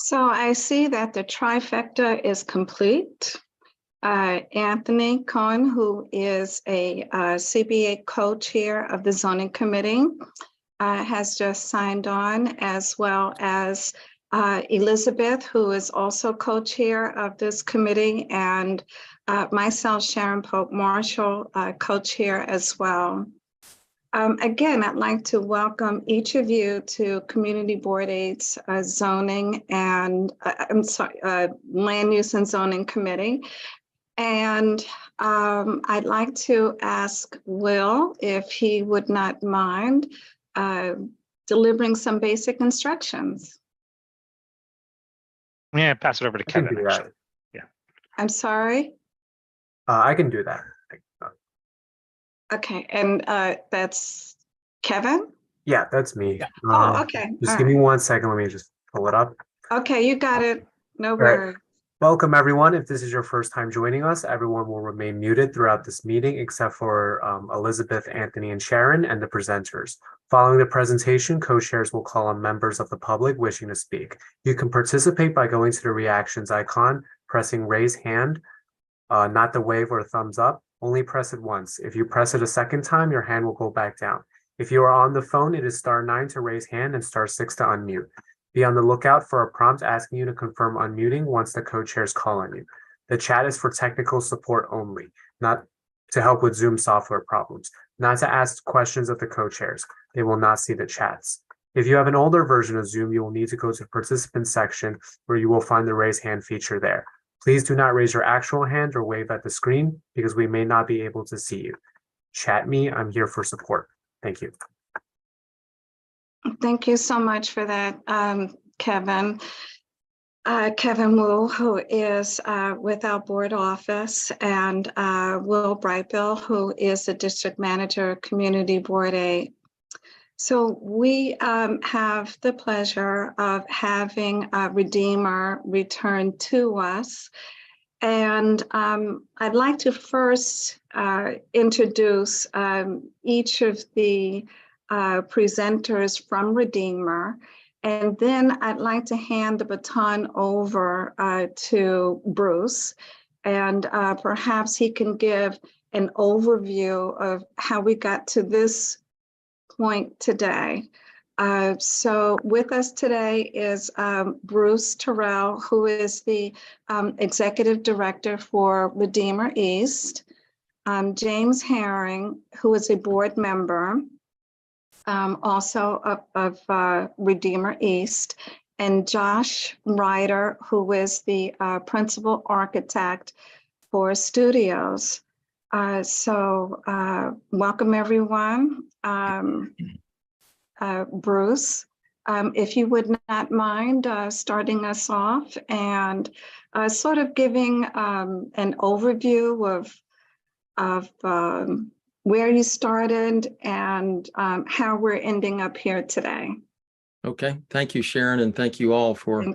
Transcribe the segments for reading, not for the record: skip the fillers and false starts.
So I see that the trifecta is complete. Anthony Cohen, who is a CB8 co-chair of the zoning committee, has just signed on, as well as Elizabeth, who is also co-chair of this committee, and myself, Sharon Pope Marshall, co-chair as well. Again, I'd like to welcome each of you to Community Board 8's zoning and land use and zoning committee. And I'd like to ask Will if he would not mind delivering some basic instructions. Yeah, pass it over to Kevin. Yeah. I'm sorry. I can do that. Okay, and that's Kevin? Yeah, that's me. Yeah. Oh, okay. Just give me 1 second. Let me just pull it up. Okay, you got it. No worries. Welcome, everyone. If this is your first time joining us, everyone will remain muted throughout this meeting except for Elizabeth, Anthony, and Sharon, and the presenters. Following the presentation, co-chairs will call on members of the public wishing to speak. You can participate by going to the reactions icon, pressing raise hand, not the wave or thumbs up. Only press it once. If you press it a second time, your hand will go back down. If you are on the phone, it is *9 to raise hand and *6 to unmute. Be on the lookout for a prompt asking you to confirm unmuting once the co-chairs call on you. The chat is for technical support only, not to help with Zoom software problems, not to ask questions of the co-chairs. They will not see the chats. If you have an older version of Zoom, you will need to go to the participants section where you will find the raise hand feature there. Please do not raise your actual hand or wave at the screen because we may not be able to see you. Chat me, I'm here for support. Thank you. Thank you so much for that, Kevin. Kevin Wu, who is with our board office, and Will Brightbill, who is the district manager of Community Board 8. So we have the pleasure of having Redeemer return to us. And I'd like to first introduce each of the presenters from Redeemer. And then I'd like to hand the baton over to Bruce. And perhaps he can give an overview of how we got to this point today. So with us today is Bruce Terrell, who is the Executive Director for Redeemer East, James Herring, who is a board member, also of Redeemer East, and Josh Ryder, who is the Principal Architect for Studios. So welcome, everyone. Bruce, if you would not mind starting us off and sort of giving an overview of where you started and how we're ending up here today. Okay, thank you, Sharon, and thank you all for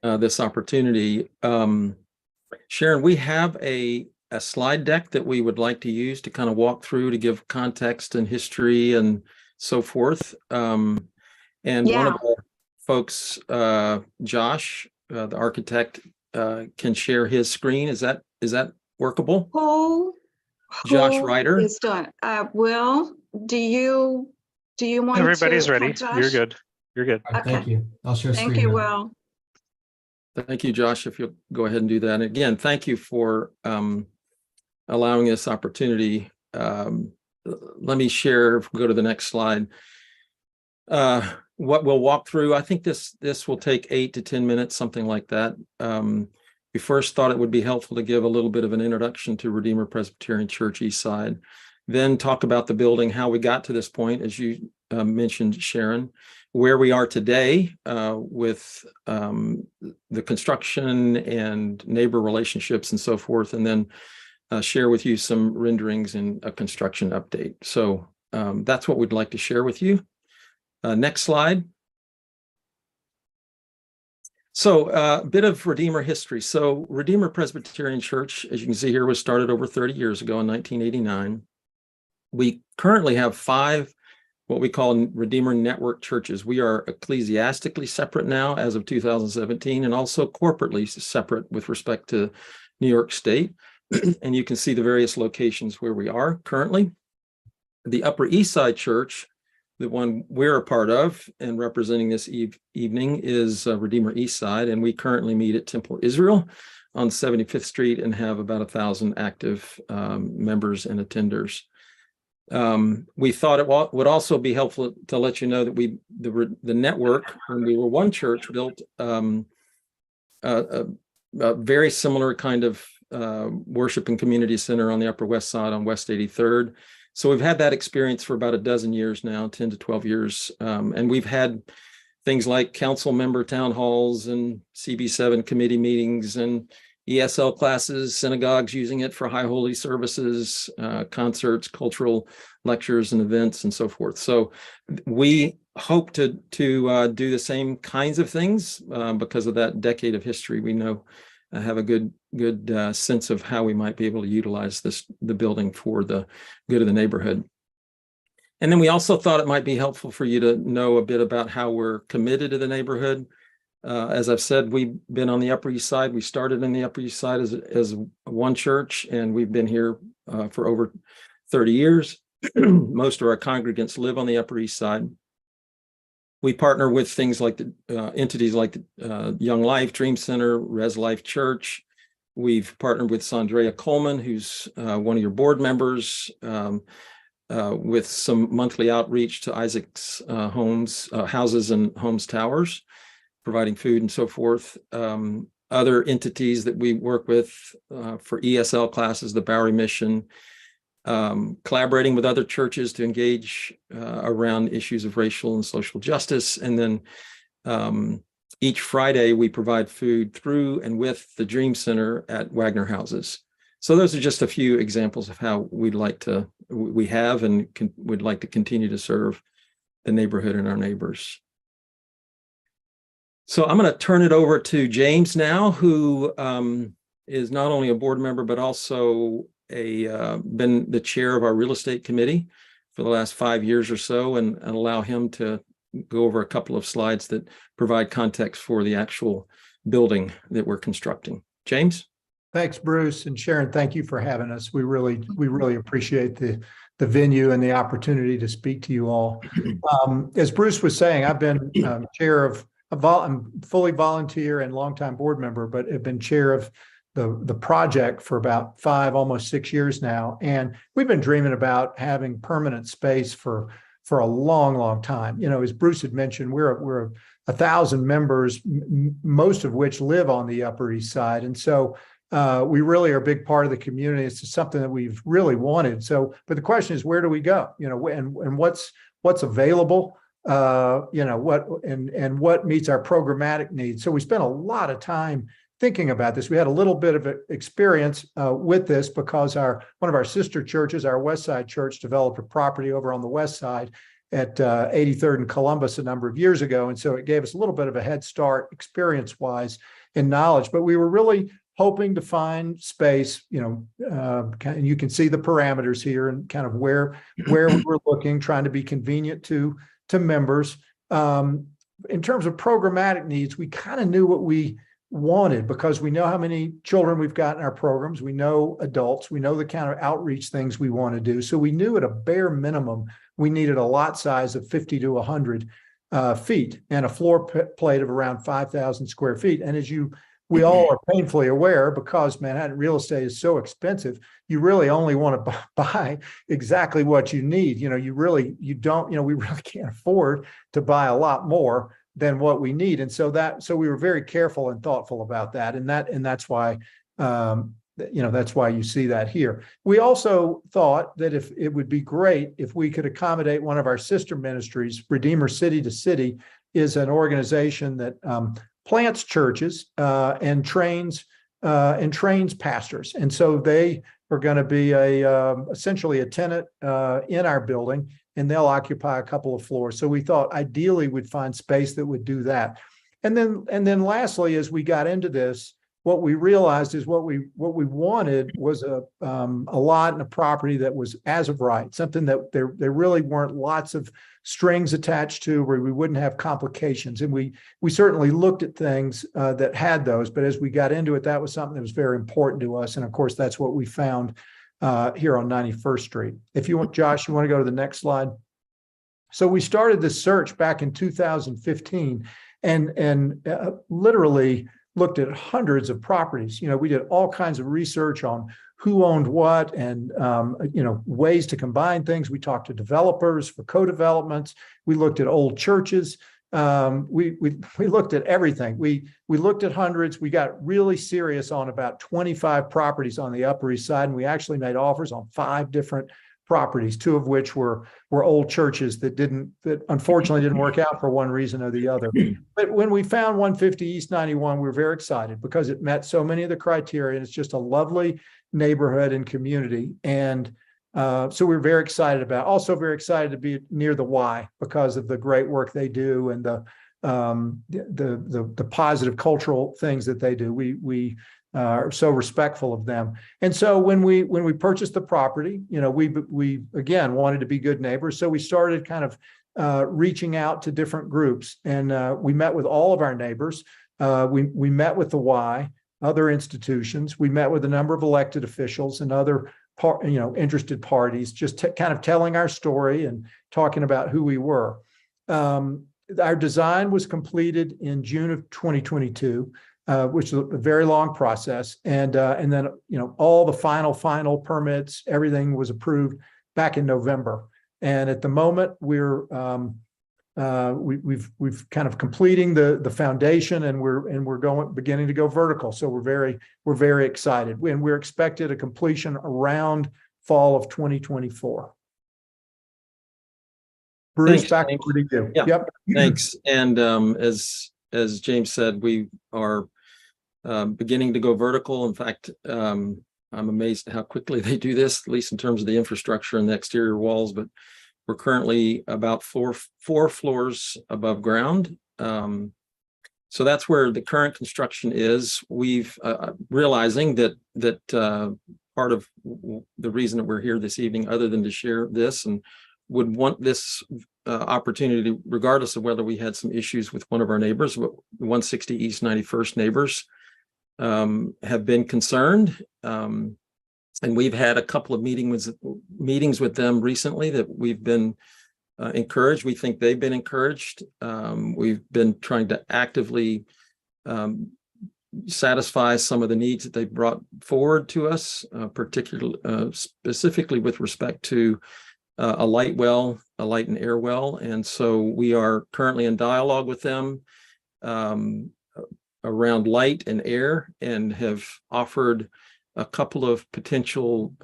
this opportunity. Sharon, we have a slide deck that we would like to use to kind of walk through to give context and history and so forth. And one of our folks, Josh, the architect, can share his screen. Is that workable? Who Josh Ryder is doing? Will, do you want? Everybody's to, ready. Josh? You're good. You're good. Okay. Thank you. I'll share screen. Thank you, now. Will. Thank you, Josh, if you'll go ahead and do that. And again, thank you for allowing this opportunity. Let me share, if we go to the next slide, what we'll walk through. I think this will take 8 to 10 minutes, something like that. We first thought it would be helpful to give a little bit of an introduction to Redeemer Presbyterian Church Eastside, then talk about the building, how we got to this point, as you mentioned, Sharon, where we are today with the construction and neighbor relationships and so forth, and then share with you some renderings and a construction update. So that's what we'd like to share with you. Next slide. So a bit of Redeemer history. So Redeemer Presbyterian Church, as you can see here, was started over 30 years ago in 1989. We currently have 5 what we call Redeemer Network churches. We are ecclesiastically separate now as of 2017, and also corporately separate with respect to New York State. And you can see the various locations where we are currently. The Upper East Side Church, the one we're a part of and representing this evening, is Redeemer East Side, and we currently meet at Temple Israel on 75th Street and have about 1,000 active members and attenders. We thought it would also be helpful to let you know that the network, when we were one church, built a very similar kind of worship and community center on the Upper West Side on West 83rd. So we've had that experience for about a dozen years now, 10 to 12 years. And we've had things like council member town halls and CB7 committee meetings and ESL classes, synagogues using it for high holy services, concerts, cultural lectures and events, and so forth. So we hope to do the same kinds of things because of that decade of history. We know have a good sense of how we might be able to utilize the building for the good of the neighborhood. And then we also thought it might be helpful for you to know a bit about how we're committed to the neighborhood. As I've said, we've been on the Upper East Side. We started in the Upper East Side as one church, and we've been here for over 30 years. Most of our congregants live on the Upper East Side. We partner with things like entities like the Young Life, Dream Center, Res Life Church. We've partnered with Sandrea Coleman, who's one of your board members, with some monthly outreach to Isaac's houses and homes towers, providing food and so forth. Other entities that we work with for ESL classes, the Bowery Mission, collaborating with other churches to engage around issues of racial and social justice. And then each Friday, we provide food through and with the Dream Center at Wagner Houses. So those are just a few examples of how we have and would like to continue to serve the neighborhood and our neighbors. So I'm going to turn it over to James now, who is not only a board member, but also been the chair of our real estate committee for the last 5 years or so, and allow him to go over a couple of slides that provide context for the actual building that we're constructing. James? Thanks, Bruce, and Sharon, thank you for having us. We really appreciate the venue and the opportunity to speak to you all. As Bruce was saying, I've been chair of I'm fully volunteer and longtime board member, but have been chair of the project for about 5, almost 6 years now. And we've been dreaming about having permanent space for a long time. You know, as Bruce had mentioned, we're 1,000 members, most of which live on the Upper East Side. And so we really are a big part of the community. It's just something that we've really wanted. So, but the question is, where do we go? You know, and what's available? You know, what meets our programmatic needs. So we spent a lot of time thinking about this. We had a little bit of experience with this because one of our sister churches, our West Side Church, developed a property over on the West Side at 83rd and Columbus a number of years ago. And so it gave us a little bit of a head start experience-wise in knowledge, but we were really hoping to find space, you know, and you can see the parameters here and kind of where we were looking, trying to be convenient to members. In terms of programmatic needs, we kind of knew what we wanted because we know how many children we've got in our programs. We know adults. We know the kind of outreach things we want to do. So we knew at a bare minimum, we needed a lot size of 50 to 100 feet and a floor plate of around 5,000 square feet. And as we all are painfully aware, because Manhattan real estate is so expensive, you really only want to buy exactly what you need. You know, you don't, you know, we really can't afford to buy a lot more than what we need. And so we were very careful and thoughtful about that. And that's why, you know, that's why you see that here. We also thought that if it would be great if we could accommodate one of our sister ministries. Redeemer City to City is an organization that plants churches and trains pastors. And so they are going to be essentially a tenant in our building, and they'll occupy a couple of floors. So we thought ideally we'd find space that would do that. And then lastly, as we got into this, what we realized is what we wanted was a lot and a property that was as of right, something that there really weren't lots of strings attached to, where we wouldn't have complications. And we certainly looked at things that had those, but as we got into it, that was something that was very important to us. And of course, that's what we found here on 91st Street. If you want, Josh, you want to go to the next slide. So we started this search back in 2015 and literally looked at hundreds of properties. You know, we did all kinds of research on who owned what and, you know, ways to combine things. We talked to developers for co-developments. We looked at old churches. We looked at everything. We looked at hundreds. We got really serious on about 25 properties on the Upper East Side, and we actually made offers on 5 different properties, 2 of which were old churches that unfortunately didn't work out for one reason or the other. But when we found 150 East 91, we were very excited because it met so many of the criteria, and it's just a lovely neighborhood and community. And so we were very excited about, also very excited to be near the Y because of the great work they do and the positive cultural things that they do. We are so respectful of them. And so when we purchased the property, you know, we again wanted to be good neighbors. So we started kind of reaching out to different groups, and we met with all of our neighbors. We met with the Y, other institutions. We met with a number of elected officials and other interested parties, just kind of telling our story and talking about who we were. Our design was completed in June of 2022. Which was a very long process. And then, you know, all the final permits, everything was approved back in November. And at the moment we've kind of completing the foundation, and we're beginning to go vertical. So we're very excited, and we're expected a completion around fall of 2024. Bruce, Thanks, back James. over to you. Yeah. Yep. Thanks. And as James said, we are beginning to go vertical. In fact, I'm amazed at how quickly they do this, at least in terms of the infrastructure and the exterior walls. But we're currently about four floors above ground. So that's where the current construction is. We've realizing that part of the reason that we're here this evening, other than to share this, and would want this opportunity, regardless of whether we had some issues with one of our neighbors, 160 East 91st neighbors have been concerned. And we've had a couple of meetings with them recently that we've been encouraged. We think they've been encouraged. We've been trying to actively satisfy some of the needs that they brought forward to us, particularly specifically with respect to a light well, a light and air well. And so we are currently in dialogue with them around light and air, and have offered a couple of potential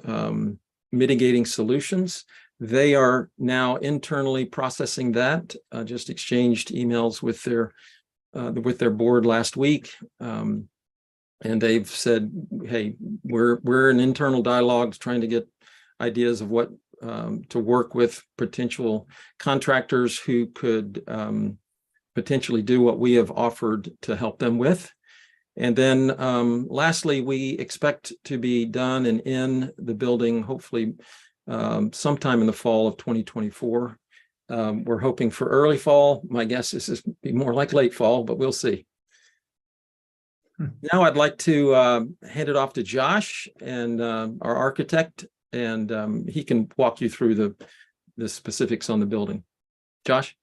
mitigating solutions. They are now internally processing that. Just exchanged emails with their board last week, and they've said, "Hey, we're in internal dialogues, trying to get ideas of what to work with potential contractors who could potentially do what we have offered to help them with." And then lastly, we expect to be done and in the building hopefully sometime in the fall of 2024. We're hoping for early fall. My guess is this be more like late fall, but we'll see. Now I'd like to hand it off to Josh, and our architect, and he can walk you through the specifics on the building. Josh?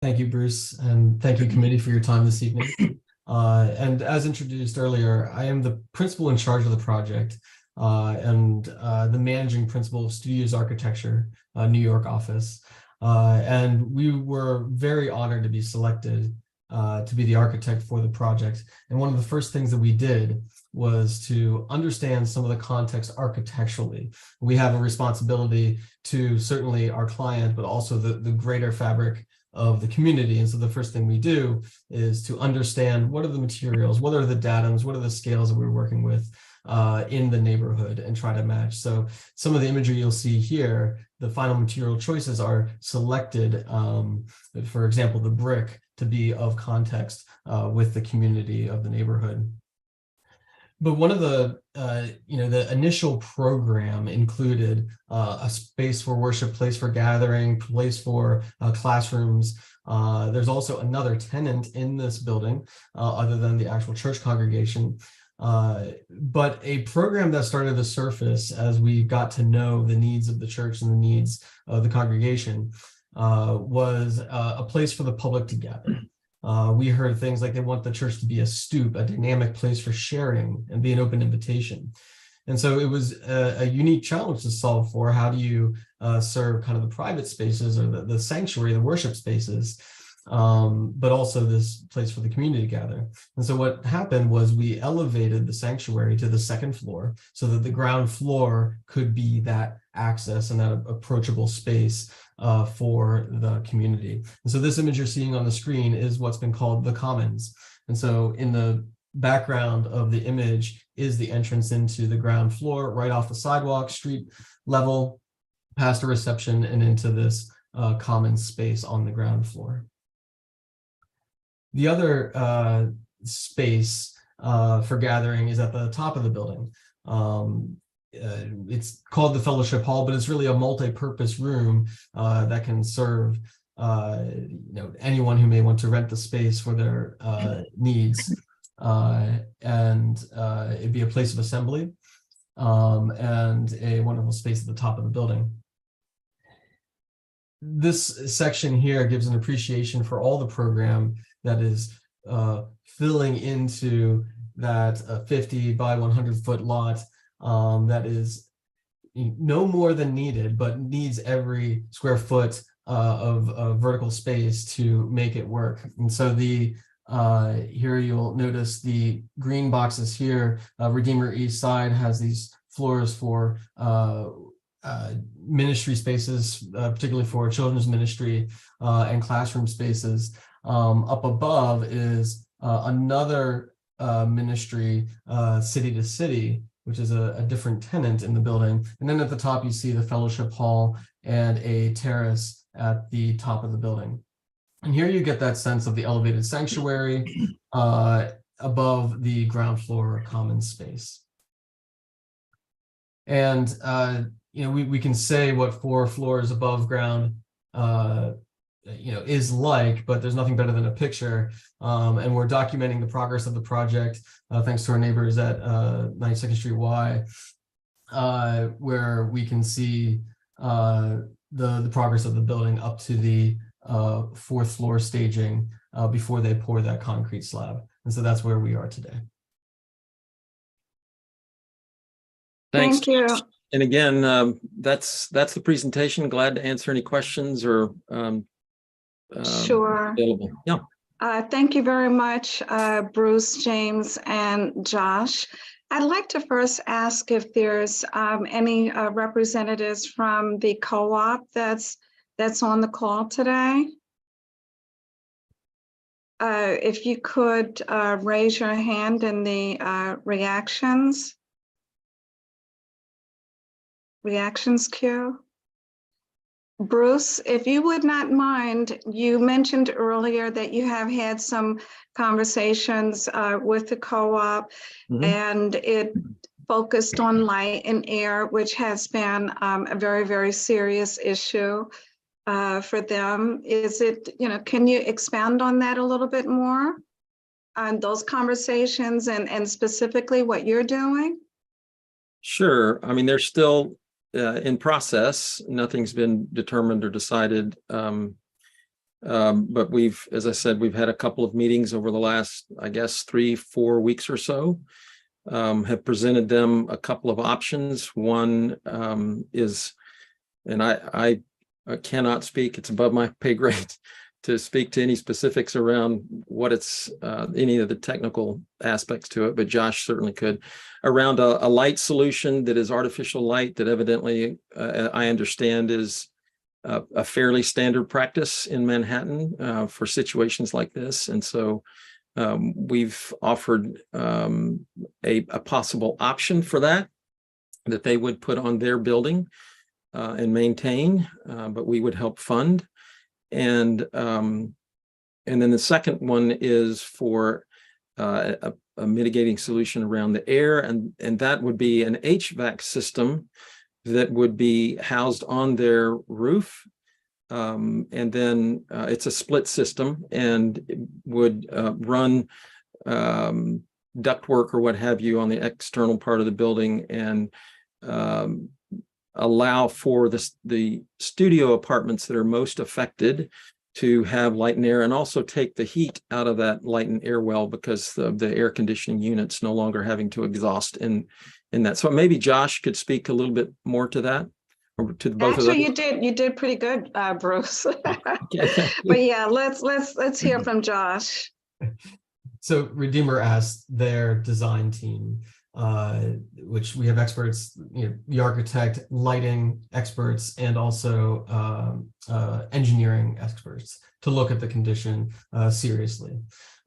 Thank you, Bruce, and thank you, committee, for your time this evening. And as introduced earlier, I am the principal in charge of the project and the managing principal of Studios Architecture, New York office. And we were very honored to be selected to be the architect for the project. And one of the first things that we did was to understand some of the context architecturally. We have a responsibility to certainly our client, but also the greater fabric of the community. And so the first thing we do is to understand what are the materials, what are the datums, what are the scales that we're working with in the neighborhood, and try to match. So some of the imagery you'll see here, the final material choices are selected, for example, the brick, to be of context with the community of the neighborhood. But one of the, the initial program included a space for worship, place for gathering, place for classrooms. There's also another tenant in this building other than the actual church congregation. But a program that started to surface as we got to know the needs of the church and the needs of the congregation was a place for the public to gather. We heard things like they want the church to be a stoop, a dynamic place for sharing and be an open invitation. And so it was a unique challenge to solve for. How do you serve kind of the private spaces or the sanctuary, the worship spaces, but also this place for the community to gather. And so what happened was we elevated the sanctuary to the second floor so that the ground floor could be that access and that approachable space for the community. And so this image you're seeing on the screen is what's been called the Commons. And so in the background of the image is the entrance into the ground floor, right off the sidewalk, street level, past a reception and into this common space on the ground floor. The other space for gathering is at the top of the building. It's called the Fellowship Hall, but it's really a multi-purpose room that can serve anyone who may want to rent the space for their needs. And it'd be a place of assembly and a wonderful space at the top of the building. This section here gives an appreciation for all the program that is filling into that 50 by 100-foot lot that is no more than needed, but needs every square foot of vertical space to make it work. And so the here you'll notice the green boxes here. Redeemer East Side has these floors for ministry spaces, particularly for children's ministry and classroom spaces. Up above is another ministry, City to City, which is a different tenant in the building. And then at the top, you see the Fellowship Hall and a terrace at the top of the building. And here you get that sense of the elevated sanctuary above the ground floor common space. And we can say what 4 floors above ground is like, but there's nothing better than a picture. And we're documenting the progress of the project thanks to our neighbors at 92nd Street Y, where we can see the progress of the building up to the 4th floor staging before they pour that concrete slab. And so that's where we are today. Thanks. Thank you. And again, that's the presentation. Glad to answer any questions or Sure. available. Yeah. Thank you very much, Bruce, James, and Josh. I'd like to first ask if there's any representatives from the co-op that's on the call today. If you could raise your hand in the reactions queue. Bruce, if you would not mind, you mentioned earlier that you have had some conversations with the co-op, and it focused on light and air, which has been a very, very serious issue for them. Is it, can you expand on that a little bit more, on those conversations and specifically what you're doing? Sure. I mean, they're still in process. Nothing's been determined or decided. But as I said, we've had a couple of meetings over the last, I guess, 3-4 weeks or so. Have presented them a couple of options. One is, and I cannot speak, it's above my pay grade to speak to any specifics around what it's, any of the technical aspects to it, but Josh certainly could, around a light solution that is artificial light that evidently I understand is a fairly standard practice in Manhattan for situations like this. And so we've offered a possible option for that they would put on their building and maintain, but we would help fund. And then the second one is for a mitigating solution around the air, and that would be an HVAC system that would be housed on their roof. And then it's a split system and it would run ductwork or what have you on the external part of the building, and allow for the studio apartments that are most affected to have light and air, and also take the heat out of that light and air well, because the air conditioning units no longer having to exhaust in that. So maybe Josh could speak a little bit more to that, or to both of those. Actually, you did pretty good, Bruce. But yeah, let's hear from Josh. So Redeemer asked their design team, which we have experts, the architect, lighting experts, and also engineering experts, to look at the condition seriously.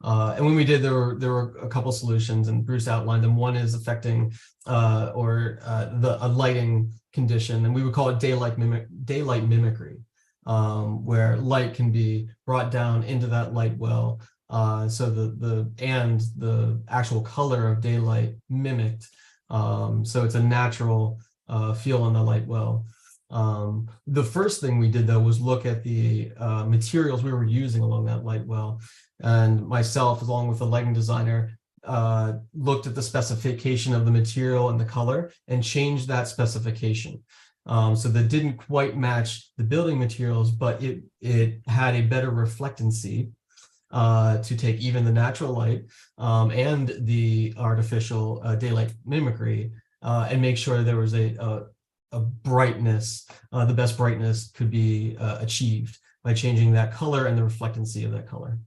And when we did, there were a couple solutions, and Bruce outlined them. One is affecting a lighting condition, and we would call it daylight mimicry, where light can be brought down into that light well. So the actual color of daylight mimicked. So it's a natural feel on the light well. The first thing we did, though, was look at the materials we were using along that light well. And myself, along with the lighting designer, looked at the specification of the material and the color and changed that specification. So that didn't quite match the building materials, but it had a better reflectancy to take even the natural light and the artificial daylight mimicry, and make sure there was a brightness, the best brightness could be achieved by changing that color and the reflectancy of that color.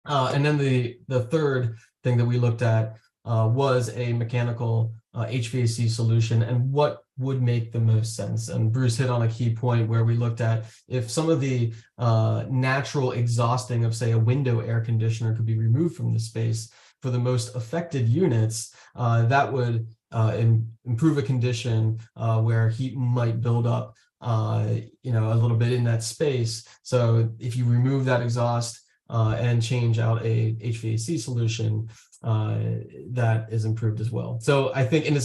And then the third thing that we looked at was a mechanical HVAC solution, and what would make the most sense. And Bruce hit on a key point where we looked at if some of the natural exhausting of, say, a window air conditioner could be removed from the space for the most affected units, that would improve a condition where heat might build up, a little bit in that space. So if you remove that exhaust and change out a HVAC solution, that is improved as well. So I think, and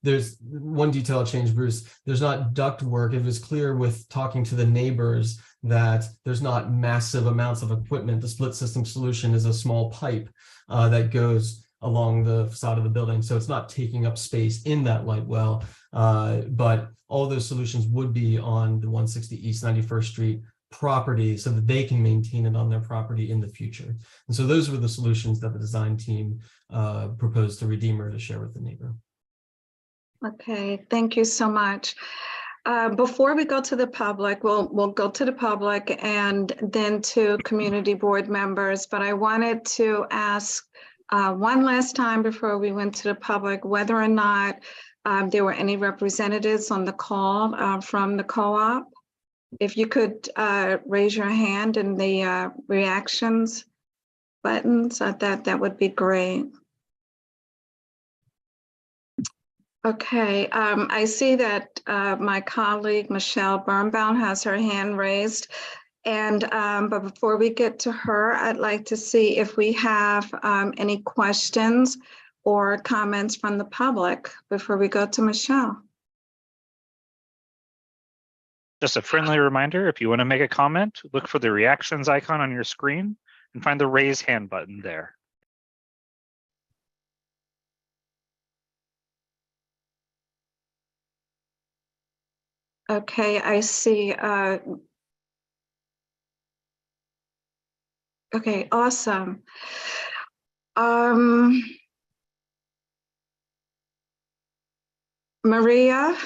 there's one detail change, Bruce, there's not duct work. It was clear with talking to the neighbors that there's not massive amounts of equipment. The split system solution is a small pipe that goes along the facade of the building. So it's not taking up space in that light well, but all those solutions would be on the 160 East 91st Street property, so that they can maintain it on their property in the future. And so those were the solutions that the design team proposed to Redeemer to share with the neighbor. Okay, thank you so much. Before we go to the public, we'll go to the public and then to community board members, but I wanted to ask one last time before we went to the public whether or not there were any representatives on the call from the co-op. If you could raise your hand in the reactions buttons, that would be great. Okay, I see that my colleague Michelle Birnbaum has her hand raised. And but before we get to her, I'd like to see if we have any questions or comments from the public before we go to Michelle. Just a friendly reminder, if you want to make a comment, look for the reactions icon on your screen and find the raise hand button there. Okay, I see. Okay, awesome. Maria,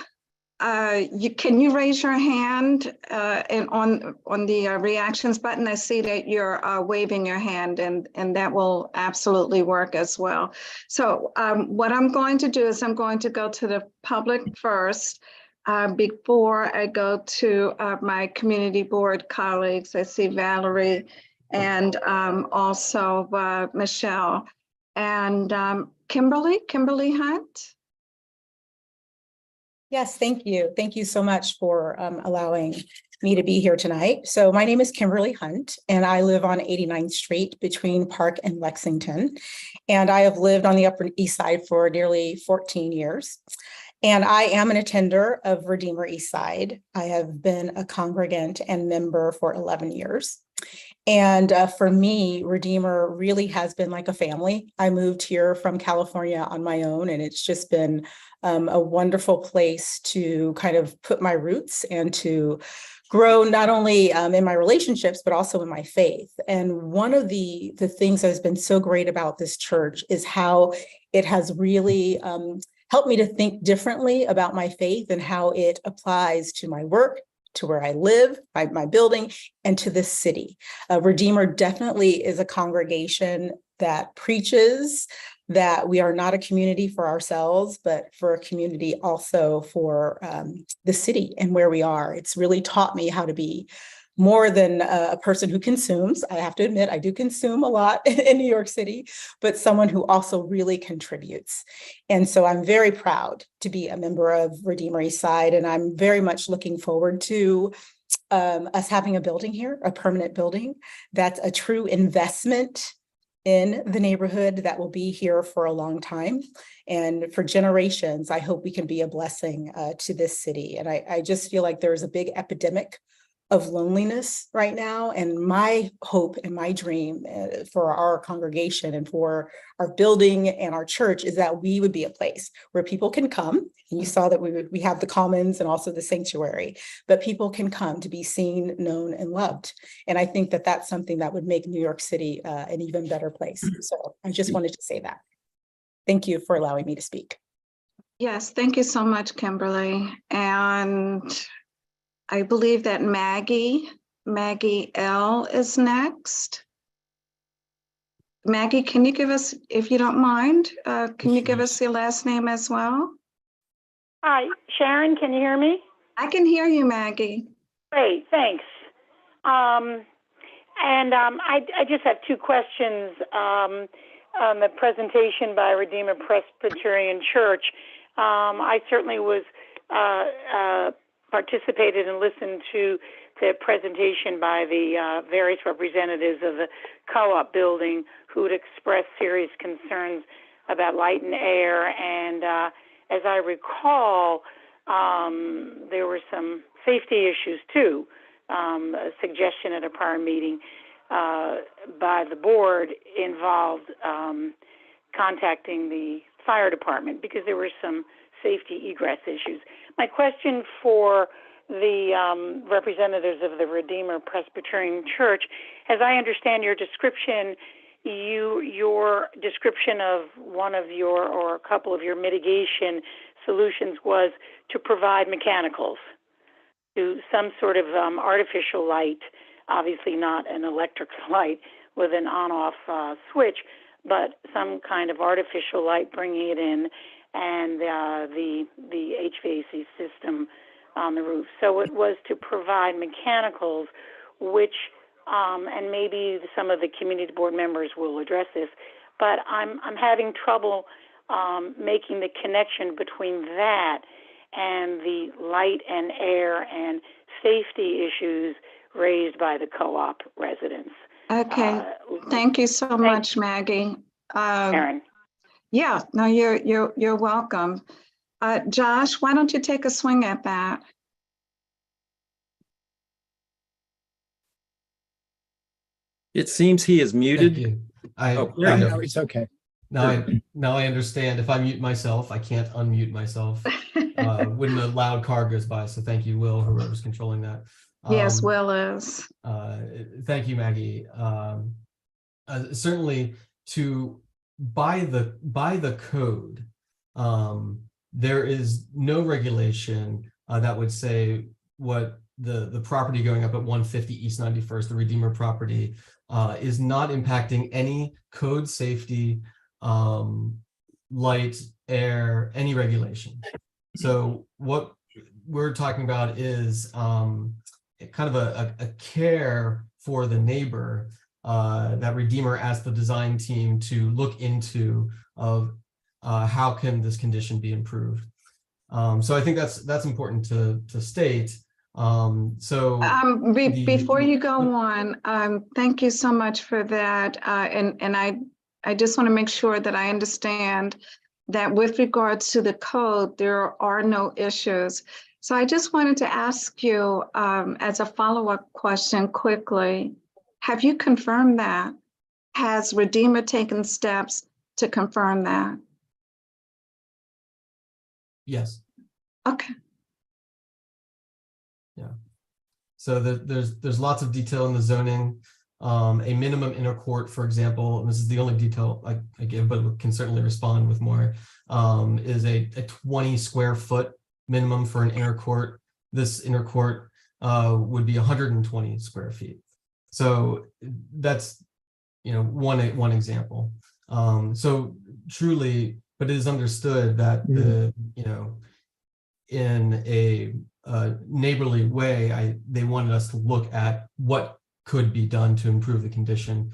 can you raise your hand and on the reactions button? I see that you're waving your hand, and that will absolutely work as well. So what I'm going to do is I'm going to go to the public first before I go to my community board colleagues. I see Valerie and also Michelle and Kimberly Hunt. Yes, thank you. Thank you so much for allowing me to be here tonight. So my name is Kimberly Hunt, and I live on 89th Street between Park and Lexington. And I have lived on the Upper East Side for nearly 14 years. And I am an attender of Redeemer East Side. I have been a congregant and member for 11 years. And for me, Redeemer really has been like a family. I moved here from California on my own, and it's just been a wonderful place to kind of put my roots and to grow not only in my relationships, but also in my faith. And one of the things that has been so great about this church is how it has really helped me to think differently about my faith and how it applies to my work, to where I live, my building, and to this city. Redeemer definitely is a congregation that preaches that we are not a community for ourselves, but for a community also for the city and where we are. It's really taught me how to be more than a person who consumes. I have to admit, I do consume a lot in New York City, but someone who also really contributes. And so I'm very proud to be a member of Redeemer East Side, and I'm very much looking forward to us having a building here, a permanent building that's a true investment in the neighborhood that will be here for a long time. And for generations, I hope we can be a blessing to this city. And I just feel like there's a big epidemic of loneliness right now. And my hope and my dream for our congregation and for our building and our church is that we would be a place where people can come. And you saw that we have the commons and also the sanctuary, but people can come to be seen, known, and loved. And I think that that's something that would make New York City an even better place. So I just wanted to say that. Thank you for allowing me to speak. Yes, thank you so much, Kimberly. And I believe that Maggie L is next. Maggie, can you give us, if you don't mind, can you give us your last name as well? Hi, Sharon, can you hear me? I can hear you, Maggie. Great, thanks. I just have two questions on the presentation by Redeemer Presbyterian Church. I certainly was participated and listened to the presentation by the various representatives of the co-op building who had expressed serious concerns about light and air. And as I recall, there were some safety issues too. A suggestion at a prior meeting by the board involved contacting the fire department because there were some safety egress issues. My question for the representatives of the Redeemer Presbyterian Church, as I understand your description, your description of one of your or a couple of your mitigation solutions was to provide mechanicals to some sort of artificial light, obviously not an electric light with an on-off switch, but some kind of artificial light bringing it in, and the HVAC system on the roof. So it was to provide mechanicals, which, and maybe some of the community board members will address this, but I'm having trouble making the connection between that and the light and air and safety issues raised by the co-op residents. Okay, thank you so much, Maggie. Karen. Yeah, no, you're welcome. Josh, why don't you take a swing at that? It seems he is muted. Thank you. There you go. It's okay. Now I understand. If I mute myself, I can't unmute myself when the loud car goes by. So thank you, Will, whoever's controlling that. Yes, Will is. Thank you, Maggie. Certainly, by the code, there is no regulation that would say what the property going up at 150 East 91st, the Redeemer property, is not impacting any code safety, light, air, any regulation. So what we're talking about is kind of a care for the neighbor that Redeemer asked the design team to look into of how can this condition be improved. So I think that's important to state. Before you go on, thank you so much for that. And I just want to make sure that I understand that with regards to the code, there are no issues. So I just wanted to ask you, as a follow-up question quickly, have you confirmed that? Has Redeemer taken steps to confirm that? Yes. Okay. Yeah. So there's lots of detail in the zoning. A minimum inner court, for example, and this is the only detail I give, but can certainly respond with more, is a 20 square foot minimum for an inner court. This inner court would be 120 square feet. So that's, one example. So truly, but it is understood that in a neighborly way, they wanted us to look at what could be done to improve the condition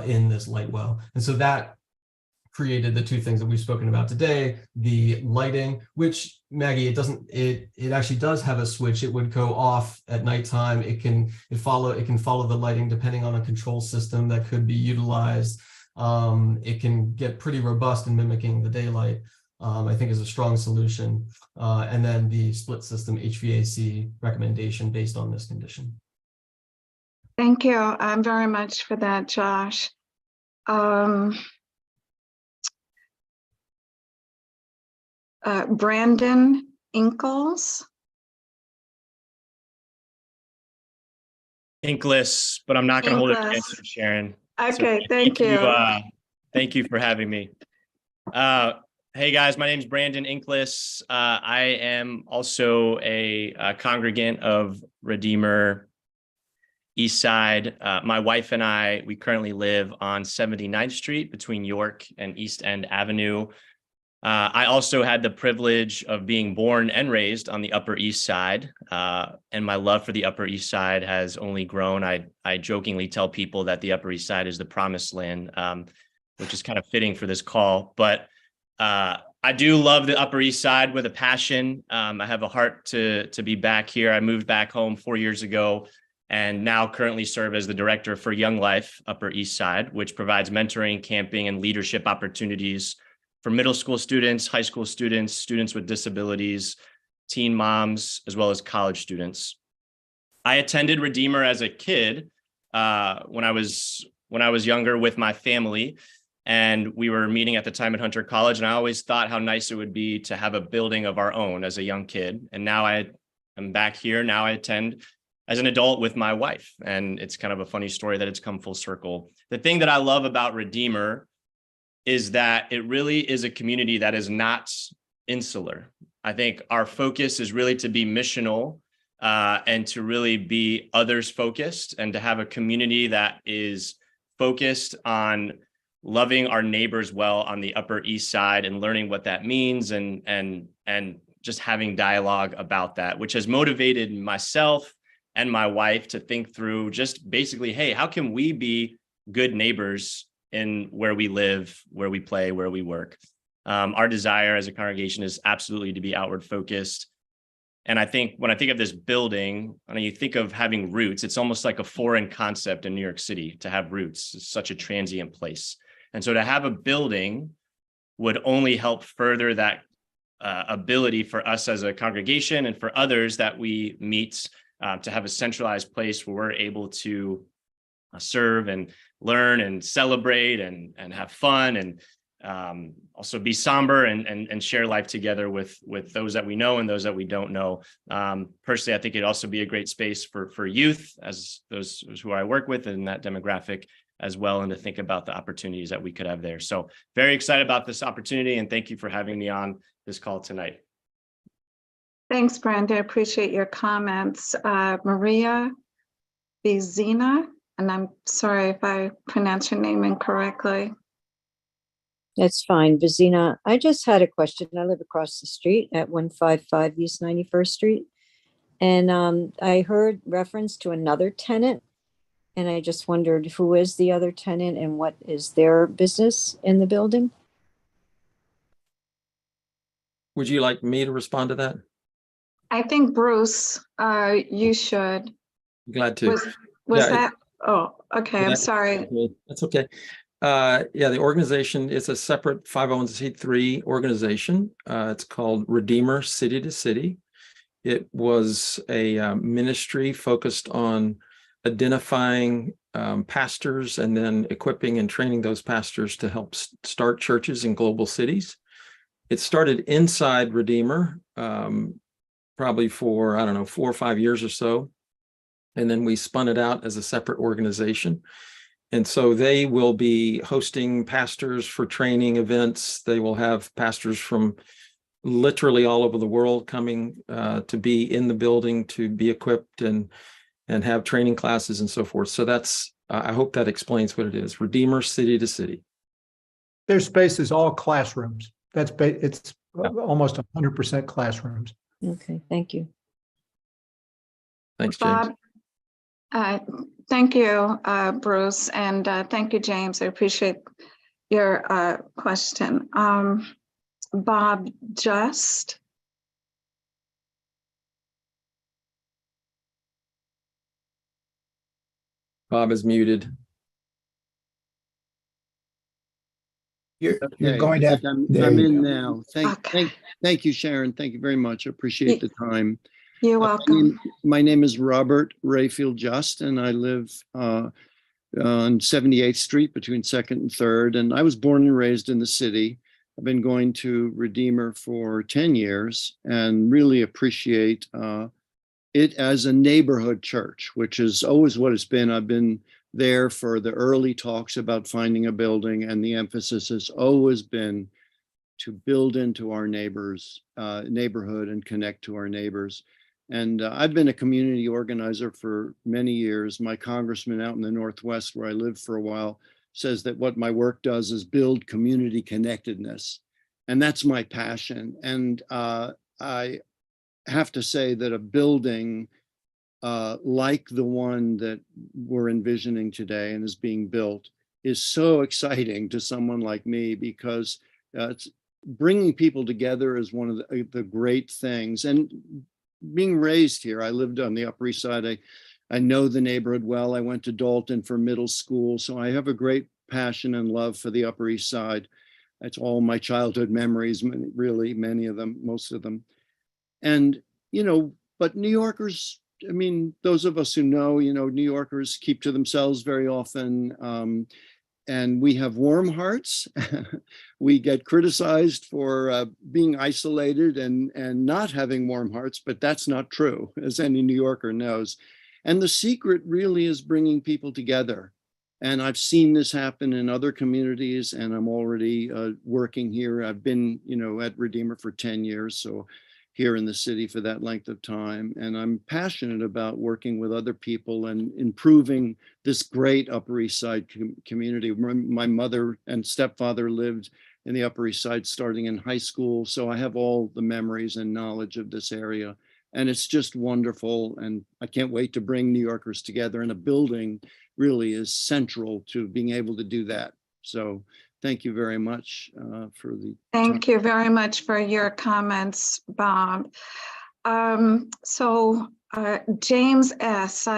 in this light well. And so that created the two things that we've spoken about today, the lighting, which Maggie, it actually does have a switch. It would go off at nighttime. It can follow the lighting depending on a control system that could be utilized. It can get pretty robust in mimicking the daylight. I think is a strong solution. And then the split system HVAC recommendation based on this condition. Thank you very much for that, Josh. Brandon Inkles. Inkless, but I'm not going to hold it against you, Sharon. Okay, so thank you. Thank you for having me. Hey guys, my name is Brandon Inkless. I am also a congregant of Redeemer East Side. My wife and I, we currently live on 79th Street between York and East End Avenue. I also had the privilege of being born and raised on the Upper East Side, and my love for the Upper East Side has only grown. I jokingly tell people that the Upper East Side is the promised land, which is kind of fitting for this call. But I do love the Upper East Side with a passion. I have a heart to be back here. I moved back home 4 years ago and now currently serve as the director for Young Life Upper East Side, which provides mentoring, camping, and leadership opportunities for middle school students, high school students, students with disabilities, teen moms, as well as college students. I attended Redeemer as a kid when I was younger with my family, and we were meeting at the time at Hunter College, and I always thought how nice it would be to have a building of our own as a young kid. And now I am back here. Now I attend as an adult with my wife, and it's kind of a funny story that it's come full circle. The thing that I love about Redeemer is that it really is a community that is not insular. I think our focus is really to be missional and to really be others focused, and to have a community that is focused on loving our neighbors well on the Upper East Side and learning what that means, and just having dialogue about that, which has motivated myself and my wife to think through just basically, hey, how can we be good neighbors in where we live, where we play, where we work? Our desire as a congregation is absolutely to be outward focused. And I think when I think of this building, when you think of having roots, it's almost like a foreign concept in New York City to have roots. It's such a transient place. And so to have a building would only help further that ability for us as a congregation and for others that we meet to have a centralized place where we're able to serve and learn and celebrate and have fun, and also be somber and share life together with those that we know and those that we don't know. Personally, I think it'd also be a great space for youth, as those who I work with in that demographic as well, and to think about the opportunities that we could have there. So very excited about this opportunity, and thank you for having me on this call tonight. Thanks, Brandon. I appreciate your comments. Maria Bizina, and I'm sorry if I pronounce your name incorrectly. That's fine, Vizina. I just had a question. I live across the street at 155 East 91st Street. And I heard reference to another tenant. And I just wondered who is the other tenant and what is their business in the building? would you like me to respond to that? I think Bruce, you should. Glad to. Was Yeah, that? Oh, okay. I'm Yeah. sorry. That's okay. Yeah, the organization is a separate 501c3 organization. It's called Redeemer City to City. It was a ministry focused on identifying pastors and then equipping and training those pastors to help start churches in global cities. It started inside Redeemer, probably for, I don't know, 4 or 5 years or so. And then we spun it out as a separate organization. And so they will be hosting pastors for training events. They will have pastors from literally all over the world coming to be in the building, to be equipped and have training classes and so forth. So that's, I hope that explains what it is. Redeemer City to City. Their space is all classrooms. It's almost 100% classrooms. Okay, thank you. Thanks, James. Bob, thank you, Bruce, and thank you, James. I appreciate your question. Bob, just. Bob is muted. You're Okay, going to have, I'm there you in go. now. Okay. Thank you, Sharon. Thank you very much. I appreciate the time. You're welcome. My name is Robert Rayfield Just, and I live on 78th Street between 2nd and 3rd. And I was born and raised in the city. I've been going to Redeemer for 10 years and really appreciate it as a neighborhood church, which is always what it's been. I've been there for the early talks about finding a building, and the emphasis has always been to build into our neighbors' neighborhood and connect to our neighbors. And I've been a community organizer for many years. My congressman out in the Northwest, where I lived for a while, says that what my work does is build community connectedness. And that's my passion. And I have to say that a building like the one that we're envisioning today and is being built is so exciting to someone like me, because it's bringing people together is one of the great things. And being raised here, I lived on the Upper East Side. I know the neighborhood well. I went to Dalton for middle school, so I have a great passion and love for the Upper East Side. That's all my childhood memories, really, many of them, most of them. And, but New Yorkers, I mean, those of us who know, New Yorkers keep to themselves very often. And we have warm hearts. We get criticized for being isolated and not having warm hearts, but that's not true, as any New Yorker knows. And the secret really is bringing people together. And I've seen this happen in other communities, and I'm already working here. I've been, at Redeemer for 10 years, so here in the city for that length of time. And I'm passionate about working with other people and improving this great Upper East Side community. My mother and stepfather lived in the Upper East Side starting in high school, so I have all the memories and knowledge of this area. And it's just wonderful. And I can't wait to bring New Yorkers together, and a building really is central to being able to do that. So thank you very much for the Thank time. you very much for your comments, Bob. James S.,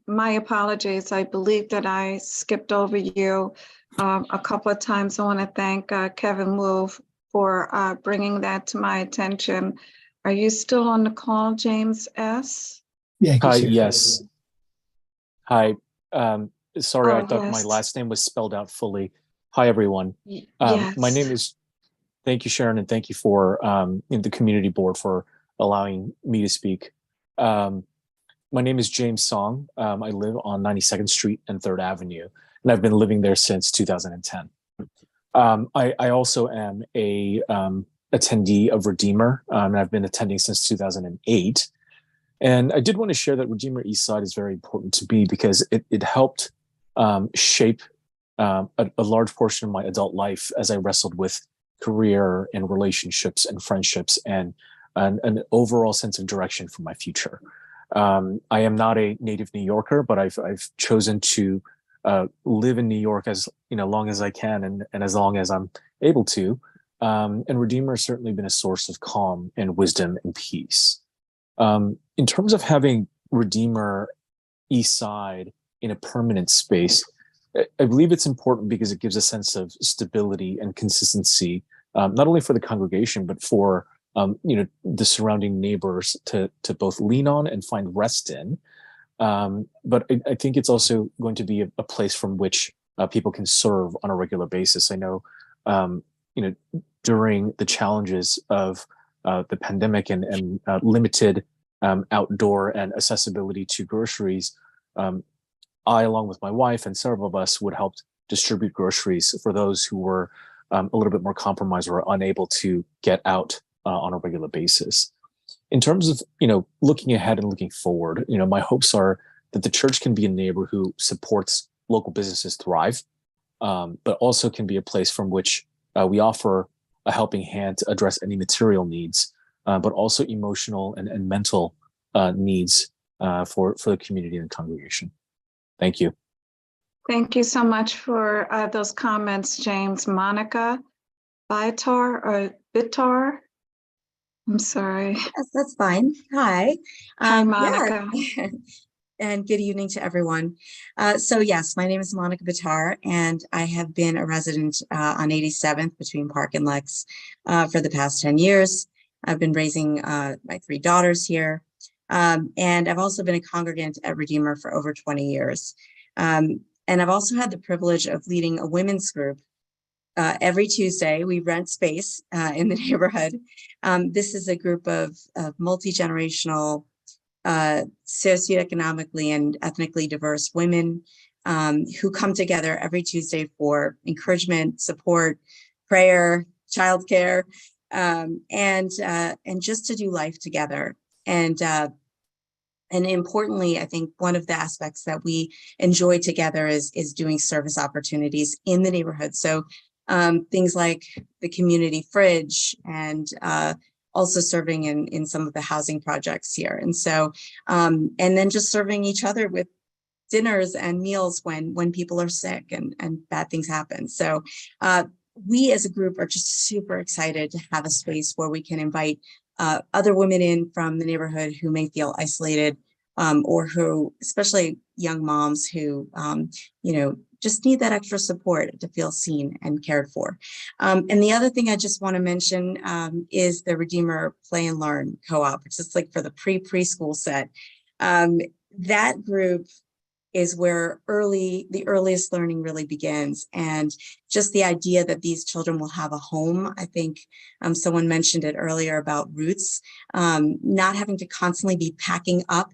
my apologies. I believe that I skipped over you a couple of times. I want to thank Kevin Wu for bringing that to my attention. Are you still on the call, James S.? Yeah. Hi, yes. Hi. Sorry, Oh, I thought my yes. last name was spelled out fully. Hi, everyone. Yes. My name is, thank you, Sharon, and thank you for the community board for allowing me to speak. My name is James Song. I live on 92nd Street and 3rd Avenue, and I've been living there since 2010. I also am a attendee of Redeemer, and I've been attending since 2008. And I did want to share that Redeemer East Side is very important to me because it helped shape a large portion of my adult life as I wrestled with career and relationships and friendships and an overall sense of direction for my future. I am not a native New Yorker, but I've chosen to live in New York as long as I can and as long as I'm able to, And Redeemer has certainly been a source of calm and wisdom and peace. In terms of having Redeemer East Side in a permanent space, I believe it's important because it gives a sense of stability and consistency, not only for the congregation, but for the surrounding neighbors to both lean on and find rest in. But I think it's also going to be a place from which people can serve on a regular basis. I know, during the challenges of the pandemic and limited outdoor and accessibility to groceries, I, along with my wife and several of us, would help distribute groceries for those who were a little bit more compromised or unable to get out on a regular basis. In terms of, looking ahead and looking forward, my hopes are that the church can be a neighbor who supports local businesses thrive, but also can be a place from which we offer a helping hand to address any material needs, but also emotional and mental needs for the community and congregation. Thank you. Thank you so much for those comments, James. Monica Bitar? I'm sorry. Yes, that's fine. Hi. Hi, Monica. Yeah. And good evening to everyone. So yes, my name is Monica Bitar, and I have been a resident on 87th between Park and Lex for the past 10 years. I've been raising my 3 daughters here. And I've also been a congregant at Redeemer for over 20 years. And I've also had the privilege of leading a women's group. Every Tuesday, we rent space in the neighborhood. This is a group of multi-generational, socioeconomically and ethnically diverse women who come together every Tuesday for encouragement, support, prayer, childcare, and just to do life together. And importantly, I think one of the aspects that we enjoy together is doing service opportunities in the neighborhood. So things like the community fridge and also serving in some of the housing projects here. And so, and then just serving each other with dinners and meals when people are sick and bad things happen. So we as a group are just super excited to have a space where we can invite other women in from the neighborhood who may feel isolated, or who, especially young moms who, just need that extra support to feel seen and cared for. And the other thing I just want to mention is the Redeemer Play and Learn Co-op, which is like for the preschool set. That group is where the earliest learning really begins. And just the idea that these children will have a home. I think someone mentioned it earlier about roots, not having to constantly be packing up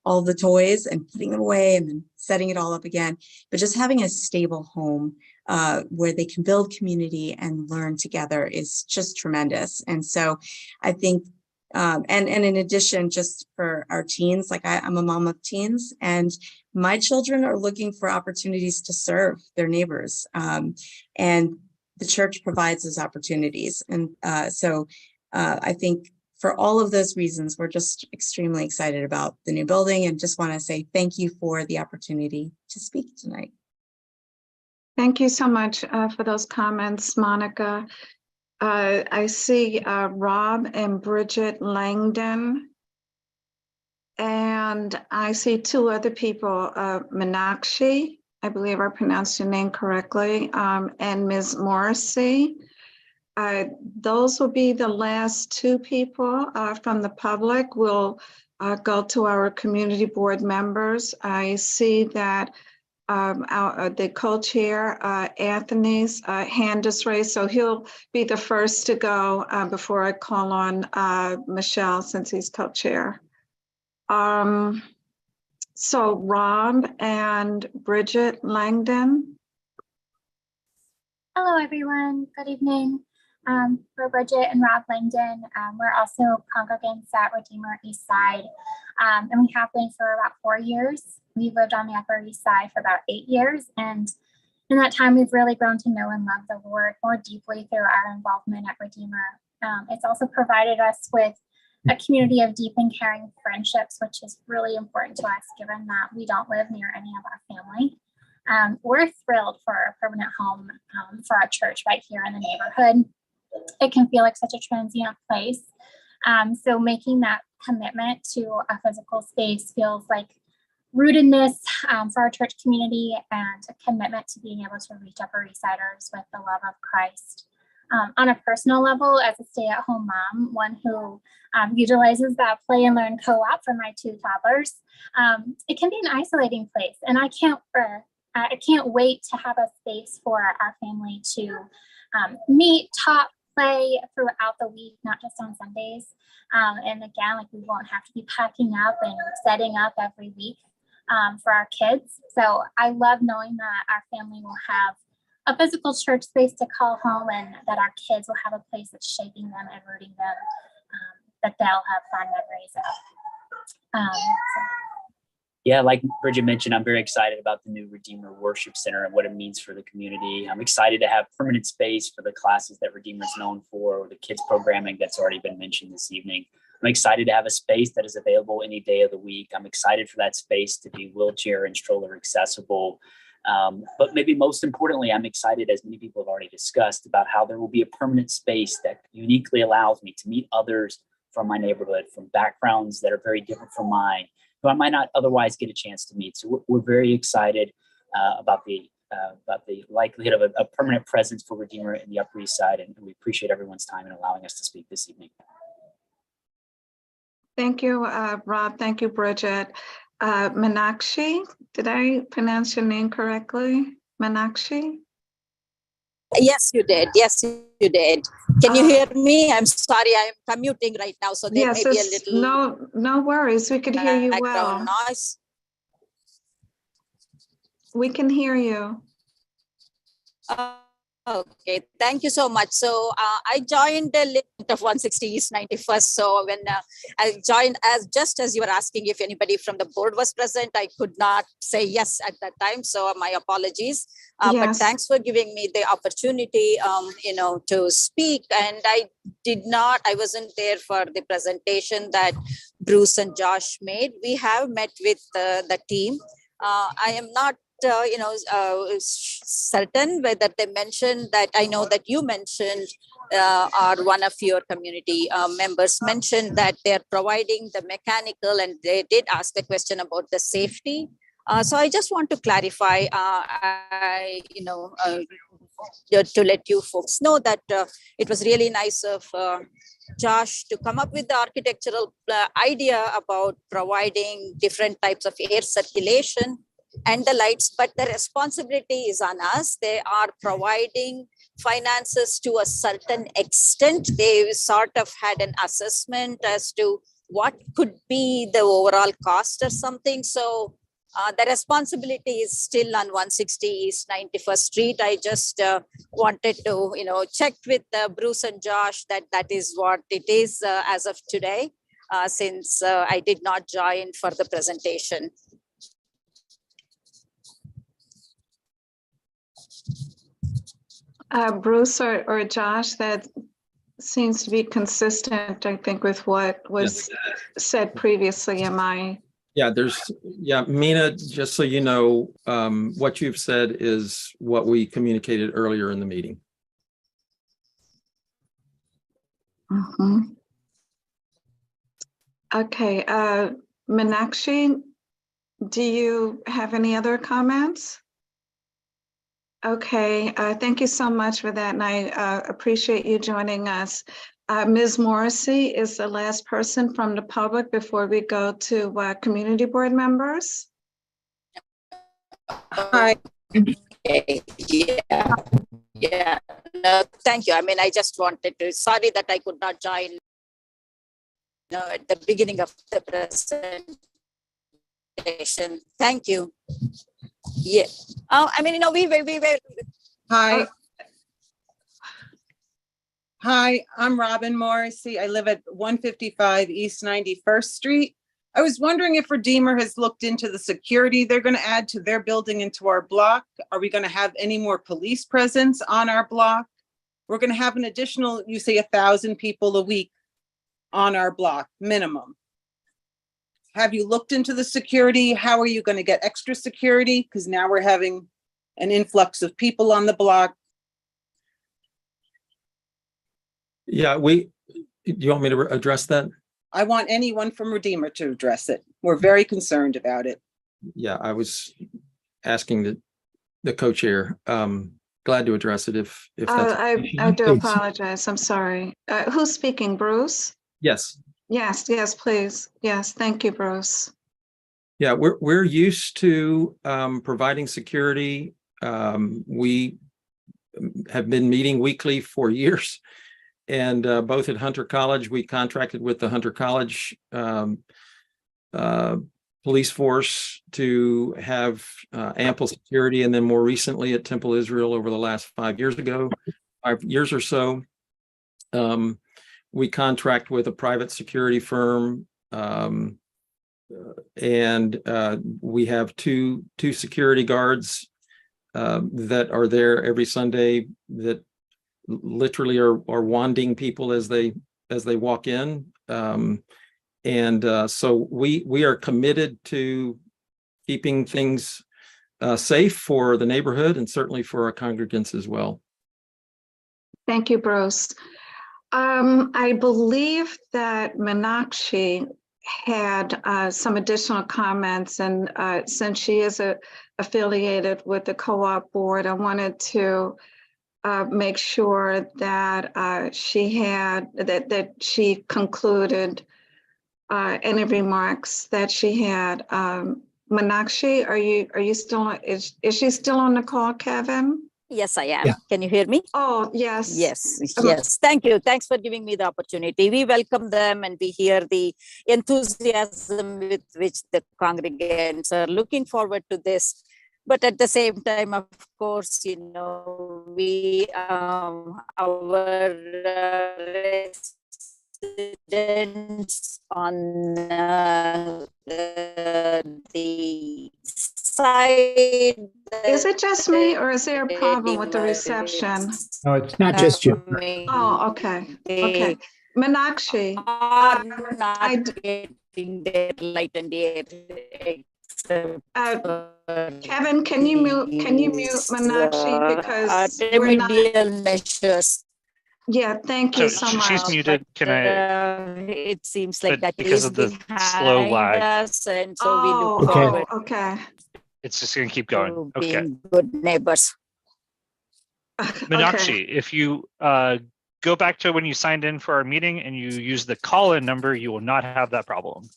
all the toys and putting them away and then setting it all up again, but just having a stable home where they can build community and learn together is just tremendous. And so I think, and in addition, just for our teens, like I'm a mom of teens, and my children are looking for opportunities to serve their neighbors. And the church provides those opportunities. And so I think for all of those reasons, we're just extremely excited about the new building and just want to say thank you for the opportunity to speak tonight. Thank you so much for those comments, Monica. I see Rob and Bridget Langdon. And I see 2 other people, Meenakshi, I believe I pronounced your name correctly, and Ms. Morrissey. Those will be the last 2 people from the public. We'll go to our community board members. I see that the co-chair, Anthony's hand is raised, so he'll be the first to go before I call on Michelle, since he's co-chair. So Rob and Bridget Langdon. Hello, everyone. Good evening. We're Bridget and Rob Langdon. We're also congregants at Redeemer East Side, and we have been for about 4 years. We've lived on the Upper East Side for about 8 years, and in that time, we've really grown to know and love the Lord more deeply through our involvement at Redeemer. It's also provided us with a community of deep and caring friendships, which is really important to us, given that we don't live near any of our family. We're thrilled for a permanent home for our church right here in the neighborhood. it can feel like such a transient place. So making that commitment to a physical space feels like rootedness for our church community and a commitment to being able to reach Upper East Siders with the love of Christ. On a personal level, as a stay-at-home mom, one who utilizes that play and learn co-op for my 2 toddlers, it can be an isolating place, and I can't wait to have a space for our family to meet, talk, play throughout the week, not just on Sundays. And again, like we won't have to be packing up and setting up every week for our kids. So I love knowing that our family will have a physical church space to call home, and that our kids will have a place that's shaping them and rooting them, that they'll have fond memories of. Yeah, like Bridget mentioned, I'm very excited about the new Redeemer Worship Center and what it means for the community. I'm excited to have permanent space for the classes that Redeemer is known for, or the kids programming that's already been mentioned this evening. I'm excited to have a space that is available any day of the week. I'm excited for that space to be wheelchair and stroller accessible. But maybe most importantly, I'm excited, as many people have already discussed, about how there will be a permanent space that uniquely allows me to meet others from my neighborhood, from backgrounds that are very different from mine, who I might not otherwise get a chance to meet. So we're very excited about the likelihood of a permanent presence for Redeemer in the Upper East Side, and we appreciate everyone's time in allowing us to speak this evening. Thank you, Rob. Thank you, Bridget. Meenakshi, did I pronounce your name correctly? Meenakshi? Yes, you did. Yes, you did. Can you hear me? I'm sorry, I'm commuting right now, so there may be a little no worries. We could hear you well. background noise. We can hear you. Okay, thank you so much. So I joined the list of 160 East 91st. So when I joined, just as you were asking if anybody from the board was present, I could not say yes at that time. So my apologies. But thanks for giving me the opportunity, to speak. And I wasn't there for the presentation that Bruce and Josh made. We have met with the team. I am not certain whether they mentioned that. I know that you mentioned, or one of your community members mentioned that they're providing the mechanical, and they did ask the question about the safety. So I just want to clarify, to let you folks know that it was really nice of Josh to come up with the architectural idea about providing different types of air circulation and the lights, but the responsibility is on us. They are providing finances to a certain extent. They sort of had an assessment as to what could be the overall cost or something. So the responsibility is still on 160 East 91st Street. I just wanted to, check with Bruce and Josh that is what it is as of today, since I did not join for the presentation. Bruce or Josh, that seems to be consistent, I think, with what was said previously. Am I? Yeah, Mina, just so you know, what you've said is what we communicated earlier in the meeting. Mm-hmm. Okay, Meenakshi, do you have any other comments? Okay, thank you so much for that, and I appreciate you joining us. Ms. Morrissey is the last person from the public before we go to community board members. Hi. Okay. Yeah. No, thank you. I mean, I just wanted to, sorry that I could not join at the beginning of the presentation. Thank you. Yeah. I mean, we Hi. Hi, I'm Robin Morrissey. I live at 155 East 91st Street. I was wondering if Redeemer has looked into the security they're going to add to their building into our block. Are we going to have any more police presence on our block? We're going to have an additional, you say, 1,000 people a week on our block minimum. Have you looked into the security? How are you going to get extra security? Because now we're having an influx of people on the block. Yeah, do you want me to address that? I want anyone from Redeemer to address it. We're very concerned about it. Yeah, I was asking the co-chair. Glad to address it if that's. I do apologize. I'm sorry. Who's speaking, Bruce? Yes. Yes, please. Yes, thank you, Bruce. Yeah, we're used to providing security. We have been meeting weekly for years, and both at Hunter College, we contracted with the Hunter College police force to have ample security, and then more recently at Temple Israel over the last 5 years or so, we contract with a private security firm, and we have two security guards that are there every Sunday that literally are wanding people as they walk in. So we are committed to keeping things safe for the neighborhood and certainly for our congregants as well. Thank you, Bruce. I believe that Meenakshi had some additional comments, and since she is affiliated with the co-op board, I wanted to make sure that she concluded any remarks that she had. Meenakshi, are you still? Is she still on the call, Kevin? Yes, I am. Yeah. Can you hear me? Oh, yes. Yes. Thank you. Thanks for giving me the opportunity. We welcome them and we hear the enthusiasm with which the congregants are looking forward to this. But at the same time, of course, we, our residents on the side. Is it just me, or is there a problem with the reception? No, it's not just you. Oh, okay. Okay. Meenakshi, Are not getting their light and air. Kevin, can you mute Meenakshi, because we're not. Remedial measures. Yeah, thank you so much. She's muted. Can I? It seems like that because is of the behind slow lag. us, and so we look Okay. forward Okay. It's just going to keep going. to Okay. being good neighbors. Meenakshi, if you go back to when you signed in for our meeting and you use the call-in number, you will not have that problem.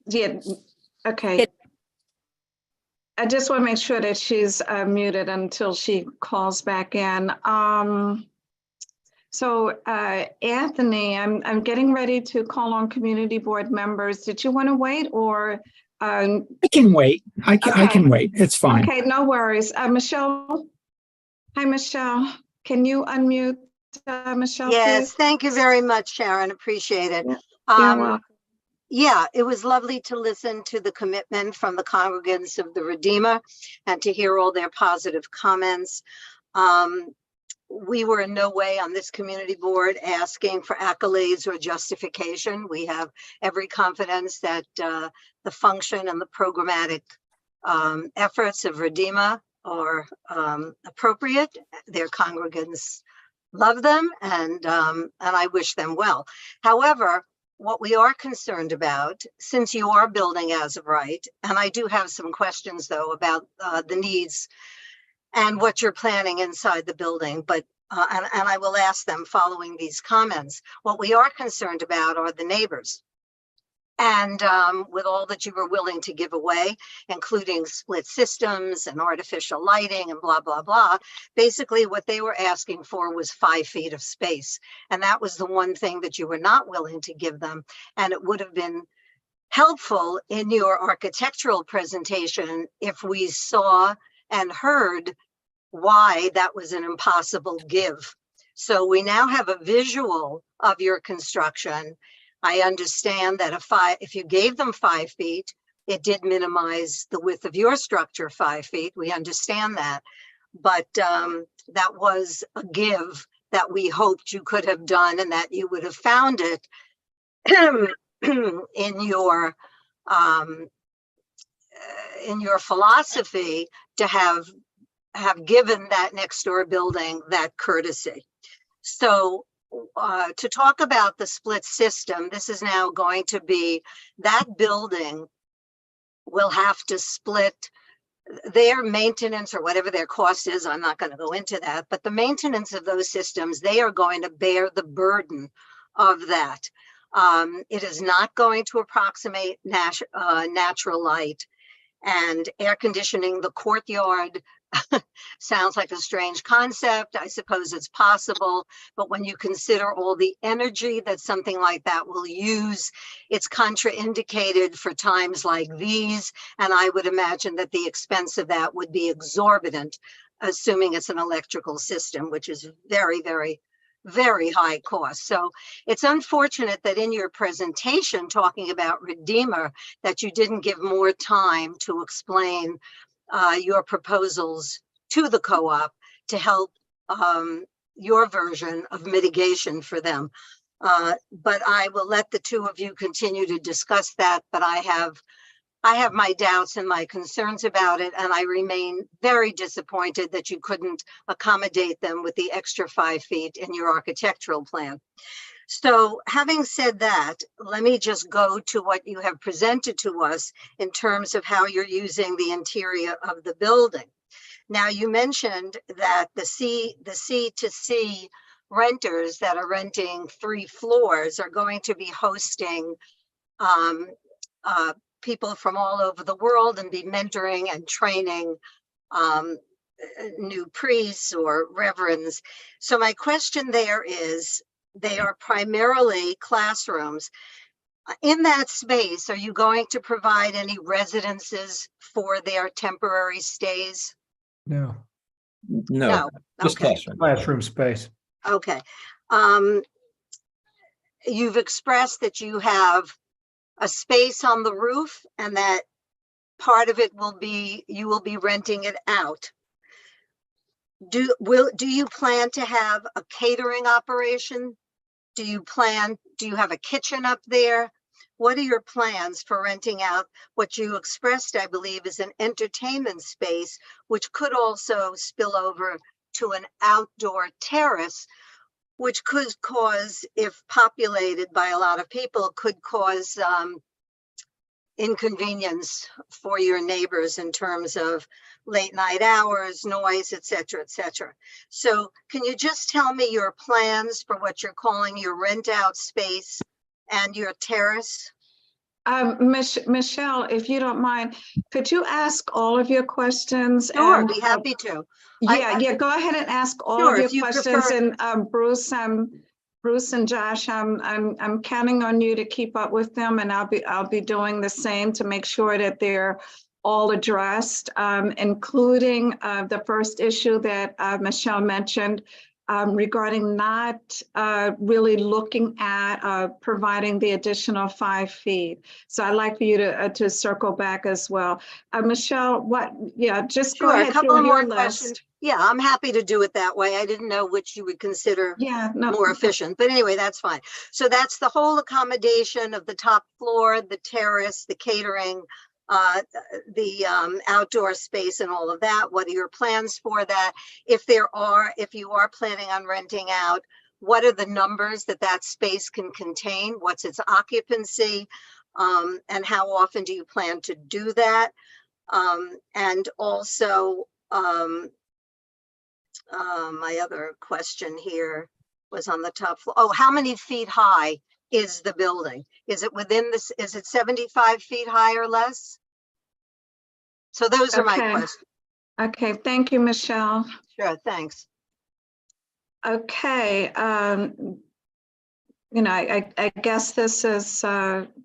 Yeah. Okay. I just want to make sure that she's muted until she calls back in. So Anthony, I'm getting ready to call on community board members. Did you want to wait, or? I can wait. I can wait. It's fine. Okay, no worries. Michelle. Hi, Michelle. Can you unmute Michelle, Yes, please? thank you very much, Sharon. Appreciate it. You're welcome. Yeah, it was lovely to listen to the commitment from the congregants of the Redeemer and to hear all their positive comments. We were in no way on this community board asking for accolades or justification. We have every confidence that the function and the programmatic efforts of Redeemer are appropriate. Their congregants love them, and I wish them well. However, what we are concerned about, since you are building as of right, and I do have some questions though about the needs and what you're planning inside the building, but and I will ask them following these comments. What we are concerned about are the neighbors. And with all that you were willing to give away, including split systems and artificial lighting and blah, blah, blah, basically what they were asking for was 5 feet of space. And that was the one thing that you were not willing to give them. And it would have been helpful in your architectural presentation if we saw and heard why that was an impossible give. So we now have a visual of your construction. I understand that if you gave them 5 feet, it did minimize the width of your structure 5 feet. We understand that. But that was a give that we hoped you could have done, and that you would have found it in your philosophy to have have given that next door building that courtesy. So to talk about the split system, this is now going to be, that building will have to split their maintenance or whatever their cost is. I'm not going to go into that, but the maintenance of those systems, they are going to bear the burden of that. It is not going to approximate natural light, and air conditioning the courtyard sounds like a strange concept. I suppose it's possible, but when you consider all the energy that something like that will use, it's contraindicated for times like these. And I would imagine that the expense of that would be exorbitant, assuming it's an electrical system, which is very, very, very high cost. So it's unfortunate that in your presentation talking about Redeemer, that you didn't give more time to explain your proposals to the co-op to help your version of mitigation for them. But I will let the two of you continue to discuss that, but I have my doubts and my concerns about it, and I remain very disappointed that you couldn't accommodate them with the extra 5 feet in your architectural plan. So having said that, let me just go to what you have presented to us in terms of how you're using the interior of the building. Now, you mentioned that the C to C renters that are renting 3 floors are going to be hosting people from all over the world and be mentoring and training new priests or reverends. So my question there is, they are primarily classrooms. In that space, are you going to provide any residences for their temporary stays? No. No, just Okay. Classroom space. Okay. You've expressed that you have a space on the roof and that part of it will be, you will be renting it out. Do you plan to have a catering operation? Do you have a kitchen up there? What are your plans for renting out what you expressed, I believe, is an entertainment space, which could also spill over to an outdoor terrace, which could cause, if populated by a lot of people, could cause inconvenience for your neighbors in terms of late night hours, noise, et cetera, et cetera. So can you just tell me your plans for what you're calling your rent out space and your terrace? Michelle, if you don't mind, could you ask all of your questions? Sure, and, be happy to. Yeah, go ahead and ask all Sure, of your if you questions. prefer. And Bruce and Josh, I'm counting on you to keep up with them, and I'll be doing the same to make sure that they're all addressed, including the first issue that Michelle mentioned regarding not really looking at providing the additional 5 feet. So I'd like for you to circle back as well. Michelle, just Sure, go ahead a couple of through your more questions. list. Yeah, I'm happy to do it that way. I didn't know which you would consider more efficient, but anyway, that's fine. So that's the whole accommodation of the top floor, the terrace, the catering, the outdoor space and all of that. What are your plans for that? If you are planning on renting out, what are the numbers that space can contain? What's its occupancy? And how often do you plan to do that? And also, my other question here was on the top floor. Oh, how many feet high is the building? Is it within this? Is it 75 feet high or less? So those are my questions. Okay, thank you, Michelle. Sure, thanks. Okay, I guess this is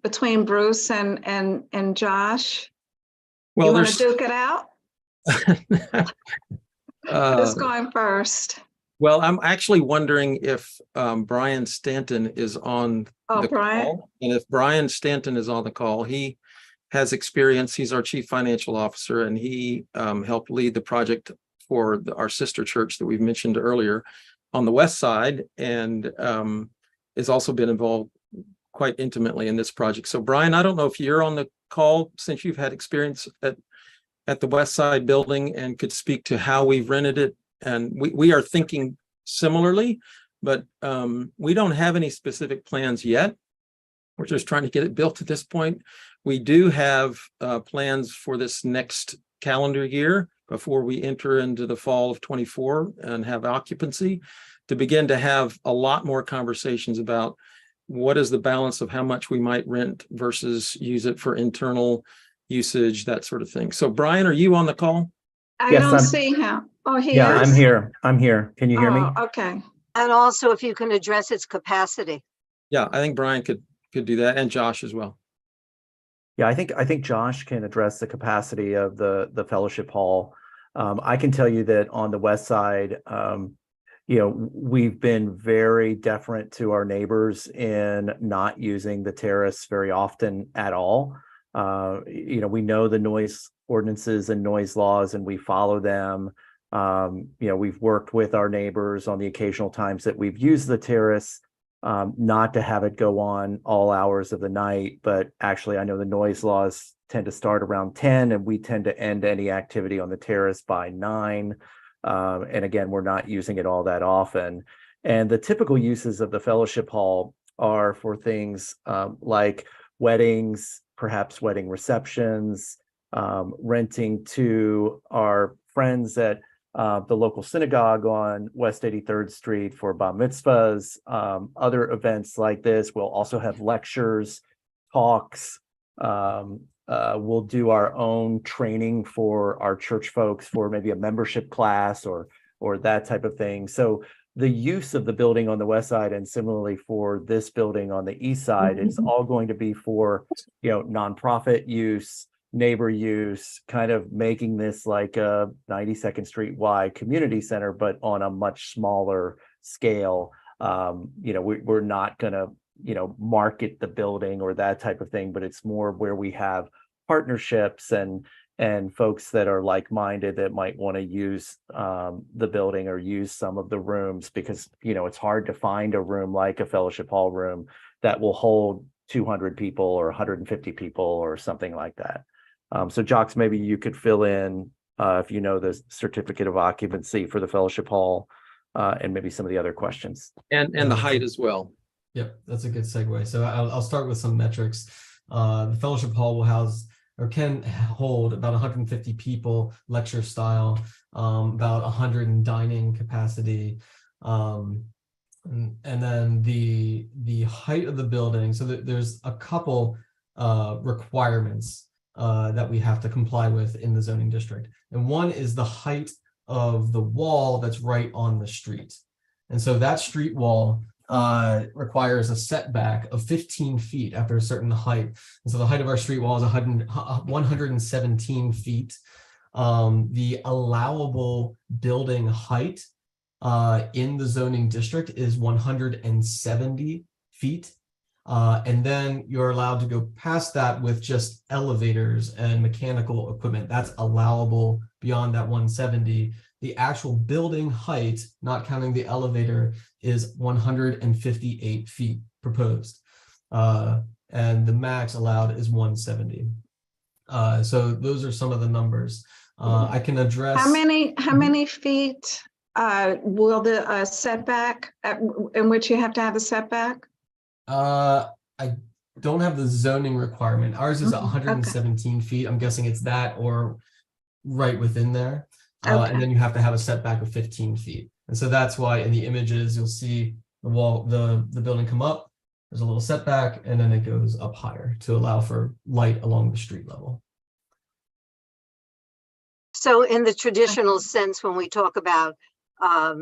between Bruce and Josh. Well, you want to duke it out? Who's going first? Well, I'm actually wondering if Brian Stanton is on the call. And if Brian Stanton is on the call, he has experience. He's our chief financial officer, and he helped lead the project for our sister church that we've mentioned earlier on the west side, and has also been involved quite intimately in this project. So Brian, I don't know if you're on the call since you've had experience at at the West Side building and could speak to how we've rented it. And we are thinking similarly, but we don't have any specific plans yet. We're just trying to get it built at this point. We do have plans for this next calendar year before we enter into the fall of 24 and have occupancy, to begin to have a lot more conversations about what is the balance of how much we might rent versus use it for internal usage, that sort of thing. So Brian, are you on the call? I Yes, don't I'm- see him. Oh, he Yeah, is? I'm here. I'm here. Can you hear me? Oh, okay. And also if you can address its capacity. Yeah, I think Brian could do that, and Josh as well. Yeah, I think Josh can address the capacity of the fellowship hall. I can tell you that on the west side, we've been very deferent to our neighbors in not using the terrace very often at all. We know the noise ordinances and noise laws, and we follow them. We've worked with our neighbors on the occasional times that we've used the terrace, not to have it go on all hours of the night, but actually I know the noise laws tend to start around 10 and we tend to end any activity on the terrace by 9. And again, we're not using it all that often. And the typical uses of the fellowship hall are for things like weddings, perhaps wedding receptions, renting to our friends at the local synagogue on West 83rd Street for bar mitzvahs, other events like this. We'll also have lectures, talks. We'll do our own training for our church folks for maybe a membership class or that type of thing. So the use of the building on the west side, and similarly for this building on the east side, it's all going to be for nonprofit use, neighbor use, kind of making this like a 92nd Street wide community center, but on a much smaller scale. We're not going to market the building or that type of thing, but it's more where we have partnerships and folks that are like-minded that might want to use the building or use some of the rooms, because it's hard to find a room like a fellowship hall room that will hold 200 people or 150 people or something like that. So Jocks, maybe you could fill in if you know the certificate of occupancy for the fellowship hall and maybe some of the other questions. And the height as well. Yep, that's a good segue. So I'll start with some metrics. The fellowship hall will house or can hold about 150 people, lecture style, about 100 in dining capacity. And then the height of the building. So there's a couple requirements that we have to comply with in the zoning district. And one is the height of the wall that's right on the street. And so that street wall requires a setback of 15 feet after a certain height. And so the height of our street wall is 117 feet. The allowable building height in the zoning district is 170 feet. And then you're allowed to go past that with just elevators and mechanical equipment. That's allowable beyond that 170. The actual building height, not counting the elevator, is 158 feet proposed. And the max allowed is 170. So those are some of the numbers. I can address. How many feet will the setback in which you have to have a setback? I don't have the zoning requirement. Ours is 117 feet. I'm guessing it's that or right within there. And then you have to have a setback of 15 feet. And so that's why in the images, you'll see the wall, the building come up, there's a little setback, and then it goes up higher to allow for light along the street level. So in the traditional sense, when we talk about a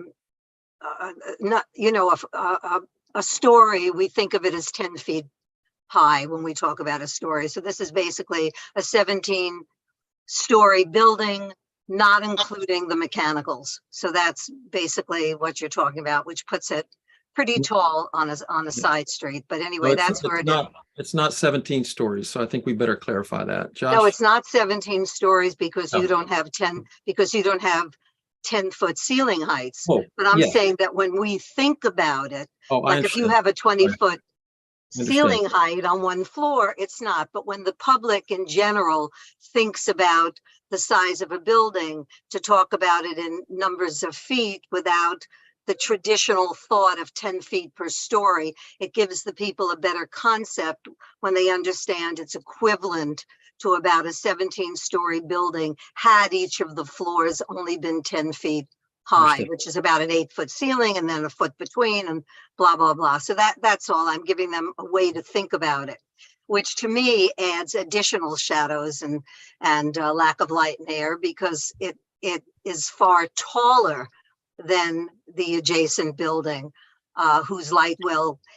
story, we think of it as 10 feet high when we talk about a story. So this is basically a 17-story building, not including the mechanicals. So that's basically what you're talking about, which puts it pretty tall on a side street. But anyway, that's where it's not 17 stories. So I think we better clarify that. Josh? No, it's not 17 stories because you don't have 10-foot ceiling heights. But I'm saying that when we think about it, like if you have a 20-foot ceiling height on one floor, it's not. But when the public in general thinks about the size of a building, to talk about it in numbers of feet without the traditional thought of 10 feet per story, it gives the people a better concept when they understand it's equivalent to about a 17-story building had each of the floors only been 10 feet high, Understood. which is about an 8-foot ceiling and then a foot between and blah, blah, blah. So that's all. I'm giving them a way to think about it, which to me adds additional shadows and lack of light and air, because it is far taller than the adjacent building, whose light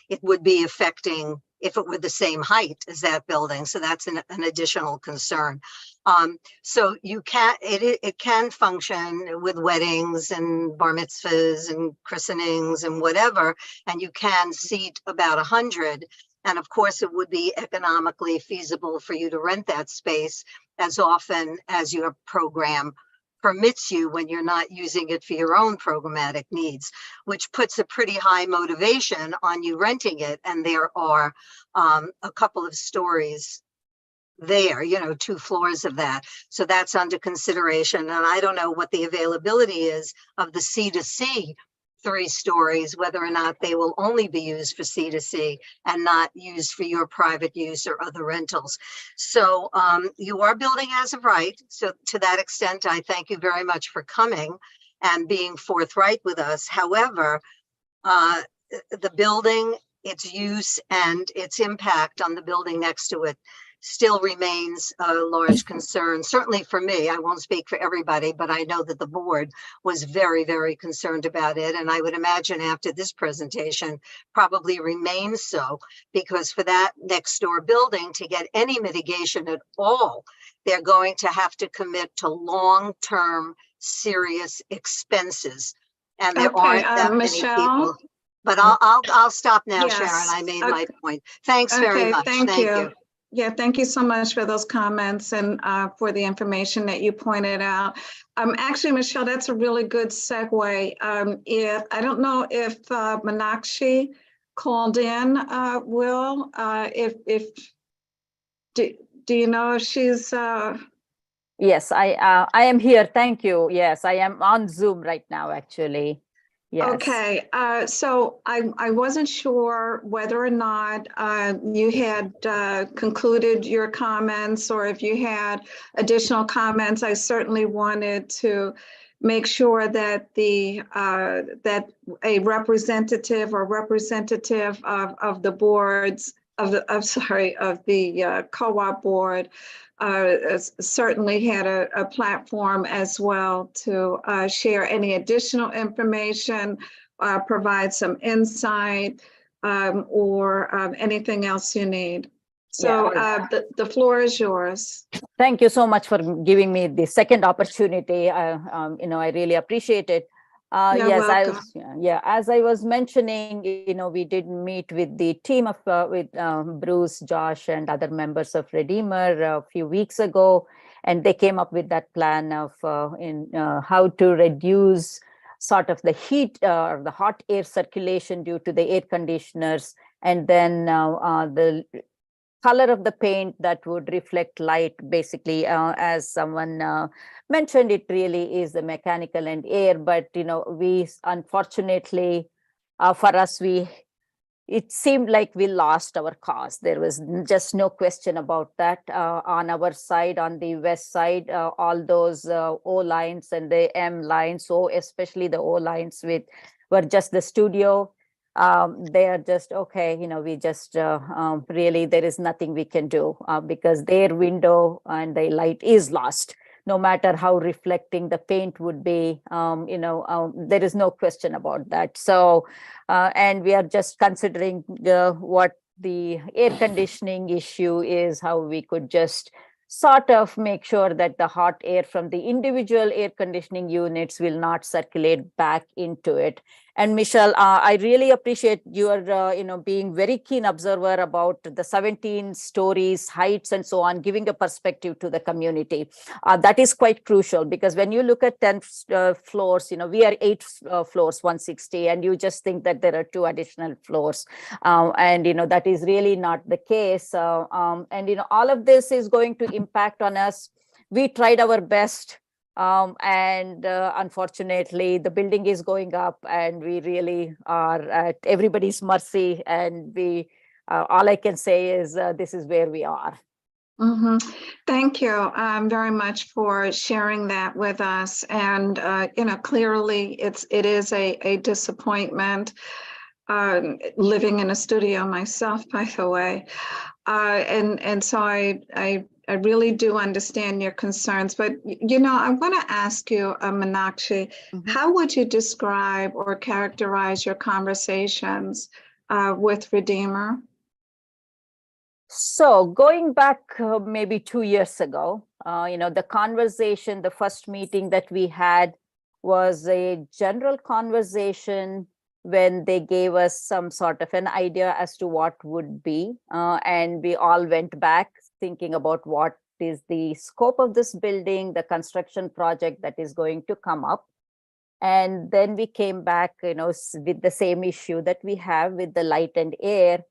it would be affecting if it were the same height as that building. So that's an additional concern. So it can function with weddings and bar mitzvahs and christenings and whatever, and you can seat about 100. And of course, it would be economically feasible for you to rent that space as often as your program permits you when you're not using it for your own programmatic needs, which puts a pretty high motivation on you renting it. And there are a couple of stories there, 2 floors of that. So that's under consideration. And I don't know what the availability is of the C2C 3 stories, whether or not they will only be used for C2C and not used for your private use or other rentals. So you are building as of right. So to that extent, I thank you very much for coming and being forthright with us. However, the building, its use and its impact on the building next to it still remains a large concern, certainly for me. I won't speak for everybody, but I know that the board was very, very concerned about it. And I would imagine after this presentation probably remains so, because for that next door building to get any mitigation at all, they're going to have to commit to long-term serious expenses. And there aren't that Michelle? many people. But I'll stop now, Yes. Sharon. I made my point. Thanks very much. Thank you. Yeah, thank you so much for those comments and for the information that you pointed out. Actually, Michelle, that's a really good segue. If I don't know if Meenakshi called in, Will, do you know if she's? Yes, I am here. Thank you. Yes, I am on Zoom right now, actually. Yes. Okay, so I wasn't sure whether or not you had concluded your comments or if you had additional comments. I certainly wanted to make sure that that a representative of the boards of the co-op board certainly had a platform as well to share any additional information, provide some insight, or anything else you need. So the floor is yours. Thank you so much for giving me the second opportunity. I really appreciate it. You're welcome. As I was mentioning, we did meet with the team of with Bruce, Josh, and other members of Redeemer a few weeks ago, and they came up with that plan of how to reduce sort of the heat or the hot air circulation due to the air conditioners, and then the color of the paint that would reflect light. Basically, as someone mentioned, it really is the mechanical and air, but we unfortunately for us, it seemed like we lost our cause. There was just no question about that. On our side, on the west side, all those O lines and the M lines, so especially the O lines were just the studio. They are just okay, we just really, there is nothing we can do because their window and the light is lost, no matter how reflecting the paint would be. There is no question about that. So and we are just considering what the air conditioning issue is, how we could just sort of make sure that the hot air from the individual air conditioning units will not circulate back into it. And Michelle, I really appreciate your, being very keen observer about the 17 stories, heights, and so on, giving a perspective to the community. That is quite crucial, because when you look at 10 floors, we are 8 floors, 160, and you just think that there are 2 additional floors. And, that is really not the case. And, all of this is going to impact on us. We tried our best. And unfortunately, the building is going up, and we really are at everybody's mercy. And all I can say is this is where we are. Mm-hmm. Thank you very much for sharing that with us. And clearly, it is a disappointment. Living in a studio myself, by the way, and so I really do understand your concerns. But I want to ask you, Meenakshi, how would you describe or characterize your conversations with Redeemer? So going back maybe 2 years ago, the conversation, the first meeting that we had was a general conversation when they gave us some sort of an idea as to what would be. And we all went back thinking about what is the scope of this building, the construction project that is going to come up. And then we came back, with the same issue that we have with the light and air.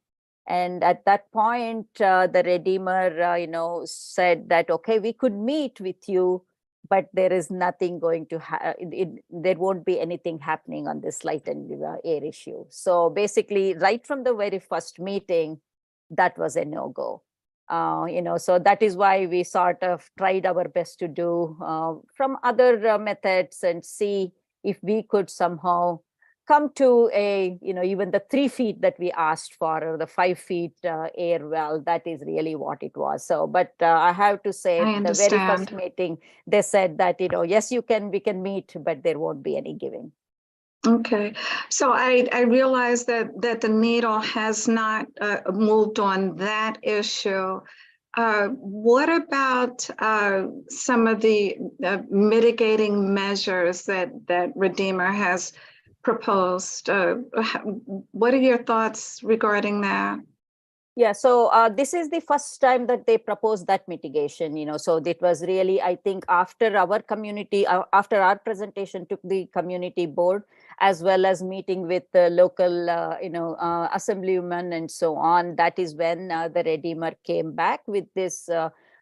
And at that point, the Redeemer, said that, okay, we could meet with you, but there is nothing going to there won't be anything happening on this light and air issue. So basically, right from the very first meeting, that was a no-go. So that is why we sort of tried our best to do from other methods and see if we could somehow come to even the 3 feet that we asked for, or the 5 feet air well. That is really what it was. So, but I have to say, the very first meeting, they said that, yes, we can meet, but there won't be any giving. Okay, so I realize that the needle has not moved on that issue. What about some of the mitigating measures that Redeemer has proposed? What are your thoughts regarding that? Yeah, so this is the first time that they proposed that mitigation, so it was really, I think, after our community, after our presentation took the community board, as well as meeting with the local, assemblymen and so on. That is when the Redeemer came back with this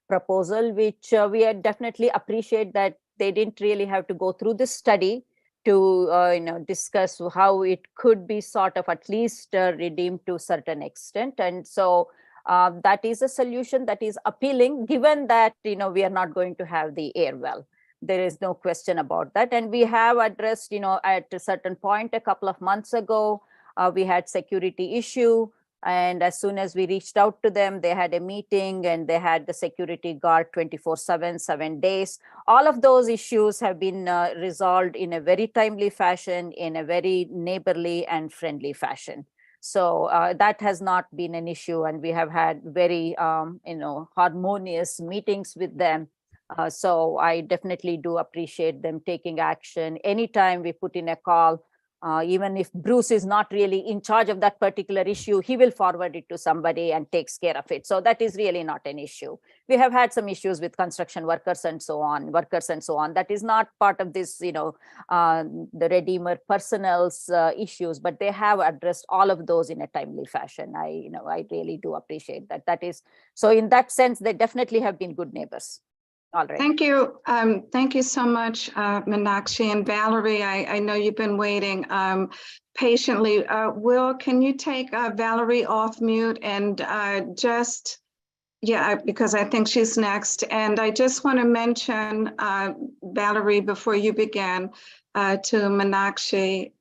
proposal, which we definitely appreciate that they didn't really have to go through this study to discuss how it could be sort of at least redeemed to a certain extent. And so that is a solution that is appealing, given that we are not going to have the air well. There is no question about that. And we have addressed, at a certain point a couple of months ago, we had security issue. And as soon as we reached out to them, they had a meeting and they had the security guard 24/7, 7 days. All of those issues have been resolved in a very timely fashion, in a very neighborly and friendly fashion. So that has not been an issue. And we have had very, harmonious meetings with them. So I definitely do appreciate them taking action. Anytime we put in a call, even if Bruce is not really in charge of that particular issue, he will forward it to somebody and takes care of it. So that is really not an issue. We have had some issues with construction workers and so on. That is not part of this, the Redeemer personnel's issues, but they have addressed all of those in a timely fashion. I really do appreciate that. That is, so in that sense, they definitely have been good neighbors. All right. Thank you. Thank you so much, Meenakshi and Valerie. I know you've been waiting patiently. Will, can you take Valerie off mute and because I think she's next. And I just want to mention, Valerie, before you begin, to Meenakshi,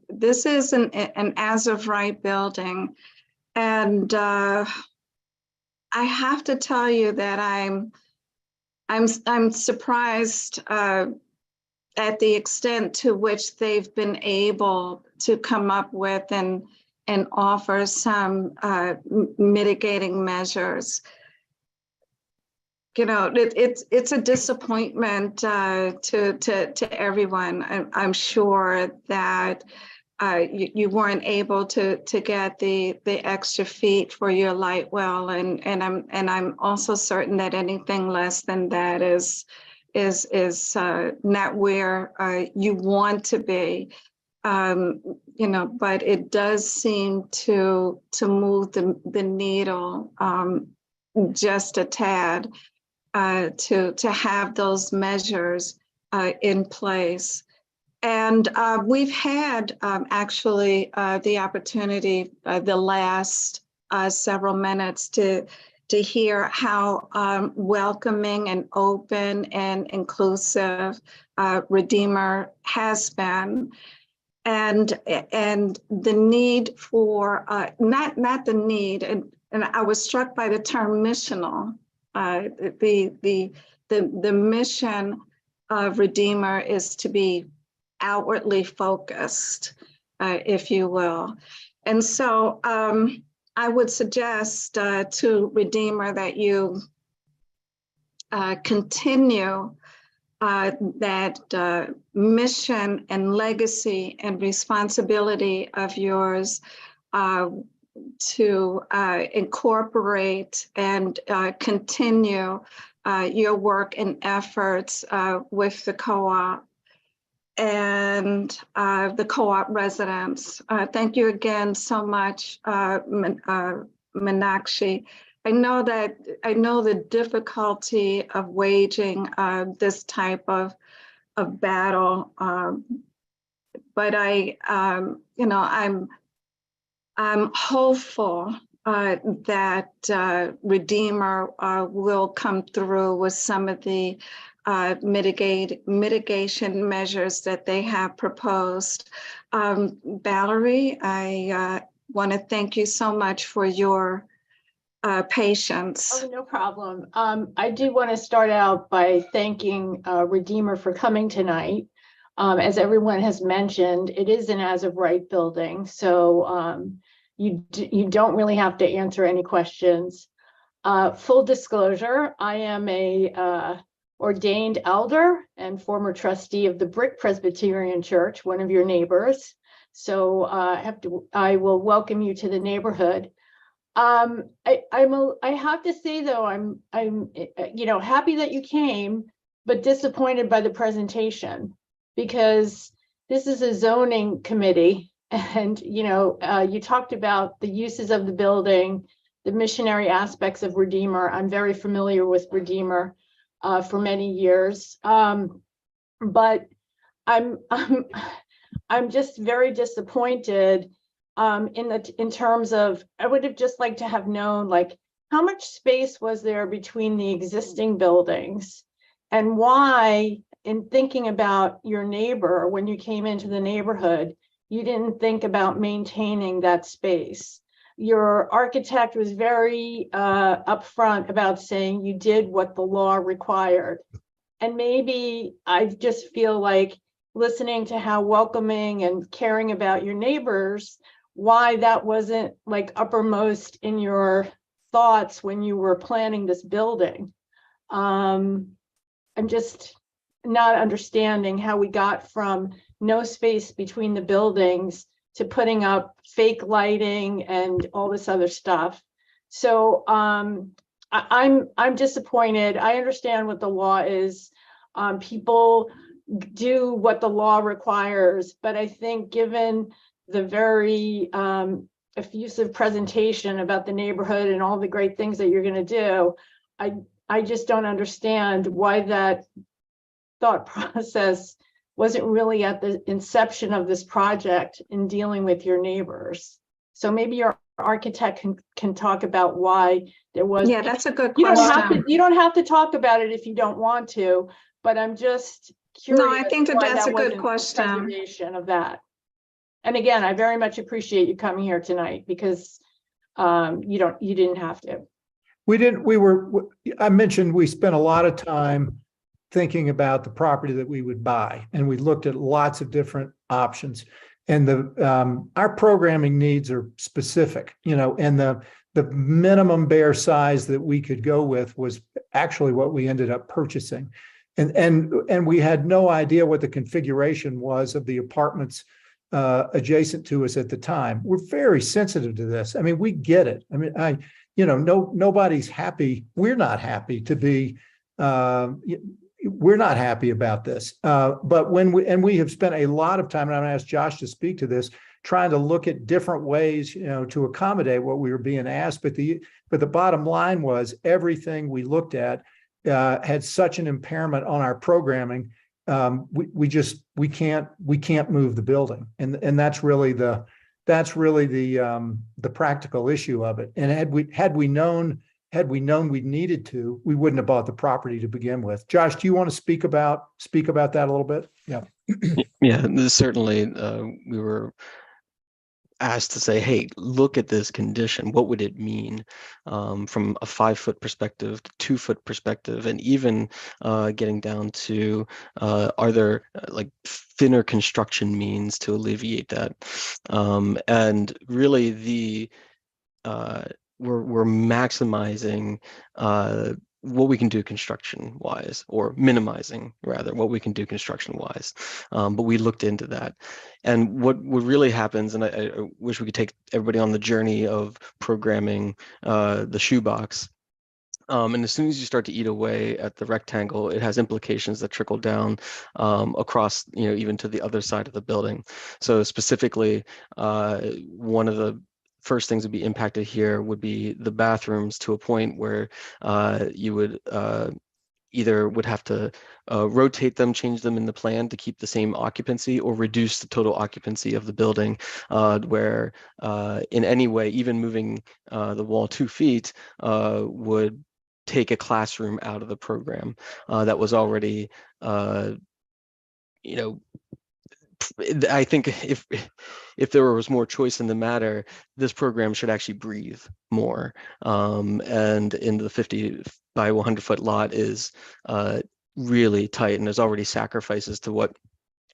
this is an as of right building. And I have to tell you that I'm surprised at the extent to which they've been able to come up with and offer some mitigating measures. it's a disappointment to everyone. I'm sure that you weren't able to get the extra feet for your light well, and I'm also certain that anything less than that is not where you want to be. But it does seem to move the needle just a tad to have those measures in place. And we've had actually the opportunity the last several minutes to hear how welcoming and open and inclusive Redeemer has been. And the need for not the need, and I was struck by the term missional. The mission of Redeemer is to be outwardly focused, if you will. And so I would suggest to Redeemer that you continue that mission and legacy and responsibility of yours to incorporate and continue your work and efforts with the co-op and the co-op residents. Thank you again so much, Meenakshi. I know the difficulty of waging this type of battle, but I'm hopeful that Redeemer will come through with some of the mitigation measures that they have proposed. Valerie, I want to thank you so much for your patience. Oh, no problem. I do want to start out by thanking Redeemer for coming tonight. As everyone has mentioned, it is an as-of-right building, so you don't really have to answer any questions. Full disclosure, I am a ordained elder and former trustee of the Brick Presbyterian Church, one of your neighbors. So I will welcome you to the neighborhood. I have to say though, I'm happy that you came, but disappointed by the presentation, because this is a zoning committee, and you talked about the uses of the building, the missionary aspects of Redeemer. I'm very familiar with Redeemer for many years, but I'm just very disappointed in terms of, I would have just liked to have known, like, how much space was there between the existing buildings, and why, in thinking about your neighbor when you came into the neighborhood, you didn't think about maintaining that space. Your architect was very upfront about saying you did what the law required. And maybe I just feel like, listening to how welcoming and caring about your neighbors, why that wasn't like uppermost in your thoughts when you were planning this building. I'm just not understanding how we got from no space between the buildings to putting up fake lighting and all this other stuff. So I'm disappointed. I understand what the law is. People do what the law requires, but I think given the very effusive presentation about the neighborhood and all the great things that you're going to do, I just don't understand why that thought process wasn't really at the inception of this project in dealing with your neighbors. So maybe your architect can talk about why there was. Yeah, that's a good question. You don't have to talk about it if you don't want to, but I'm just curious. No, I think that's a good question. Preservation of that. And again, I very much appreciate you coming here tonight, because you didn't have to. I mentioned we spent a lot of time thinking about the property that we would buy, and we looked at lots of different options. And our programming needs are specific, and the minimum bare size that we could go with was actually what we ended up purchasing. And we had no idea what the configuration was of the apartments adjacent to us at the time. We're very sensitive to this. I mean, we get it. I mean, nobody's happy. We're not happy to be, we're not happy about this. But we have spent a lot of time, and I'm going to ask Josh to speak to this, trying to look at different ways, to accommodate what we were being asked. But the bottom line was everything we looked at had such an impairment on our programming. We can't move the building, and that's really the practical issue of it. And had we known we needed to, we wouldn't have bought the property to begin with. Josh, do you want to speak about that a little bit? Yeah. Yeah, certainly. We were asked to say, hey, look at this condition. What would it mean from a 5-foot perspective to 2-foot perspective, and even getting down to are there like thinner construction means to alleviate that? And really, we're maximizing what we can do construction wise, or minimizing rather what we can do construction wise. But we looked into that, and what really happens, and I wish we could take everybody on the journey of programming the shoebox. And as soon as you start to eat away at the rectangle, it has implications that trickle down across, even to the other side of the building. So specifically, one of the first things to be impacted here would be the bathrooms, to a point where you would either would have to rotate them, change them in the plan to keep the same occupancy, or reduce the total occupancy of the building, where in any way, even moving the wall 2 feet would take a classroom out of the program that was already, I think if there was more choice in the matter, this program should actually breathe more. And in the 50 by 100 foot lot is really tight, and there's already sacrifices to what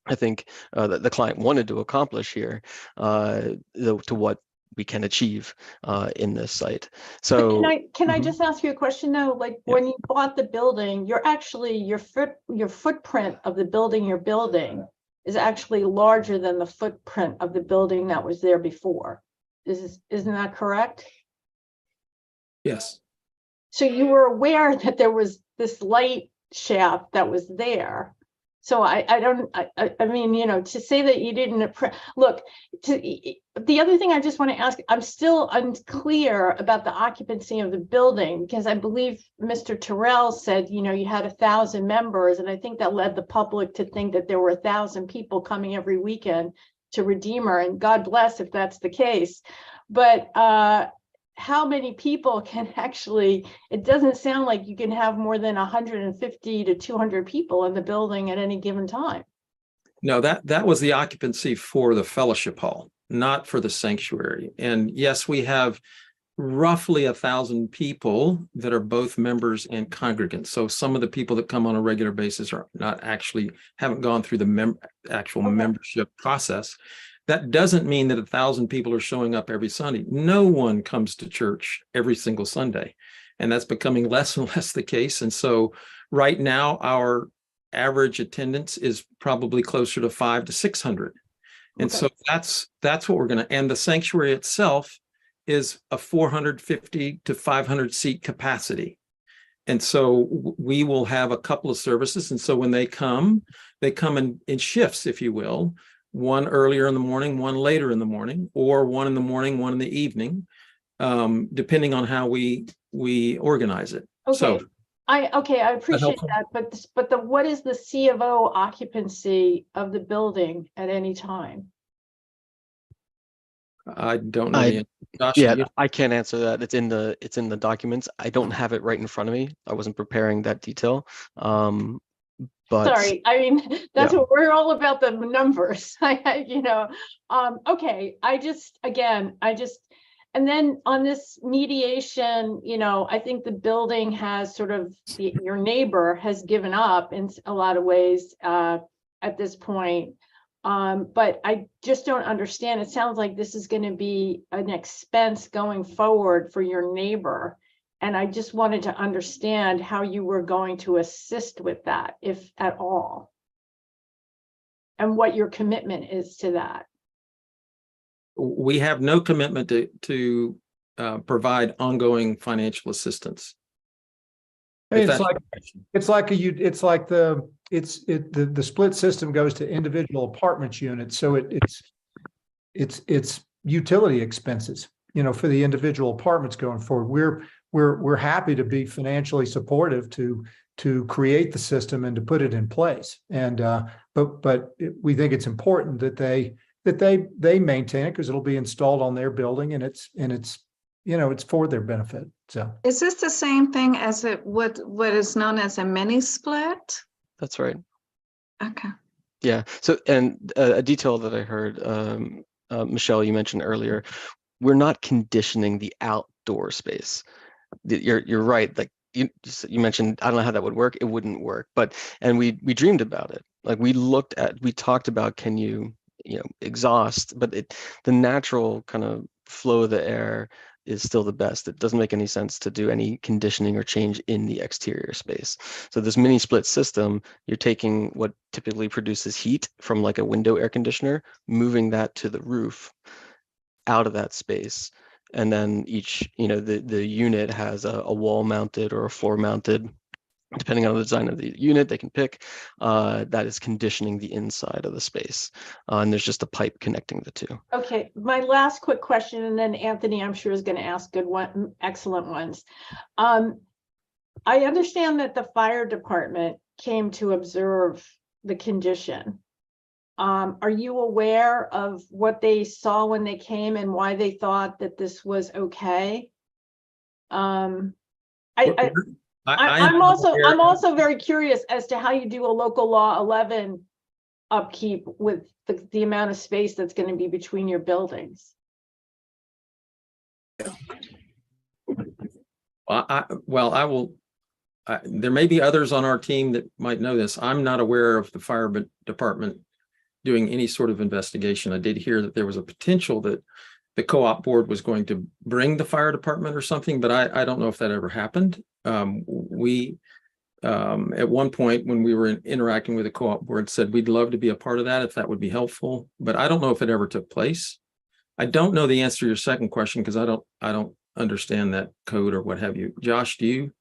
I think that the client wanted to accomplish here, to what we can achieve in this site. So Can I just ask you a question though? Like, when you bought the building, you're actually your footprint of the building you're building is actually larger than the footprint of the building that was there before. Isn't that correct? Yes. So you were aware that there was this light shaft that was there. So I mean, to say that you didn't look, the other thing I just want to ask, I'm still unclear about the occupancy of the building, because I believe Mr. Terrell said, you had 1,000 members, and I think that led the public to think that there were 1,000 people coming every weekend to Redeemer, and God bless if that's the case. But how many people can actually, it doesn't sound like you can have more than 150 to 200 people in the building at any given time. No, that was the occupancy for the fellowship hall, not for the sanctuary. And yes, we have roughly 1,000 people that are both members and congregants. So some of the people that come on a regular basis are not actually, haven't gone through the actual membership process. That doesn't mean that 1,000 people are showing up every Sunday. No one comes to church every single Sunday, and that's becoming less and less the case. And so right now, our average attendance is probably closer to 500 to 600. And so that's what we're going to, and the sanctuary itself is a 450 to 500 seat capacity. And so we will have a couple of services. And so when they come in shifts, if you will, one earlier in the morning, one later in the morning, or one in the morning, one in the evening, depending on how we organize it. Okay. So I appreciate that, but what is the C of O occupancy of the building at any time? I don't know. Josh, I can't answer that. It's in the documents. I don't have it right in front of me. I wasn't preparing that detail. But sorry, I mean, that's what we're all about, the numbers. Okay, and then on this mediation, I think the building has sort of, your neighbor has given up in a lot of ways at this point. But I just don't understand. It sounds like this is going to be an expense going forward for your neighbor. And I just wanted to understand how you were going to assist with that, if at all. And what your commitment is to that. We have no commitment to provide ongoing financial assistance. It's like the split system goes to individual apartments units, so it's utility expenses, for the individual apartments going forward. We're happy to be financially supportive to create the system and to put it in place. And but we think it's important that they maintain it, because it'll be installed on their building, and it's it's for their benefit. So is this the same thing as what is known as a mini split? That's right. Okay. Yeah. So, and a detail that I heard, Michelle, you mentioned earlier, we're not conditioning the outdoor space. You're right. Like you mentioned, I don't know how that would work. It wouldn't work. And we dreamed about it. Like we talked about, can you exhaust, but the natural kind of flow of the air is still the best. It doesn't make any sense to do any conditioning or change in the exterior space. So this mini split system, you're taking what typically produces heat from like a window air conditioner, moving that to the roof out of that space. And then each, the unit has a wall mounted or a floor mounted, depending on the design of the unit, they can pick, that is conditioning the inside of the space. And there's just a pipe connecting the two. Okay, my last quick question, and then Anthony, I'm sure, is going to ask excellent ones. I understand that the fire department came to observe the condition. Are you aware of what they saw when they came and why they thought that this was okay? I'm also very curious as to how you do a local law 11 upkeep with the amount of space that's going to be between your buildings. There may be others on our team that might know this. I'm not aware of the fire department doing any sort of investigation. I did hear that there was a potential that the co-op board was going to bring the fire department or something, but I don't know if that ever happened. We at one point when we were interacting with the co-op board said we'd love to be a part of that if that would be helpful, but I don't know if it ever took place. I don't know the answer to your second question because I don't understand that code or what have you. Josh, do you?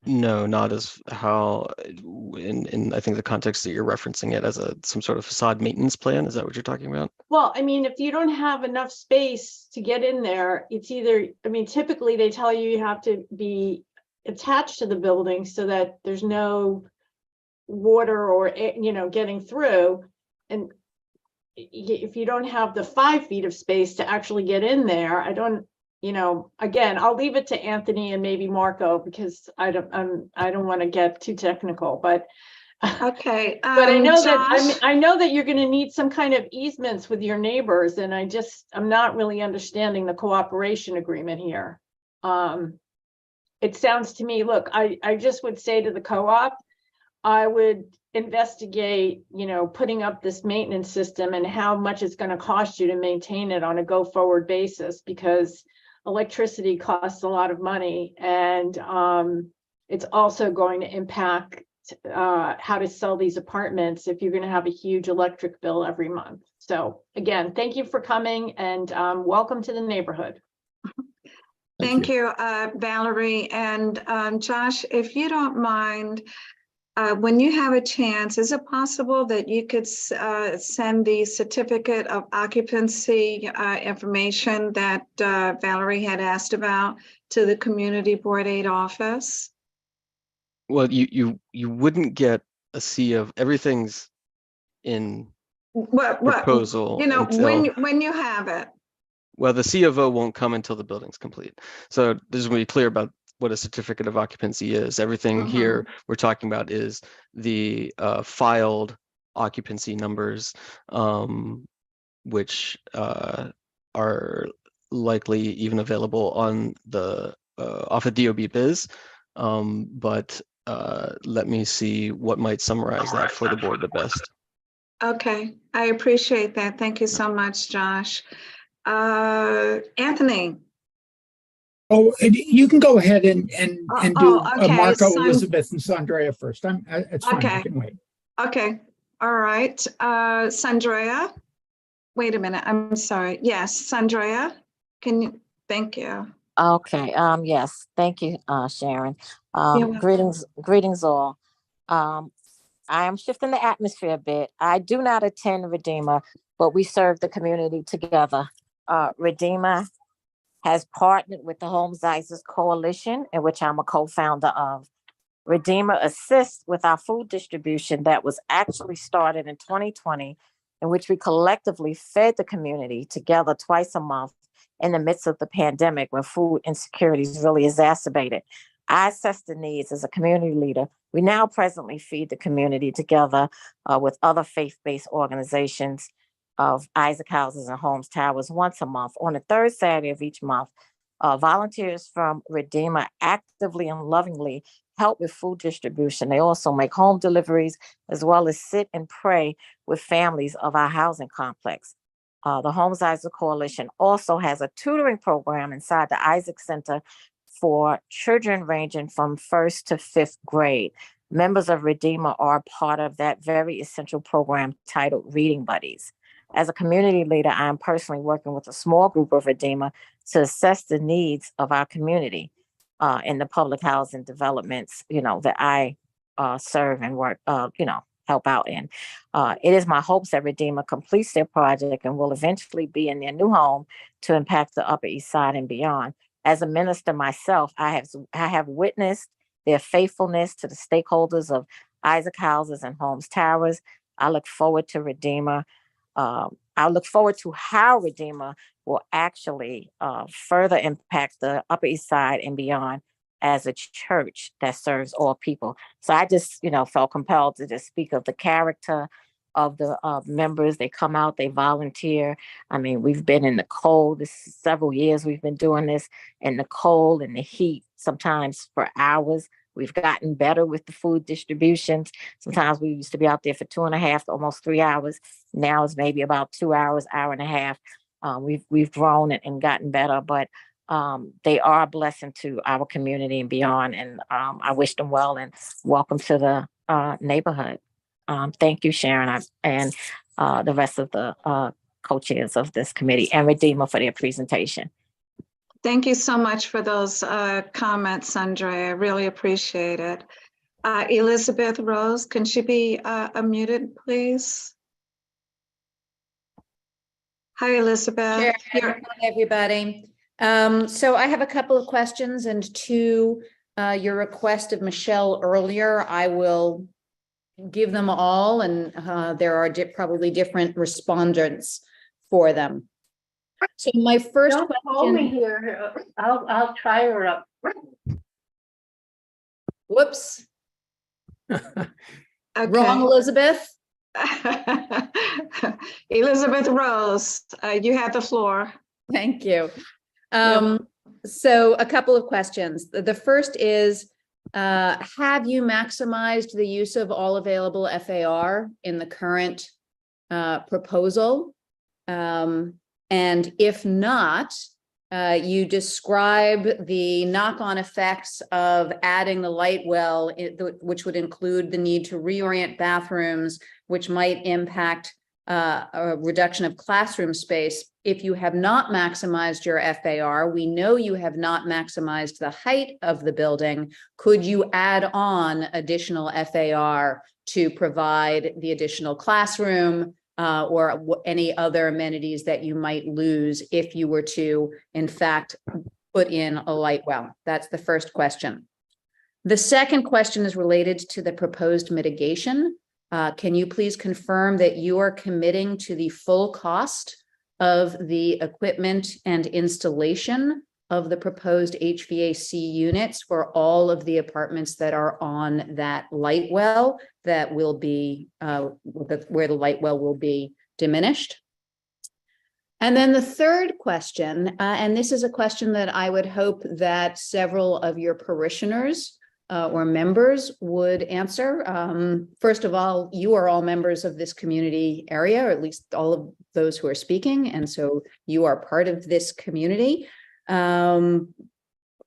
No, not as how in I think the context that you're referencing it as some sort of facade maintenance plan. Is that what you're talking about? Well, I mean, if you don't have enough space to get in there, it's either, I mean, typically they tell you have to be attached to the building so that there's no water or, getting through. And if you don't have the 5 feet of space to actually get in there, I don't, again, I'll leave it to Anthony and maybe Marco because I don't want to get too technical, but okay. But I know Josh, I know that you're going to need some kind of easements with your neighbors, and I'm not really understanding the cooperation agreement here. It sounds to me, look, I just would say to the co-op, I would investigate, putting up this maintenance system and how much it's going to cost you to maintain it on a go forward basis, because electricity costs a lot of money, and it's also going to impact how to sell these apartments if you're going to have a huge electric bill every month. So again, thank you for coming, and welcome to the neighborhood. Thank you, Valerie. And Josh, if you don't mind, when you have a chance, is it possible that you could send the certificate of occupancy information that Valerie had asked about to the Community Board 8 office? Well, you wouldn't get a C of everything's in proposal. When you have it. Well, the C of O won't come until the building's complete. So this is going to be clear about what a certificate of occupancy is. Everything here we're talking about is the filed occupancy numbers, which are likely even available on the off of DOB Biz. But let me see what might summarize that for the board the best. Okay, I appreciate that. Thank you so much, Josh. Anthony. Oh, and you can go ahead and do okay. Marco, Elizabeth, and Sandrea first. It's fine. I Okay. can wait. Okay. All right. Sandrea. Wait a minute. I'm sorry. Yes, Sandrea. Can you? Thank you. Okay, yes, thank you, Sharon. You're welcome. Greetings all. I am shifting the atmosphere a bit. I do not attend Redeemer, but we serve the community together. Redeemer has partnered with the Homesizers Coalition, in which I'm a co-founder of. Redeemer assists with our food distribution that was actually started in 2020, in which we collectively fed the community together twice a month in the midst of the pandemic when food insecurity is really exacerbated. I assess the needs as a community leader. We now presently feed the community together with other faith-based organizations of Isaac Houses and Homes Towers once a month. On the third Saturday of each month, volunteers from Redeemer actively and lovingly help with food distribution. They also make home deliveries as well as sit and pray with families of our housing complex. The Homesizers Coalition also has a tutoring program inside the Isaac Center for children ranging from 1st to 5th grade. Members of Redeemer are part of that very essential program titled Reading Buddies. As a community leader, I am personally working with a small group of Redeemer to assess the needs of our community in the public housing developments, that I serve and work, help out in. It is my hopes that Redeemer completes their project and will eventually be in their new home to impact the Upper East Side and beyond. As a minister myself, I have witnessed their faithfulness to the stakeholders of Isaac Houses and Homes Towers. I look forward to Redeemer. I look forward to how Redeemer will actually further impact the Upper East Side and beyond as a church that serves all people. So I just, felt compelled to just speak of the character of the members. They come out, they volunteer. I mean, we've been in the cold. This is several years we've been doing this in the cold and the heat, sometimes for hours. We've gotten better with the food distributions. Sometimes we used to be out there for 2.5 to almost 3 hours. Now it's maybe about 2 hours, hour and a half. We've grown and gotten better, but they are a blessing to our community and beyond. And I wish them well and welcome to the neighborhood. Thank you, Sharon, and the rest of the co-chairs of this committee and Redeemer for their presentation. Thank you so much for those comments, Sandra. I really appreciate it. Elizabeth Rose, can she be unmuted, please? Hi, Elizabeth. Sure. Hi, everybody. So I have a couple of questions, and to your request of Michelle earlier, I will give them all, and there are probably different respondents for them. So my first Don't question. call me here. I'll try her up. Whoops. Okay. Wrong, Elizabeth. Elizabeth Rose, you have the floor. Thank you. So a couple of questions. The first is, have you maximized the use of all available FAR in the current proposal? And if not, you describe the knock-on effects of adding the light well, which would include the need to reorient bathrooms, which might impact a reduction of classroom space. If you have not maximized your FAR, we know you have not maximized the height of the building. Could you add on additional FAR to provide the additional classroom or any other amenities that you might lose if you were to, in fact, put in a light well? That's the first question. The second question is related to the proposed mitigation. Can you please confirm that you are committing to the full cost of the equipment and installation of the proposed HVAC units for all of the apartments that are on that light well that will be where the light well will be diminished? And then the third question, and this is a question that I would hope that several of your parishioners or members would answer. First of all, you are all members of this community area, or at least all of those who are speaking. And so you are part of this community, of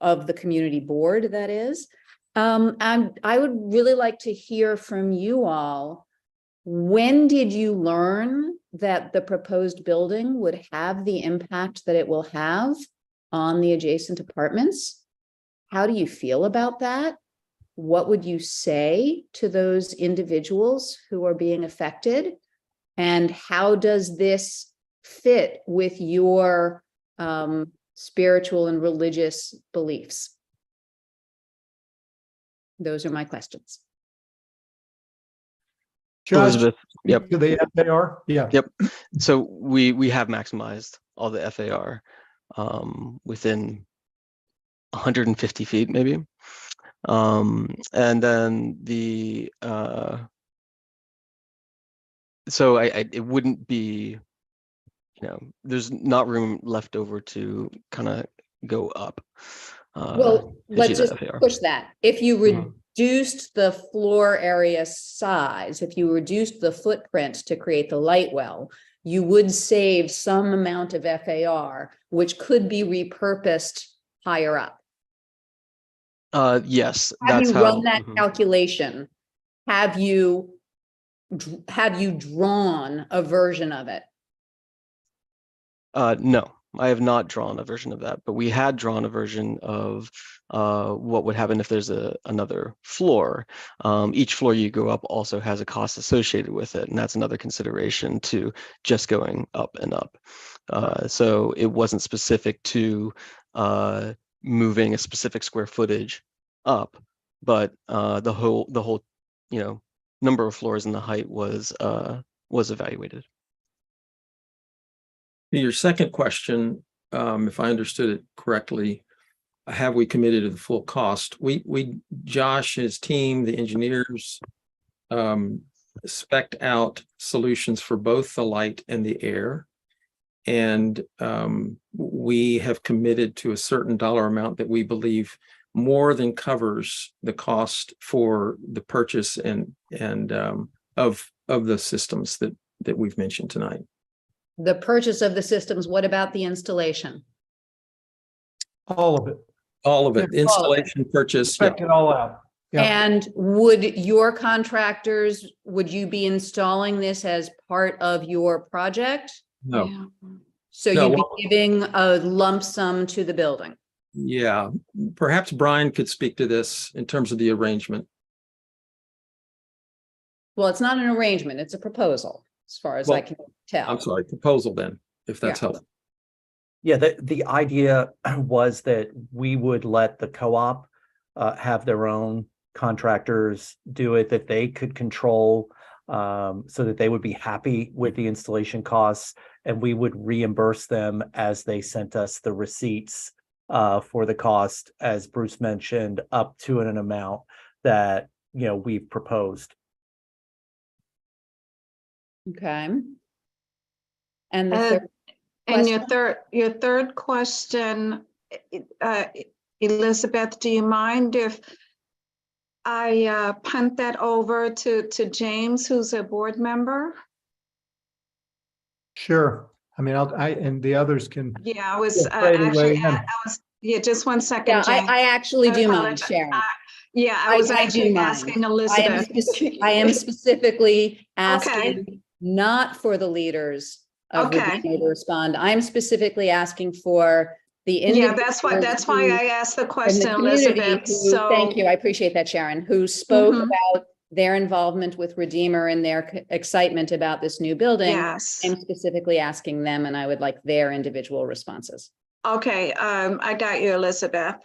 the community board, that is. And I would really like to hear from you all. When did you learn that the proposed building would have the impact that it will have on the adjacent apartments? How do you feel about that? What would you say to those individuals who are being affected? And how does this fit with your spiritual and religious beliefs? Those are my questions. Josh, Elizabeth, yep. to the FAR? Yeah. Yep. So we have maximized all the FAR within 150 feet, maybe. And then the so it wouldn't be, there's not room left over to kind of go up. Well, let's just push that. If you reduced the floor area size, if you reduced the footprint to create the light well, you would save some amount of FAR, which could be repurposed higher up. Yes, Have that's you how. run that calculation? Have you drawn a version of it? No, I have not drawn a version of that, but we had drawn a version of what would happen if there's another floor. Each floor you go up also has a cost associated with it, and that's another consideration to just going up and up. So it wasn't specific to moving a specific square footage up, but the whole number of floors and the height was evaluated. Your second question, if I understood it correctly, have we committed to the full cost? Josh, his team, the engineers, spec'd out solutions for both the light and the air. And we have committed to a certain dollar amount that we believe more than covers the cost for the purchase and of the systems that we've mentioned tonight. The purchase of the systems, what about the installation? All of it. All of it. Yeah, Installation, purchase. Spec it all out. Yeah. And would your contractors, would you be installing this as part of your project? No. Yeah. So No, you'd be giving a lump sum to the building? Yeah, perhaps Brian could speak to this in terms of the arrangement. Well, it's not an arrangement, it's a proposal, as far as I can tell. I'm sorry, proposal then, if that's helpful. Yeah, the idea was that we would let the co-op have their own contractors do it, that they could control, so that they would be happy with the installation costs, and we would reimburse them as they sent us the receipts for the cost, as Bruce mentioned, up to an amount that we've proposed. Okay. And the third and question? your third question, Elizabeth, do you mind if I punt that over to James, who's a board member? Sure. I mean, I and the others can. Yeah, I was yeah, just one second. Yeah, James. I actually do mind, apologize. Sharon. Yeah, I was do actually mind. asking Elizabeth. I am specifically asking not for the leaders of Redeemer to respond. I'm specifically asking for the Yeah, individuals. that's why I asked the question, community Elizabeth. who- So thank you, I appreciate that, Sharon, who spoke about their involvement with Redeemer and their excitement about this new building. Yes. I'm specifically asking them, and I would like their individual responses. Okay, I got you, Elizabeth.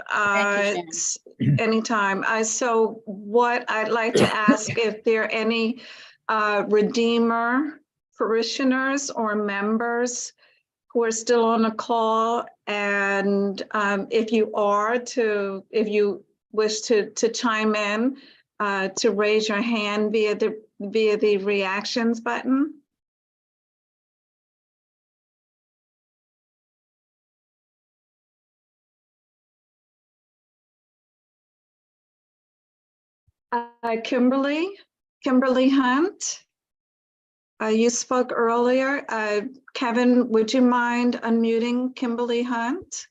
Anytime. So what I'd like to ask, if there are any Redeemer parishioners or members who are still on the call, and if you wish to chime in, to raise your hand via the reactions button. Kimberly Hunt. You spoke earlier. Kevin, would you mind unmuting Kimberly Hunt?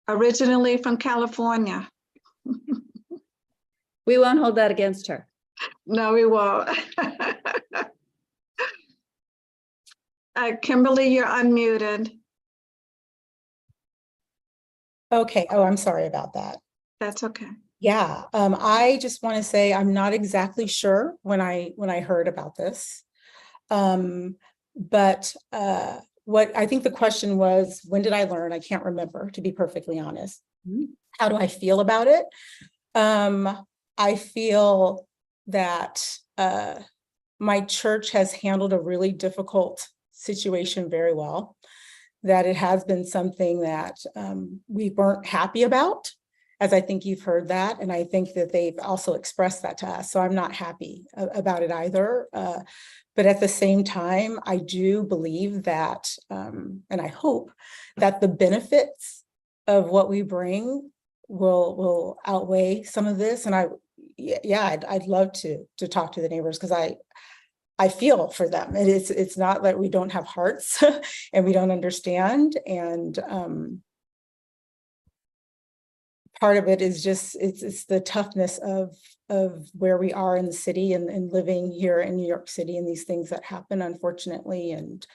Originally from California. We won't hold that against her. No, we won't. Kimberly, you're unmuted. Okay. Oh, I'm sorry about that. That's okay. Yeah. I just want to say I'm not exactly sure when I heard about this. But what I think the question was, when did I learn? I can't remember, to be perfectly honest. How do I feel about it? I feel that my church has handled a really difficult situation very well, that it has been something that we weren't happy about, as I think you've heard that. And I think that they've also expressed that to us. So I'm not happy about it either. But at the same time, I do believe that, and I hope that the benefits of what we bring will outweigh some of this. And I'd love to talk to the neighbors, because I feel for them. It's not that we don't have hearts and we don't understand. And part of it is just, it's the toughness of where we are in the city and living here in New York City, and these things that happen, unfortunately. And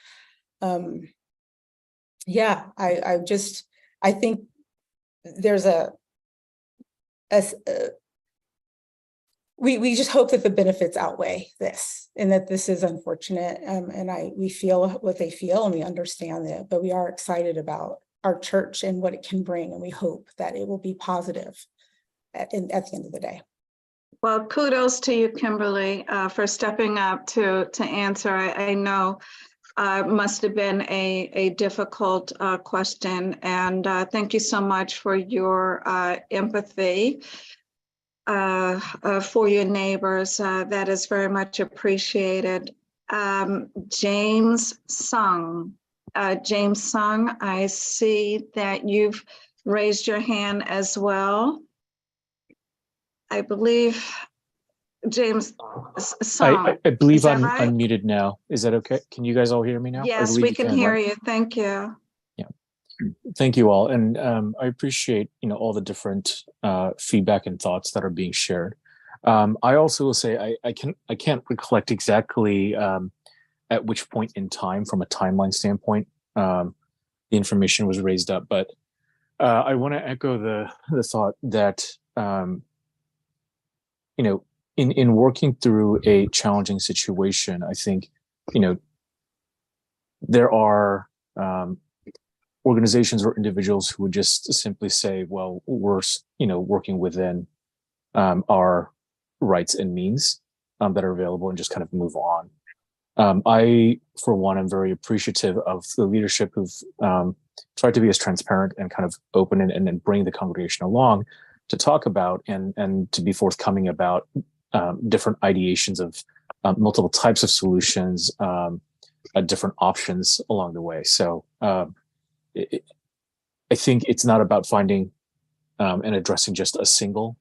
I think there's we just hope that the benefits outweigh this, and that this is unfortunate. And we feel what they feel, and we understand that, but we are excited about our church and what it can bring. And we hope that it will be positive at the end of the day. Well, kudos to you, Kimberly, for stepping up to answer. I know must have been a difficult question, and thank you so much for your empathy for your neighbors. That is very much appreciated. James Sung. James Sung, I see that you've raised your hand as well. I believe James Sung. I believe Is that I'm right? unmuted now. Is that okay? Can you guys all hear me now? I Yes, believe we you can can, hear right? you. Thank you. Yeah. Thank you all. And I appreciate, all the different feedback and thoughts that are being shared. I also will say I can't recollect exactly at which point in time, from a timeline standpoint, the information was raised up. But I want to echo the thought that in working through a challenging situation, I think there are organizations or individuals who would just simply say, well, we're working within our rights and means that are available, and just kind of move on. I, for one, am very appreciative of the leadership who've tried to be as transparent and kind of open and then bring the congregation along to talk about and to be forthcoming about different ideations of multiple types of solutions, different options along the way. So I think it's not about finding and addressing just a single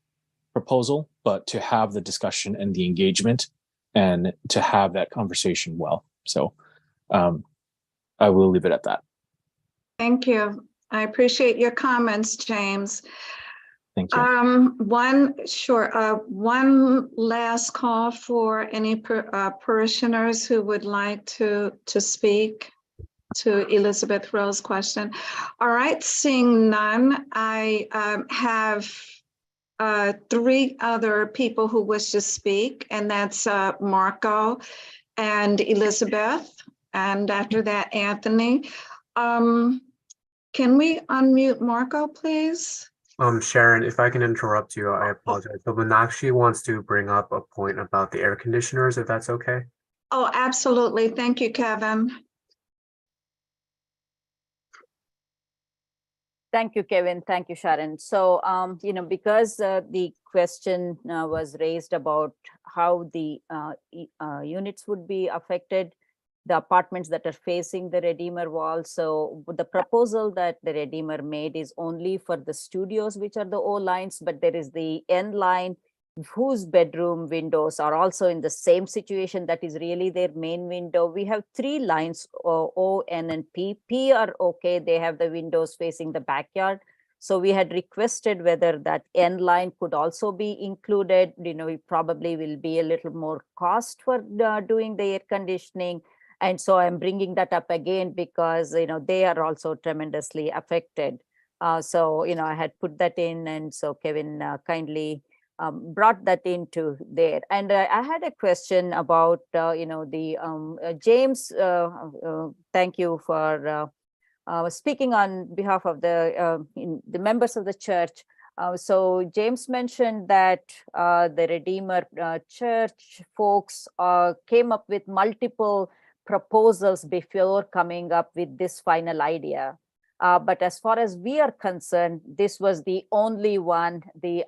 proposal, but to have the discussion and the engagement and to have that conversation well. So I will leave it at that. Thank you. I appreciate your comments, James. Thank you. One last call for any parishioners who would like to speak to Elizabeth Rowe's question. All right, seeing none, I have 3 other people who wish to speak, and that's Marco and Elizabeth, and after that, Anthony. Can we unmute Marco, please? Sharon, if I can interrupt you, I apologize. But Meenakshi wants to bring up a point about the air conditioners, if that's okay. Oh, absolutely. Thank you, Kevin. Thank you, Kevin. Thank you, Sharon. So, because the question was raised about how the units would be affected, the apartments that are facing the Redeemer wall. So the proposal that the Redeemer made is only for the studios, which are the O lines, but there is the N line whose bedroom windows are also in the same situation. That is really their main window. We have 3 lines, O, N, and P. P are okay. They have the windows facing the backyard. So we had requested whether that N line could also be included. It probably will be a little more cost for doing the air conditioning. And so I'm bringing that up again because, they are also tremendously affected. So, I had put that in, and so Kevin kindly brought that into there. And I had a question about, James, thank you for speaking on behalf of the members of the church. So James mentioned that the Redeemer Church folks came up with multiple proposals before coming up with this final idea. But as far as we are concerned, this was the only one, the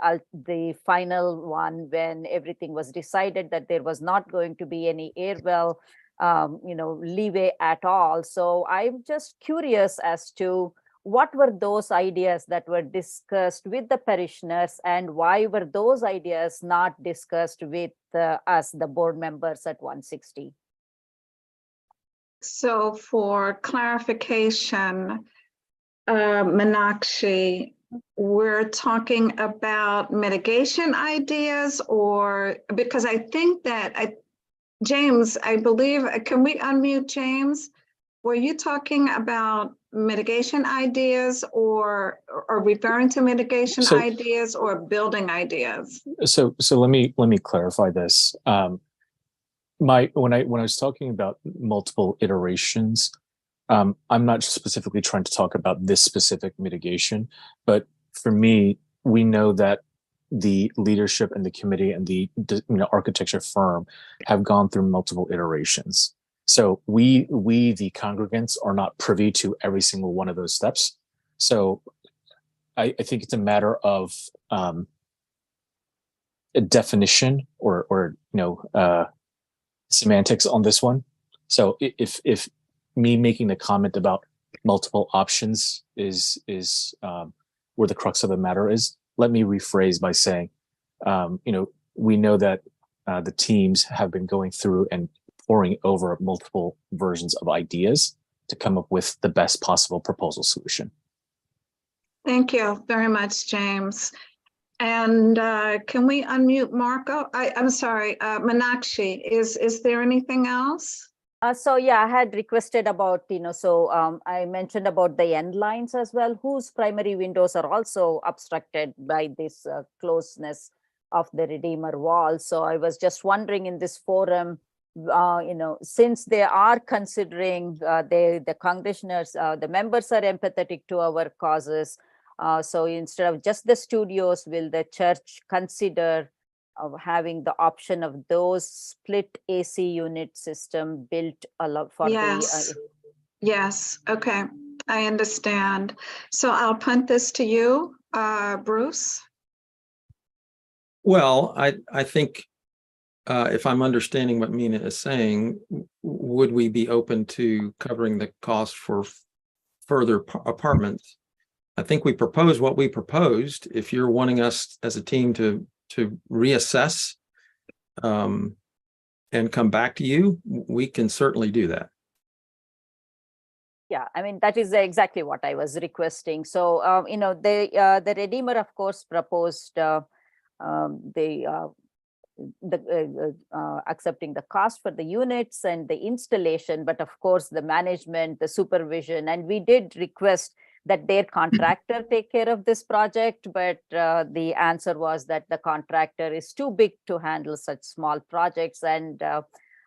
final one, when everything was decided that there was not going to be any air well, leeway at all. So I'm just curious as to what were those ideas that were discussed with the parishioners, and why were those ideas not discussed with us, the board members at 160? So for clarification, Meenakshi, we're talking about mitigation ideas, or because I think that James, I believe, can we unmute James? Were you talking about mitigation ideas, or referring to mitigation ideas, or building ideas? So let me clarify this. When I was talking about multiple iterations, I'm not specifically trying to talk about this specific mitigation, but for me, we know that the leadership and the committee and the architecture firm have gone through multiple iterations. So we the congregants are not privy to every single one of those steps. So I think it's a matter of a definition or semantics on this one. So if me making the comment about multiple options is where the crux of the matter is, let me rephrase by saying, we know that the teams have been going through and poring over multiple versions of ideas to come up with the best possible proposal solution. Thank you very much, James. And can we unmute Marco? I'm sorry, Meenakshi, is there anything else? So yeah, I had requested about, I mentioned about the end lines as well, whose primary windows are also obstructed by this closeness of the Redeemer wall. So I was just wondering in this forum, since they are considering, the congregationers, the members are empathetic to our causes. So instead of just the studios, will the church consider of having the option of those split AC unit system built for yes. Yes, okay, I understand. So I'll punt this to you, Bruce. Well, I think if I'm understanding what Mina is saying, would we be open to covering the cost for further apartments? I think we proposed what we proposed. If you're wanting us as a team to reassess and come back to you, we can certainly do that. Yeah, I mean, that is exactly what I was requesting. So, the Redeemer, of course, proposed accepting the cost for the units and the installation, but of course, the management, the supervision, and we did request that their contractor take care of this project, but the answer was that the contractor is too big to handle such small projects. And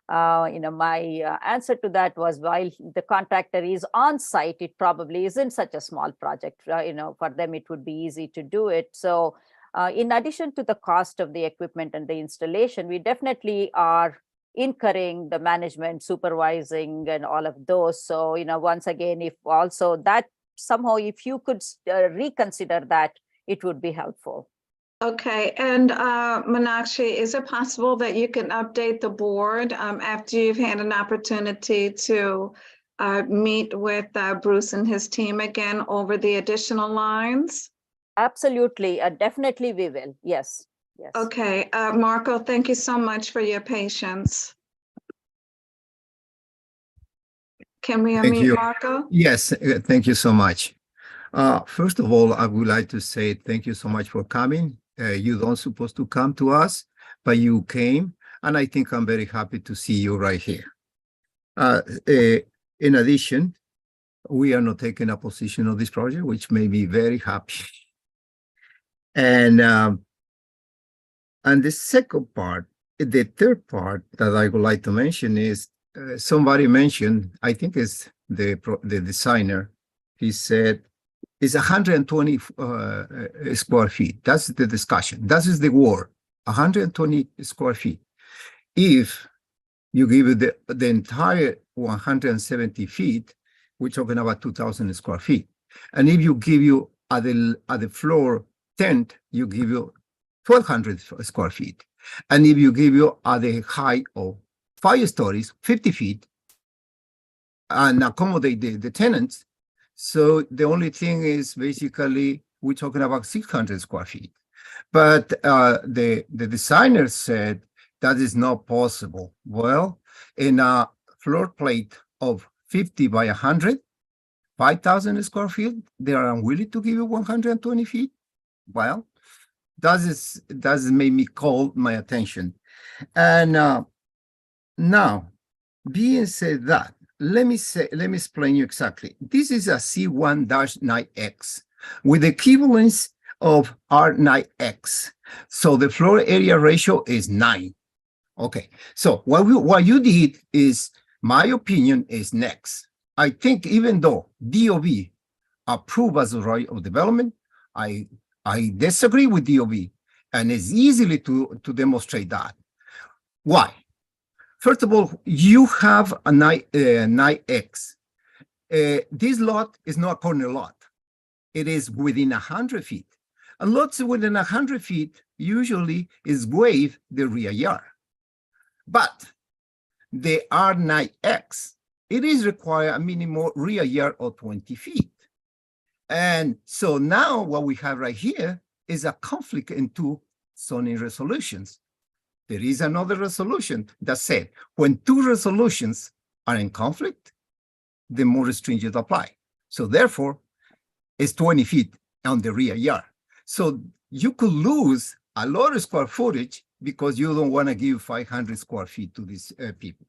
my answer to that was, while the contractor is on site, it probably isn't such a small project. For them, it would be easy to do it. So in addition to the cost of the equipment and the installation, we definitely are incurring the management, supervising, and all of those. So, once again, if also that somehow, if you could reconsider that, it would be helpful. Okay, and Meenakshi, is it possible that you can update the board after you've had an opportunity to meet with Bruce and his team again over the additional lines? Absolutely, definitely we will. Yes, yes. Okay, Marco, thank you so much for your patience. Can we Thank unmute you. Marco? Yes, thank you so much. First of all, I would like to say thank you so much for coming. You don't supposed to come to us, but you came, and I think I'm very happy to see you right here. In addition, we are not taking a position on this project, which made me very happy. And the second part, the third part that I would like to mention is somebody mentioned, I think it's the designer, he said, it's 120 square feet. That's the discussion. That is the word, 120 square feet. If you give it the entire 170 feet, we're talking about 2,000 square feet. And if you give you at the floor tent, you give you 1,200 square feet. And if you give you at the height of 5 stories, 50 feet, and accommodate the tenants, so the only thing is basically we're talking about 600 square feet. But the designer said that is not possible. Well, in a floor plate of 50 by 100, 5,000 square feet, they are unwilling to give you 120 feet. Well, that made me call my attention. And now, being said that, let me explain you exactly. This is a C1-9X with equivalence of R9X. So the floor area ratio is 9. Okay, so what you did is, my opinion is next. I think even though DOB approved as a right of development, I disagree with DOB, and it's easily to demonstrate that. Why? First of all, you have a 9X. This lot is not a corner lot. It is within 100 feet. And lots within 100 feet usually is waive the rear yard. But the R9X, it is require a minimum rear yard of 20 feet. And so now what we have right here is a conflict in two zoning resolutions. There is another resolution that said when two resolutions are in conflict, the more stringent apply. So therefore, it's 20 feet on the rear yard. So you could lose a lot of square footage because you don't want to give 500 square feet to these people.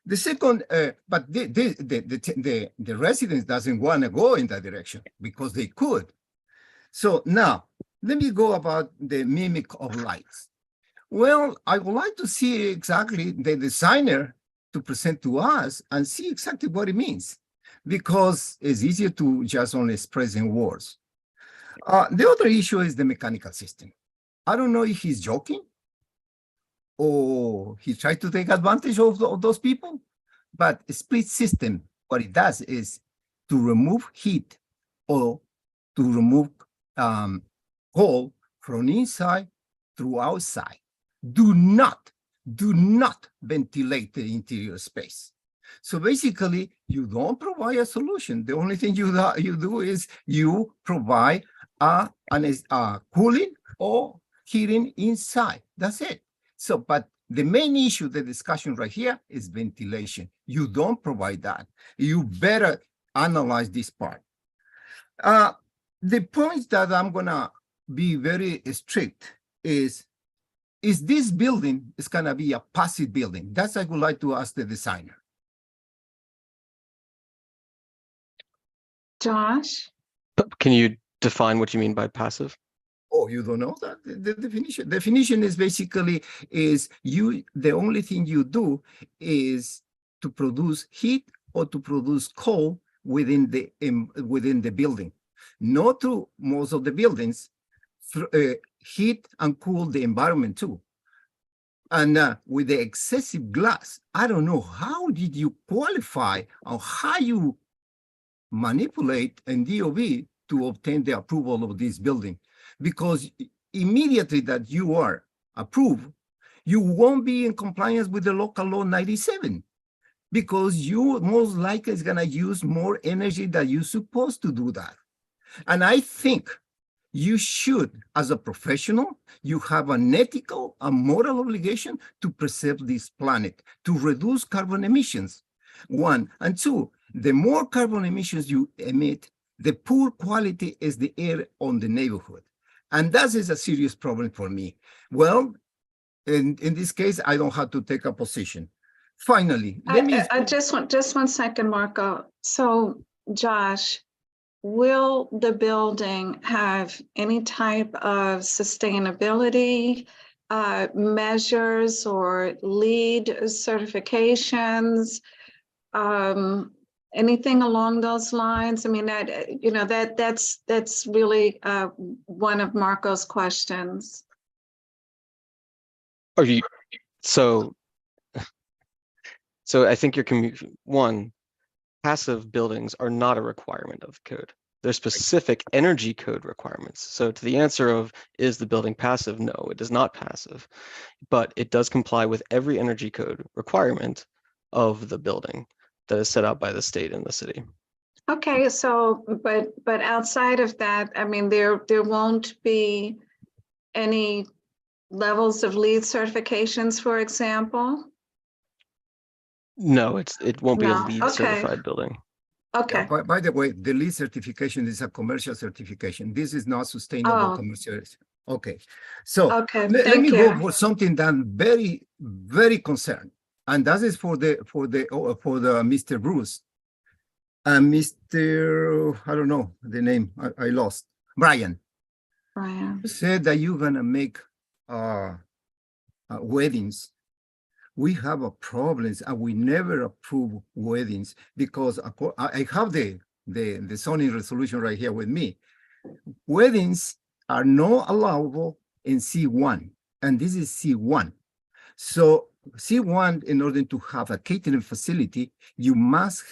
The second, but the residents doesn't want to go in that direction because they could. So now, let me go about the mimic of lights. Well, I would like to see exactly the designer to present to us and see exactly what it means, because it's easier to just only express in words. The other issue is the mechanical system. I don't know if he's joking or he tried to take advantage of those people, but a split system, what it does is to remove heat or to remove cold from inside through outside. Do not ventilate the interior space. So basically, you don't provide a solution. The only thing you do is you provide a cooling or heating inside. That's it. So, but the main issue, the discussion right here is ventilation. You don't provide that. You better analyze this part. The point that I'm gonna be very strict is this building is gonna be a passive building? That's I would like to ask the designer. Josh? Can you define what you mean by passive? Oh, you don't know that? The definition. Definition is basically the only thing you do is to produce heat or to produce cold within the building. Not to most of the buildings, heat and cool the environment too. And with the excessive glass, I don't know, how did you qualify or how you manipulate in DOB to obtain the approval of this building? Because immediately that you are approved, you won't be in compliance with the local law 97 because you most likely is going to use more energy than you're supposed to do that. And I think you should, as a professional, you have an ethical and moral obligation to preserve this planet, to reduce carbon emissions. One, and two, the more carbon emissions you emit, the poor quality is the air on the neighborhood. And that is a serious problem for me. Well, in this case, I don't have to take a position. Finally, let me. I just one second, Marco. So, Josh, will the building have any type of sustainability measures or LEED certifications? Anything along those lines? I mean, that's really one of Marco's questions. Are you so I think your one, passive buildings are not a requirement of code. They're specific energy code requirements. So to the answer of, is the building passive? No, it is not passive, but it does comply with every energy code requirement of the building that is set out by the state and the city. Okay, so, but outside of that, I mean, there won't be any levels of LEED certifications, for example? No, it won't be a No, LEED okay. certified building. Okay. Yeah, by the way, the LEED certification is a commercial certification. This is not sustainable commercial. Okay, so let me go for something that I'm very, very concerned, and that is for the Mr. Bruce and Mr. I don't know the name. I lost. Brian. Brian. You said that you're gonna make weddings. We have a problems and we never approve weddings because I have the zoning resolution right here with me. Weddings are not allowable in C1, and this is C1. So C1, in order to have a catering facility, you must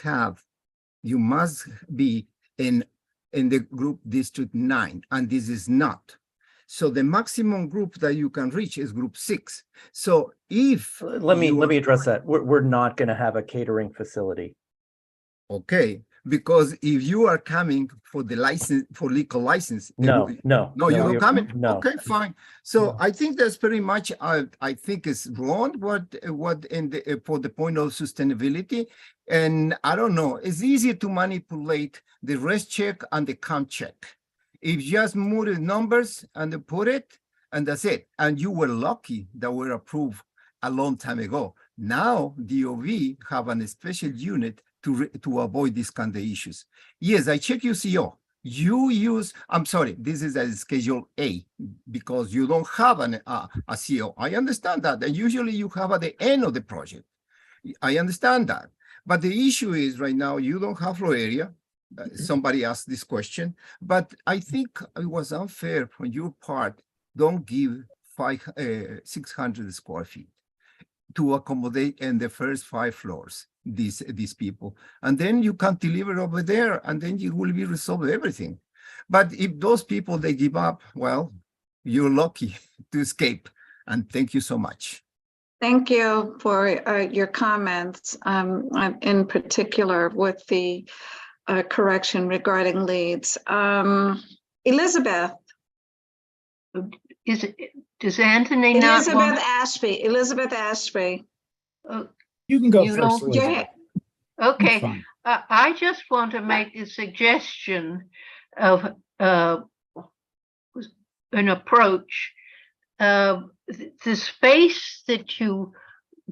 be in the group district 9, and this is not. So the maximum group that you can reach is group 6. So if let me address that. We're not going to have a catering facility. Okay, because if you are coming for the license, for legal license, no, you don't come in. No. Okay, fine. So I think that's pretty much. I think it's wrong. What in the for the point of sustainability, and I don't know. It's easy to manipulate the rest check and the count check. If you just move the numbers and put it, and that's it. And you were lucky that were approved a long time ago. Now DOV have a special unit to avoid these kind of issues. Yes, I check UCO. You use, I'm sorry, this is a Schedule A because you don't have a CO. I understand that. And usually you have at the end of the project. I understand that. But the issue is right now you don't have floor area. Somebody asked this question, but I think it was unfair on your part. Don't give 600 square feet to accommodate in the first 5 floors these people, and then you can deliver over there, and then you will be resolved everything. But if those people they give up, well, you're lucky to escape. And thank you so much. Thank you for your comments, in particular with the correction regarding leads. Elizabeth. Does Anthony not want? Elizabeth Ashby. You can go first, Elizabeth. Okay, I just want to make a suggestion of an approach. The space that you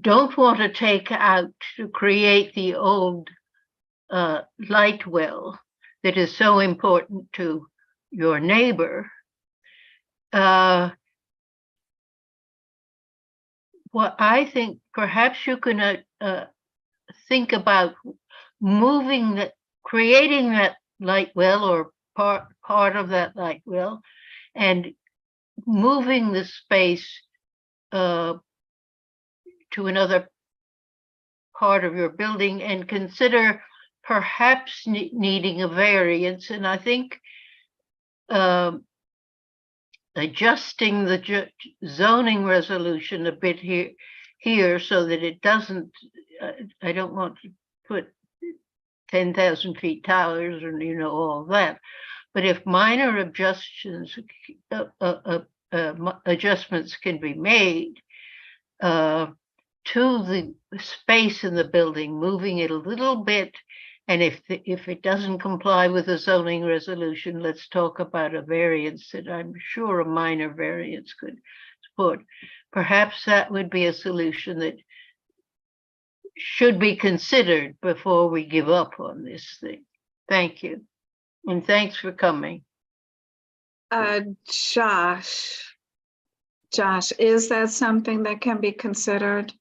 don't want to take out to create the old light well that is so important to your neighbor. Well, I think perhaps you can think about creating that light well or part of that light well, and moving the space to another part of your building, and consider perhaps needing a variance. And I think adjusting the zoning resolution a bit here so that it doesn't, I don't want to put 10,000 feet towers and, you know, all that. But if minor adjustments can be made to the space in the building, moving it a little bit, and if it doesn't comply with the zoning resolution, let's talk about a variance that I'm sure a minor variance could support. Perhaps that would be a solution that should be considered before we give up on this thing. Thank you. And thanks for coming. Josh, is that something that can be considered?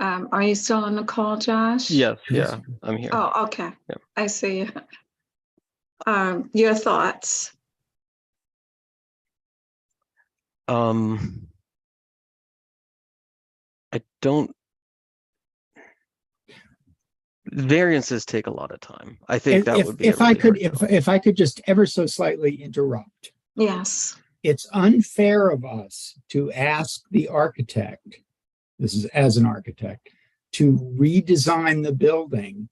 Are you still on the call, Josh? Yes, yeah, I'm here. Oh, okay. Yep. I see you. Your thoughts? I don't. Variances take a lot of time. I think that would be. If I could just ever so slightly interrupt. Yes. It's unfair of us to ask the architect, this is as an architect, to redesign the building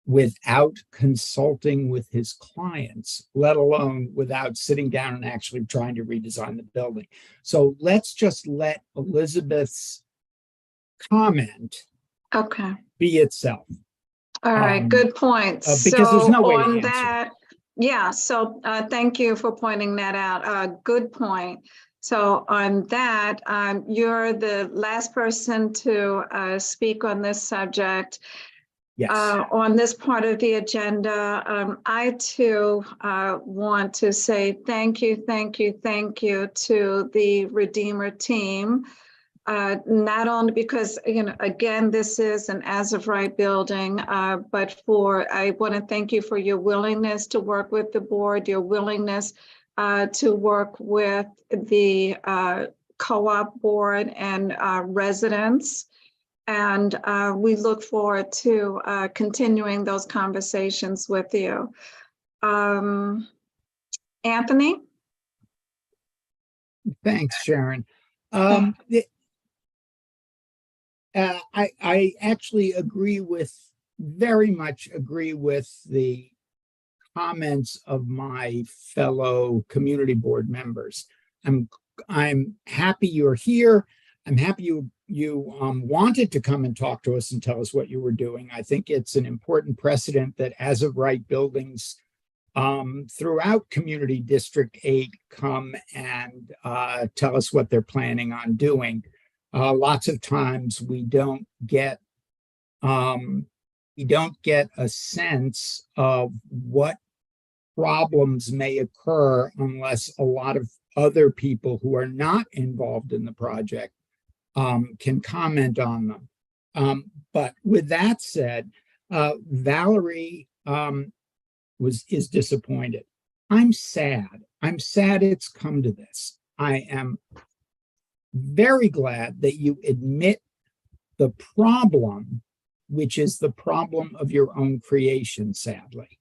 without consulting with his clients, let alone without sitting down and actually trying to redesign the building. So let's just let Elizabeth's comment be itself. All right, good point. Because there's no way to on answer that, yeah, so thank you for pointing that out. Good point. So on that, you're the last person to speak on this subject. Yes. On this part of the agenda, I too want to say thank you to the Redeemer team. Not only because, you know, again, this is an as-of-right building, but I want to thank you for your willingness to work with the board, your willingness to work with the co-op board and residents. And we look forward to continuing those conversations with you. Anthony? Thanks, Sharon. I actually very much agree with the comments of my fellow community board members. I'm happy you're here. I'm happy you wanted to come and talk to us and tell us what you were doing. I think it's an important precedent that as of right buildings throughout Community District 8 come and tell us what they're planning on doing. Lots of times we don't get a sense of what problems may occur unless a lot of other people who are not involved in the project can comment on them. But with that said, Valerie is disappointed. I'm sad. I'm sad it's come to this. I am very glad that you admit the problem, which is the problem of your own creation, sadly.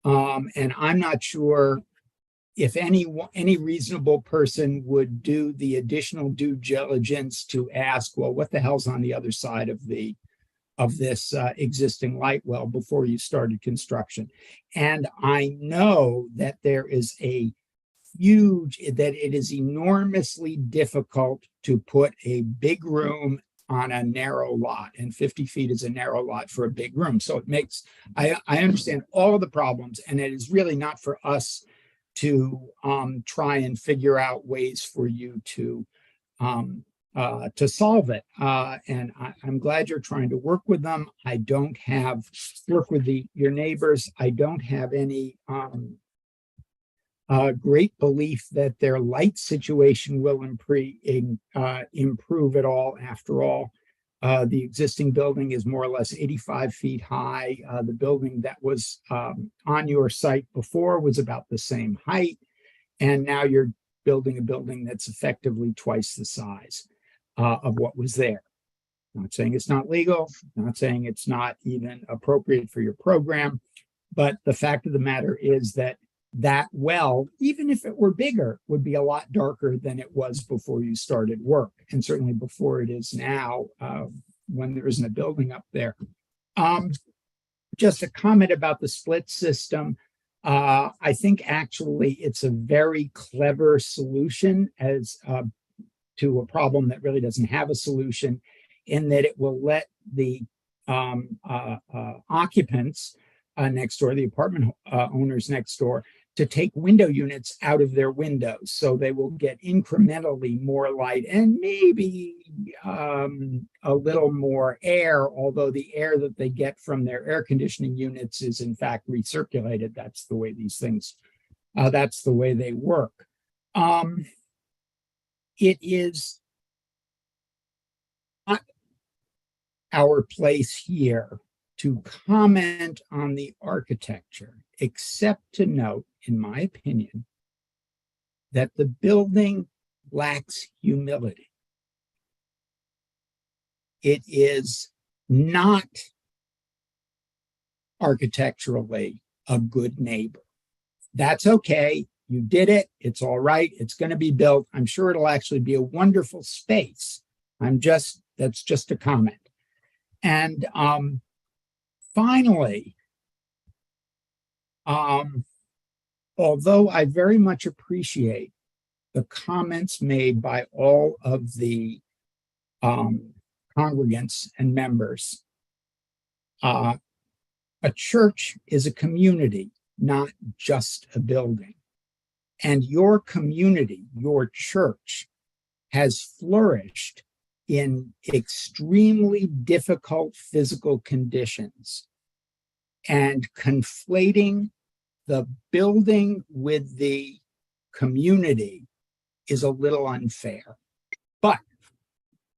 And I'm not sure if any reasonable person would do the additional due diligence to ask, well, what the hell's on the other side of this existing light well before you started construction. And I know that it is enormously difficult to put a big room on a narrow lot, and 50 feet is a narrow lot for a big room. So I understand all of the problems, and it is really not for us to try and figure out ways for you to solve it. And I'm glad you're trying to work with them. Work with your neighbors. I don't have any great belief that their light situation will improve at all. After all, the existing building is more or less 85 feet high. The building that was on your site before was about the same height. And now you're building a building that's effectively twice the size of what was there. Not saying it's not legal, not saying it's not even appropriate for your program, but the fact of the matter is that that well, even if it were bigger, would be a lot darker than it was before you started work, and certainly before it is now when there isn't a building up there. Just a comment about the split system. I think actually it's a very clever solution as to a problem that really doesn't have a solution, in that it will let the occupants next door, the apartment owners next door, to take window units out of their windows, so they will get incrementally more light and maybe a little more air, although the air that they get from their air conditioning units is in fact recirculated. That's the way these things, that's the way they work. It is not our place here to comment on the architecture, except to note, in my opinion, that the building lacks humility. It is not architecturally a good neighbor. That's okay. You did it. It's all right. It's going to be built. I'm sure it'll actually be a wonderful space. That's just a comment. And finally, although I very much appreciate the comments made by all of the congregants and members, a church is a community, not just a building. And your community, your church, has flourished in extremely difficult physical conditions. And conflating the building with the community is a little unfair. But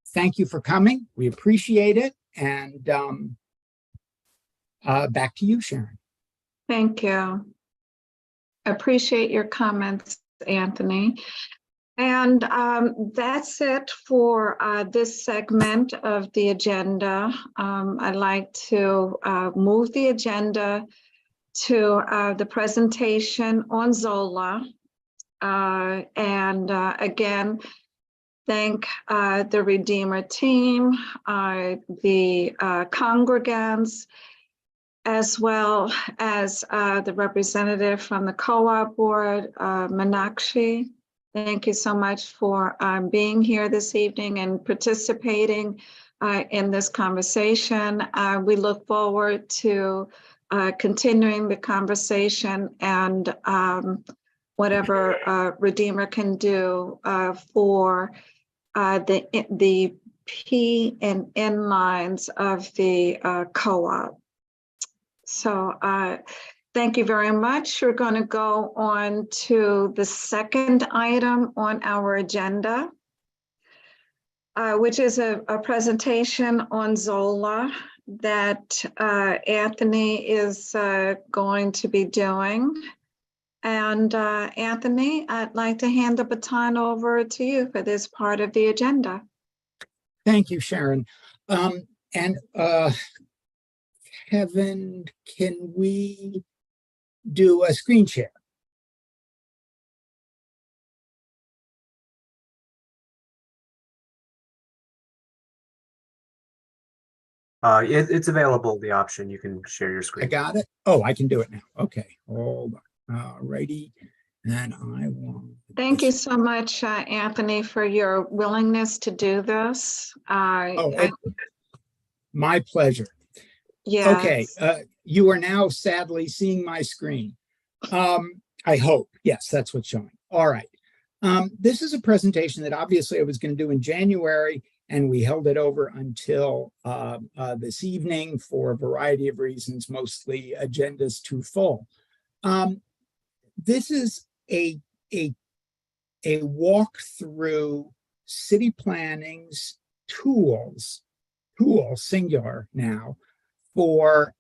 thank you for coming. We appreciate it. And back to you, Sharon. Thank you. Appreciate your comments, Anthony. And that's it for this segment of the agenda. I'd like to move the agenda to the presentation on Zola. And again, thank the Redeemer team, the congregants, as well as the representative from the co-op board, Meenakshi. Thank you so much for being here this evening and participating in this conversation. We look forward to continuing the conversation and whatever Redeemer can do for the P and N lines of the co-op. So thank you very much. We're going to go on to the second item on our agenda, which is a presentation on Zola that Anthony is going to be doing. And Anthony, I'd like to hand the baton over to you for this part of the agenda. Thank you, Sharon. And Kevin, can we do a screen share? It's available, the option. You can share your screen. I got it. Oh, I can do it now. Okay, hold on. Righty. And I will. Thank you so much, Anthony, for your willingness to do this. My pleasure. Yeah. Okay, you are now sadly seeing my screen. I hope. Yes, that's what's showing. All right. This is a presentation that obviously I was going to do in January, and we held it over until this evening for a variety of reasons, mostly agendas too full. This is a walk through city planning's tool, singular now, for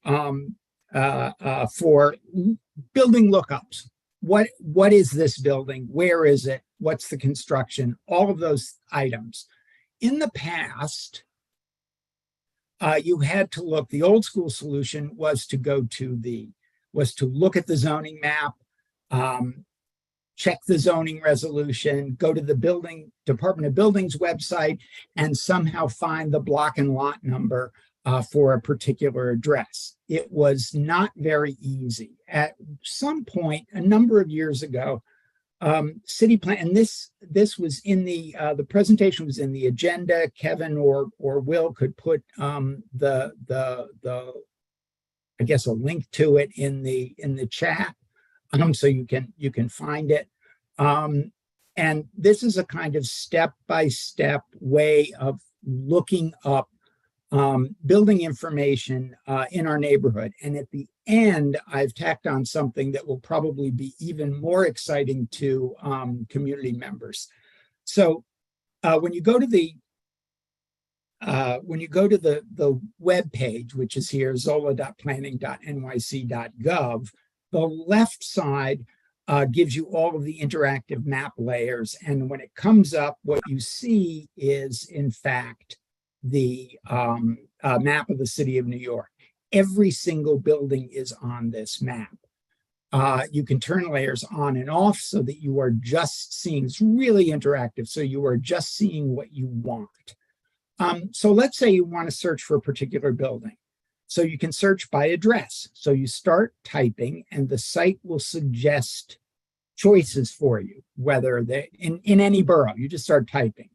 building lookups. What is this building? Where is it? What's the construction? All of those items. In the past, you had to look. The old school solution was to look at the zoning map, check the zoning resolution, go to the Department of Buildings website, and somehow find the block and lot number for a particular address. It was not very easy. At some point, a number of years ago, city plan, and this was in the presentation was in the agenda. Kevin or Will could put I guess a link to it in the chat, so you can find it. And this is a kind of step-by-step way of looking up building information in our neighborhood. And at the end, I've tacked on something that will probably be even more exciting to community members. So when you go to the web page, which is here, zola.planning.nyc.gov, the left side gives you all of the interactive map layers. And when it comes up, what you see is, in fact, the map of the city of New York. Every single building is on this map. You can turn layers on and off so that you are just seeing, it's really interactive, so you are just seeing what you want. So let's say you want to search for a particular building. So you can search by address. So you start typing and the site will suggest choices for you, whether they in any borough, you just start typing.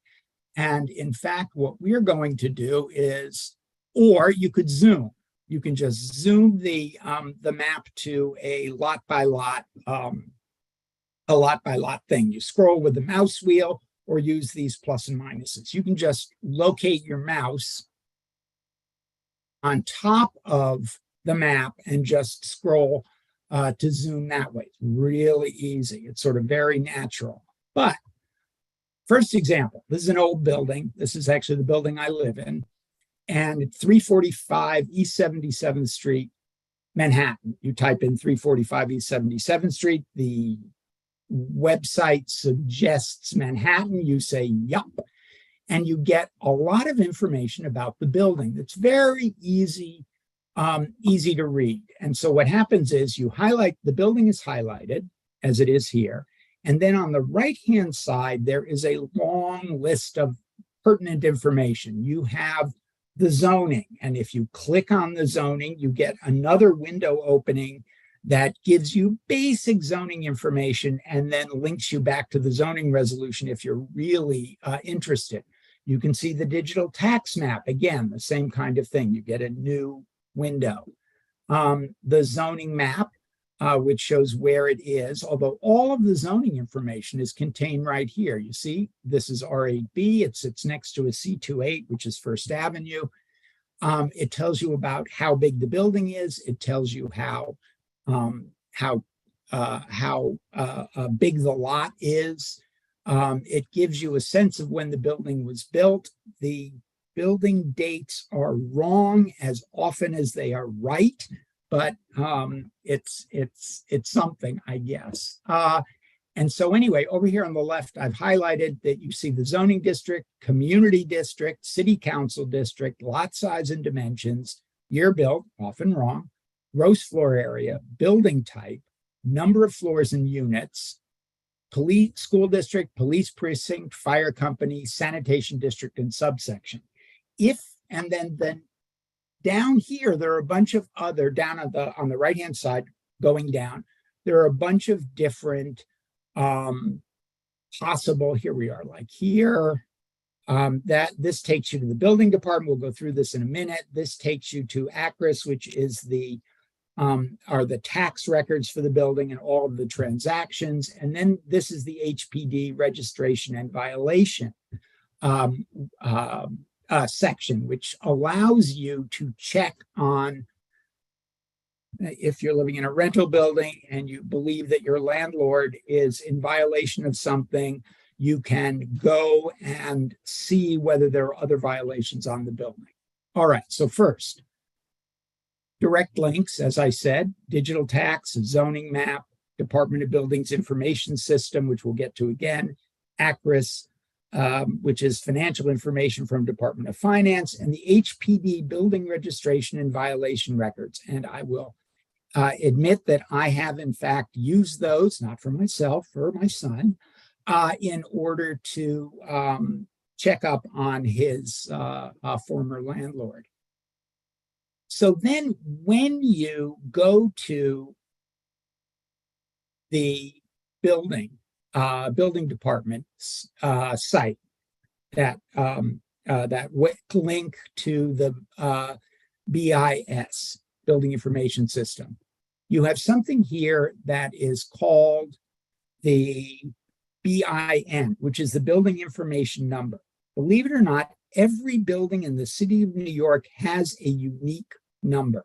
And in fact, what we're going to do is, or you could zoom. You can just zoom the map to a lot by lot thing. You scroll with the mouse wheel or use these plus and minuses. You can just locate your mouse on top of the map and just scroll to zoom that way. It's really easy. It's sort of very natural. But first example, this is an old building. This is actually the building I live in. And it's 345 East 77th Street, Manhattan. You type in 345 East 77th Street. The website suggests Manhattan. You say, yup. And you get a lot of information about the building that's very easy to read. And so what happens is you highlight, the building is highlighted as it is here. And then on the right-hand side, there is a long list of pertinent information. You have the zoning. And if you click on the zoning, you get another window opening that gives you basic zoning information and then links you back to the zoning resolution if you're really interested. You can see the digital tax map. Again, the same kind of thing. You get a new window. The zoning map, which shows where it is, although all of the zoning information is contained right here. You see, this is R8B. It sits next to a C28, which is First Avenue. It tells you about how big the building is. It tells you how big the lot is. It gives you a sense of when the building was built. The building dates are wrong as often as they are right, but it's something, I guess. And so anyway, over here on the left, I've highlighted that you see the zoning district, community district, city council district, lot size and dimensions, year built, often wrong, gross floor area, building type, number of floors and units, police, school district, police precinct, fire company, sanitation district, and subsection. And then down here, there are a bunch of other, down on the right-hand side, going down, there are a bunch of different possible, here we are, like here, this takes you to the building department. We'll go through this in a minute. This takes you to ACRIS, which is are the tax records for the building and all of the transactions. And then this is the HPD registration and violation section, which allows you to check on if you're living in a rental building and you believe that your landlord is in violation of something, you can go and see whether there are other violations on the building. All right, so first, direct links, as I said, digital tax, zoning map, Department of Buildings Information System, which we'll get to again, ACRIS, which is financial information from Department of Finance, and the HPD building registration and violation records. And I will admit that I have in fact used those, not for myself, for my son, in order to check up on his former landlord. So then when you go to the building department site, that link to the BIS, Building Information System, you have something here that is called the BIN, which is the Building Information Number. Believe it or not, every building in the city of New York has a unique number.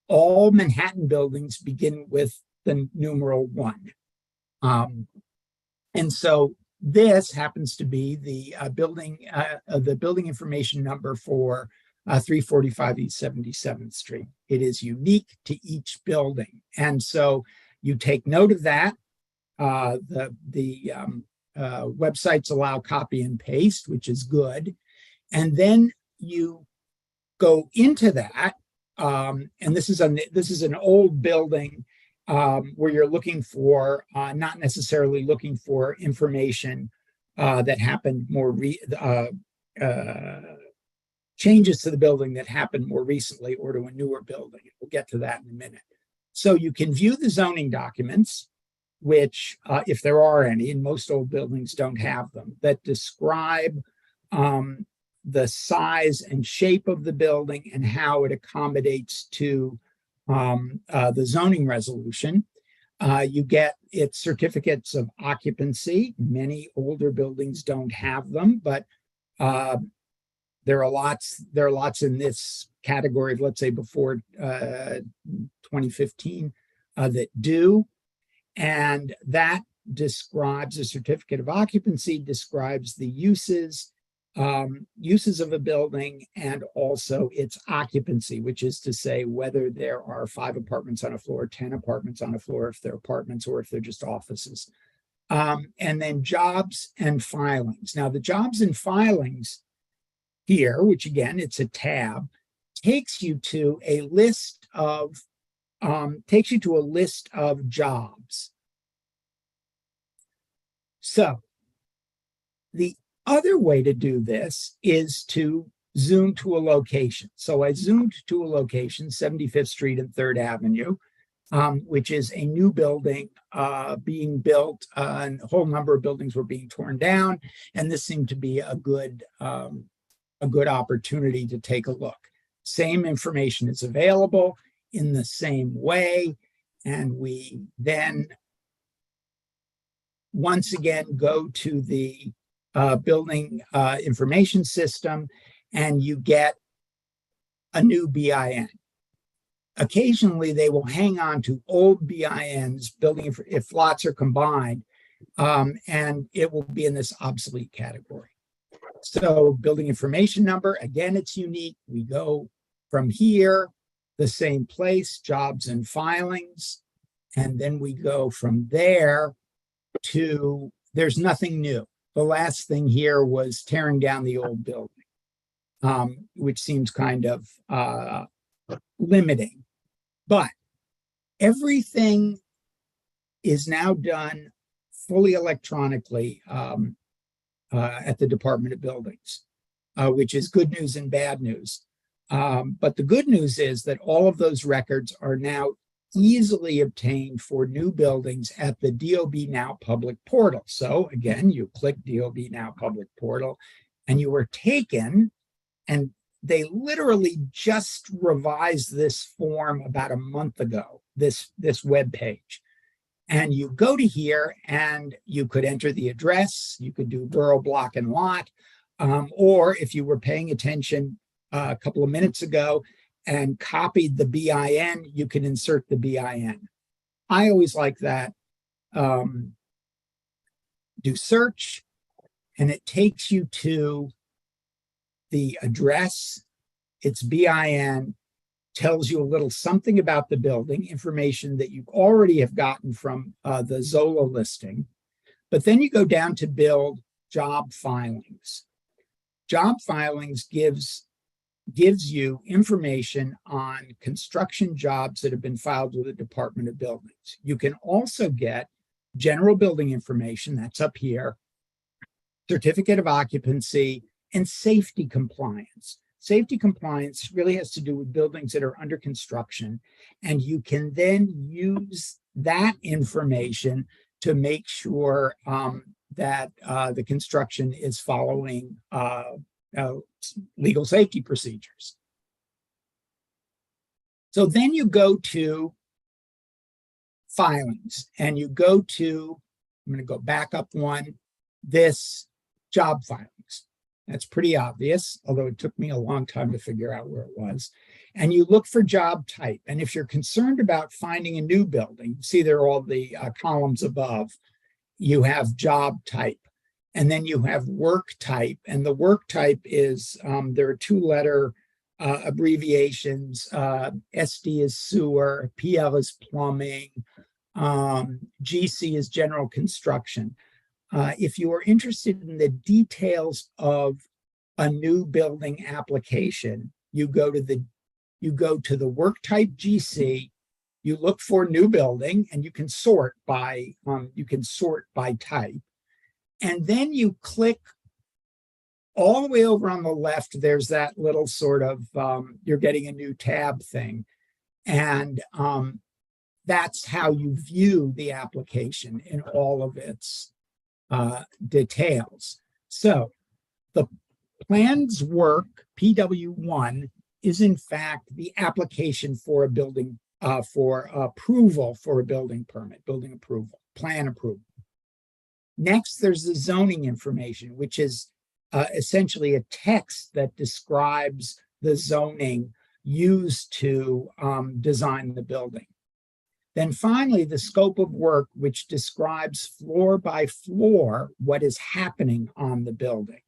All Manhattan buildings begin with the numeral 1. And so this happens to be the building information number for 345 East 77th Street. It is unique to each building. And so you take note of that. Websites allow copy and paste, which is good. And then you go into that, and this is an old building where you're looking for, not necessarily looking for information that happened changes to the building that happened more recently or to a newer building. We'll get to that in a minute. So you can view the zoning documents, which, if there are any, and most old buildings don't have them, that describe the size and shape of the building and how it accommodates to the zoning resolution. You get its certificates of occupancy. Many older buildings don't have them, but there are lots in this category of, let's say, before 2015 that do. And that describes, a certificate of occupancy describes the uses of a building and also its occupancy, which is to say whether there are 5 apartments on a floor, 10 apartments on a floor, if they're apartments or if they're just offices. And then jobs and filings. Now the jobs and filings here, which again, it's a tab, takes you to a list of jobs. So the other way to do this is to zoom to a location. So I zoomed to a location, 75th Street and 3rd Avenue, which is a new building being built, and a whole number of buildings were being torn down. And this seemed to be a good opportunity to take a look. Same information is available in the same way. And we then once again go to the building information system, and you get a new BIN. Occasionally, they will hang on to old BINs, if lots are combined, and it will be in this obsolete category. So building information number, again, it's unique. We go from here, the same place, jobs and filings, and then we go from there to, there's nothing new. The last thing here was tearing down the old building, which seems kind of limiting. But everything is now done fully electronically at the Department of Buildings, which is good news and bad news. But the good news is that all of those records are now easily obtained for new buildings at the DOB Now public portal. So again, you click DOB Now public portal and you are taken, and they literally just revised this form about a month ago, this web page. And you go to here and you could enter the address, you could do borough, block, and lot, or if you were paying attention a couple of minutes ago and copied the BIN, you can insert the BIN. I always like that. Do search, and it takes you to the address, its BIN, tells you a little something about the building, information that you already have gotten from the Zola listing. But then you go down to build job filings. Job filings gives gives you information on construction jobs that have been filed with the Department of Buildings. You can also get general building information, that's up here, certificate of occupancy, and safety compliance. Safety compliance really has to do with buildings that are under construction, and you can then use that information to make sure that the construction is following legal safety procedures. So then you go to filings and you go to, I'm going to go back up one, this job filings. That's pretty obvious, although it took me a long time to figure out where it was. And you look for job type. And if you're concerned about finding a new building, see there are all the columns above, you have job type. And then you have work type. And the work type is, there are 2-letter abbreviations. SD is sewer, PL is plumbing, GC is general construction. If you are interested in the details of a new building application, you go to the work type GC, you look for new building, and you can sort by type. And then you click all the way over on the left, there's that little sort of, you're getting a new tab thing. And that's how you view the application in all of its details. So the plans work, PW1, is in fact the application for a building, for approval for a building permit, building approval, plan approval. Next, there's the zoning information, which is essentially a text that describes the zoning used to design the building. Then finally, the scope of work, which describes floor by floor what is happening on the building.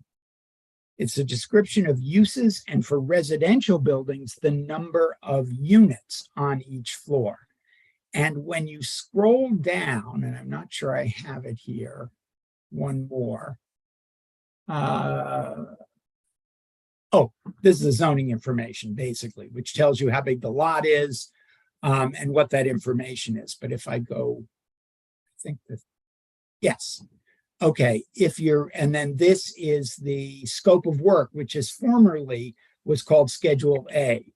It's a description of uses, and for residential buildings, the number of units on each floor. And when you scroll down, and I'm not sure I have it here, one more. Oh, this is the zoning information, basically, which tells you how big the lot is and what that information is. But if I go, I think that, yes. Okay, and then this is the scope of work, which is formerly was called Schedule A.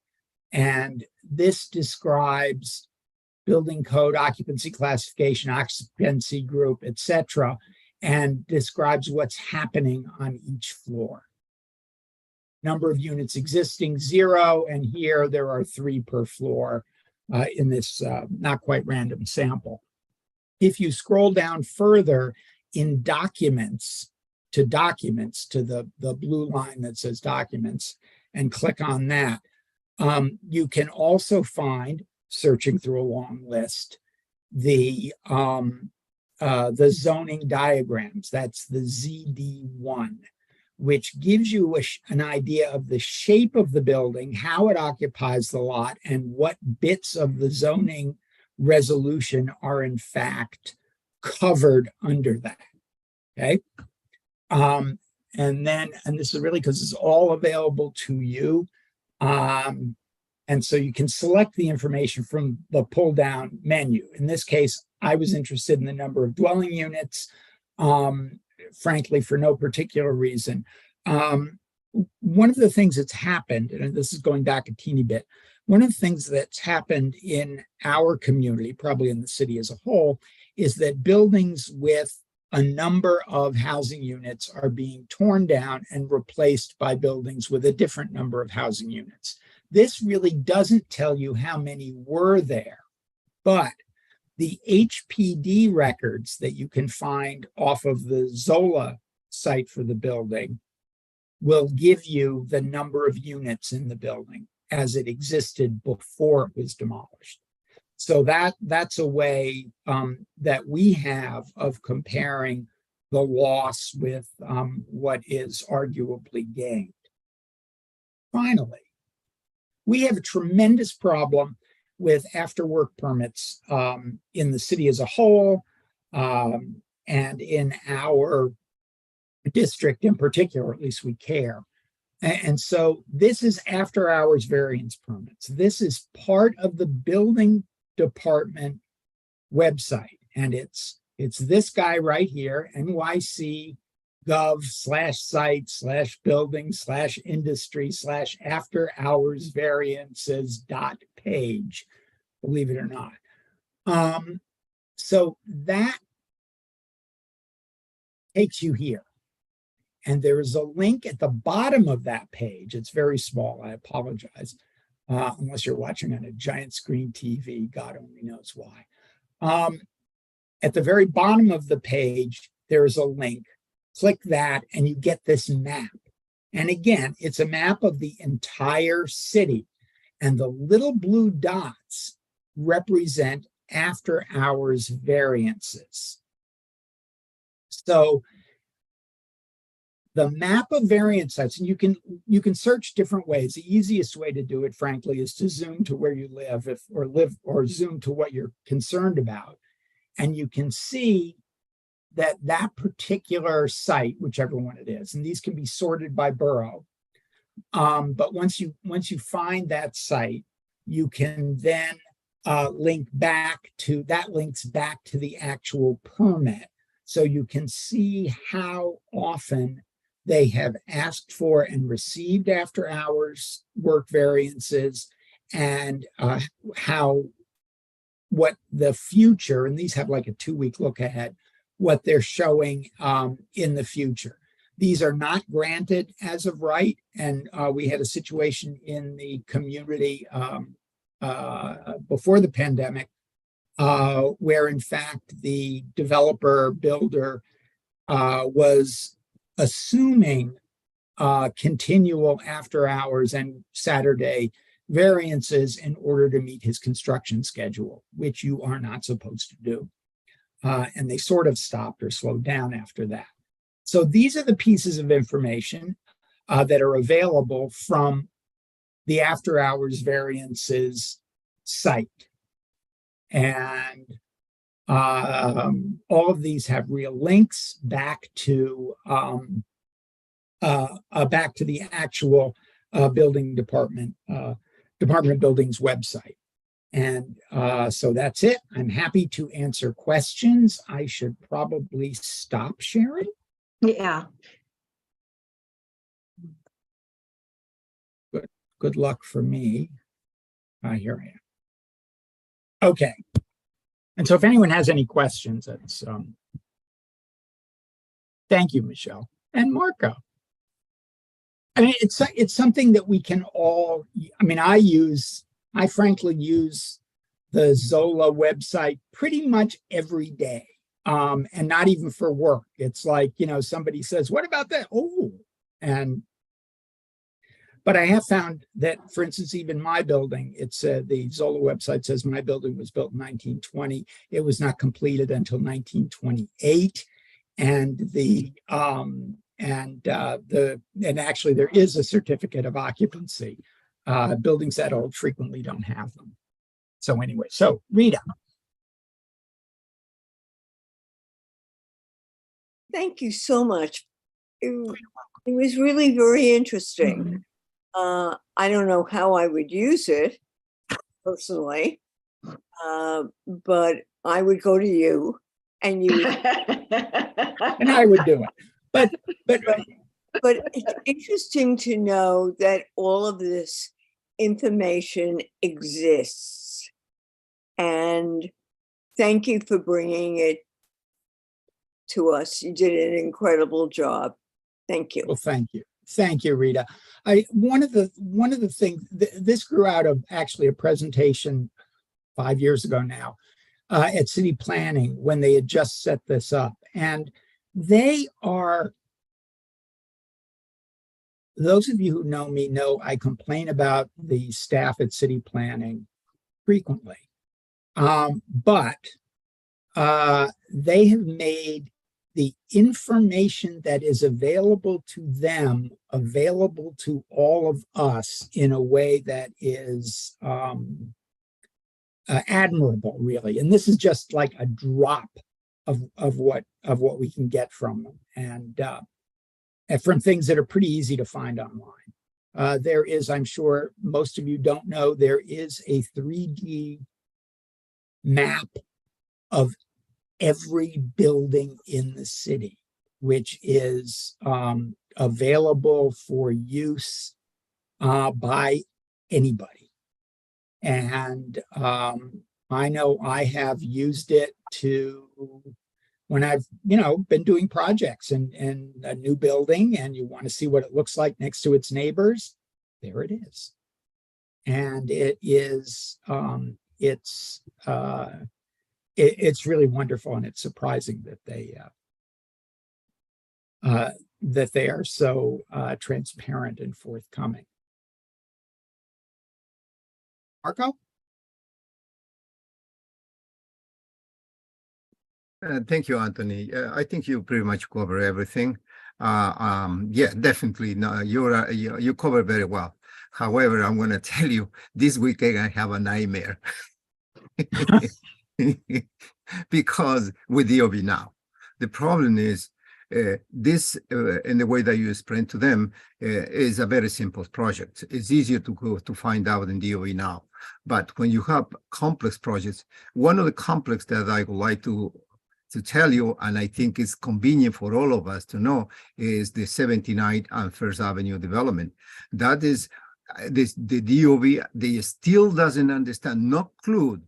And this describes building code, occupancy classification, occupancy group, etc., and describes what's happening on each floor. Number of units existing, 0, and here there are 3 per floor in this not quite random sample. If you scroll down further in documents, to the blue line that says documents, and click on that, you can also find, searching through a long list, the zoning diagrams. That's the ZD1, which gives you an idea of the shape of the building, how it occupies the lot, and what bits of the zoning resolution are in fact covered under that. Okay. And this is really because it's all available to you. And so you can select the information from the pull down menu. In this case, I was interested in the number of dwelling units, frankly, for no particular reason. One of the things that's happened, and this is going back a teeny bit, one of the things that's happened in our community, probably in the city as a whole, is that buildings with a number of housing units are being torn down and replaced by buildings with a different number of housing units. This really doesn't tell you how many were there, but the HPD records that you can find off of the Zola site for the building will give you the number of units in the building as it existed before it was demolished. So that's a way that we have of comparing the loss with what is arguably gained. Finally, we have a tremendous problem with after-work permits in the city as a whole, and in our district in particular, at least we care. And so this is after hours variance permits. This is part of the building department website. And it's this guy right here, nyc.gov/site/building/industry/after hours variances.page, believe it or not. So that takes you here. And there is a link at the bottom of that page. It's very small. I apologize. Unless you're watching on a giant screen TV, God only knows why. At the very bottom of the page, there is a link. Click that and you get this map. And again, it's a map of the entire city. And the little blue dots represent after hours variances. So the map of variance sites, and you can search different ways. The easiest way to do it, frankly, is to zoom to where you live, or zoom to what you're concerned about. And you can see that particular site, whichever one it is, and these can be sorted by borough. But once you find that site, you can then links back to the actual permit. So you can see how often they have asked for and received after hours work variances, and what the future, and these have like a 2-week look ahead, what they're showing in the future. These are not granted as of right, and we had a situation in the community before the pandemic where in fact the developer builder was assuming continual after hours and Saturday variances in order to meet his construction schedule, which you are not supposed to do. And they sort of stopped or slowed down after that. So these are the pieces of information that are available from the after hours variances site. And all of these have real links back to the actual building department, Department of Buildings website. And so that's it. I'm happy to answer questions. I should probably stop sharing. Yeah. Good luck for me. Here I am. Okay. And so if anyone has any questions, it's thank you, Michelle and Marco. I mean, it's something that we can all, I mean, I frankly use the Zola website pretty much every day. And not even for work. It's like, somebody says, what about that? Oh, but I have found that, for instance, even my building, it's the Zola website says my building was built in 1920. It was not completed until 1928. And actually there is a certificate of occupancy. Buildings that old frequently don't have them. So anyway, so Rita. Thank you so much. It was really very interesting. I don't know how I would use it personally, but I would go to you and you and I would do it. But it's interesting to know that all of this information exists. And thank you for bringing it to us. You did an incredible job. Thank you. Well, thank you. Thank you, Rita. One of the things, this grew out of actually a presentation 5 years ago now at City Planning when they had just set this up. And they are, those of you who know me know I complain about the staff at City Planning frequently. But they have made the information that is available to them available to all of us in a way that is admirable, really. And this is just like a drop of what we can get from them. and from things that are pretty easy to find online. There is, I'm sure most of you don't know, there is a 3D map of every building in the city, which is available for use by anybody. And I know I have used it to, when I've, been doing projects in a new building and you want to see what it looks like next to its neighbors, there it is. And it is, it's really wonderful, and it's surprising that they are so transparent and forthcoming. Marco? Thank you, Anthony. I think you pretty much cover everything. Yeah, definitely. No, you cover very well. However, I'm going to tell you, this weekend I have a nightmare because with DOB now, the problem is this, in the way that you explain to them, is a very simple project. It's easier to find out in DOB now. But when you have complex projects, one of the complex that I would like to tell you, and I think it's convenient for all of us to know, is the 79th and First Avenue development. That is, the DOB, they still doesn't understand, no clue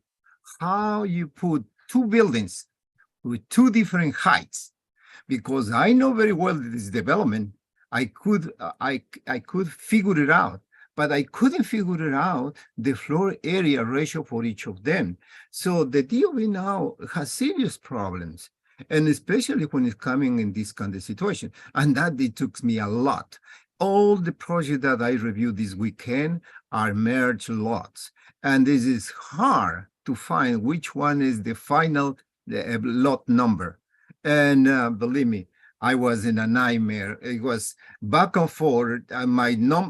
how you put two buildings with two different heights. Because I know very well this development, I could figure it out, but I couldn't figure it out the floor area ratio for each of them. So the DOB now has serious problems, and especially when it's coming in this kind of situation. And that it took me a lot. All the projects that I reviewed this weekend are merged lots, and this is hard to find which one is the final lot number. And believe me, I was in a nightmare. It was back and forth. And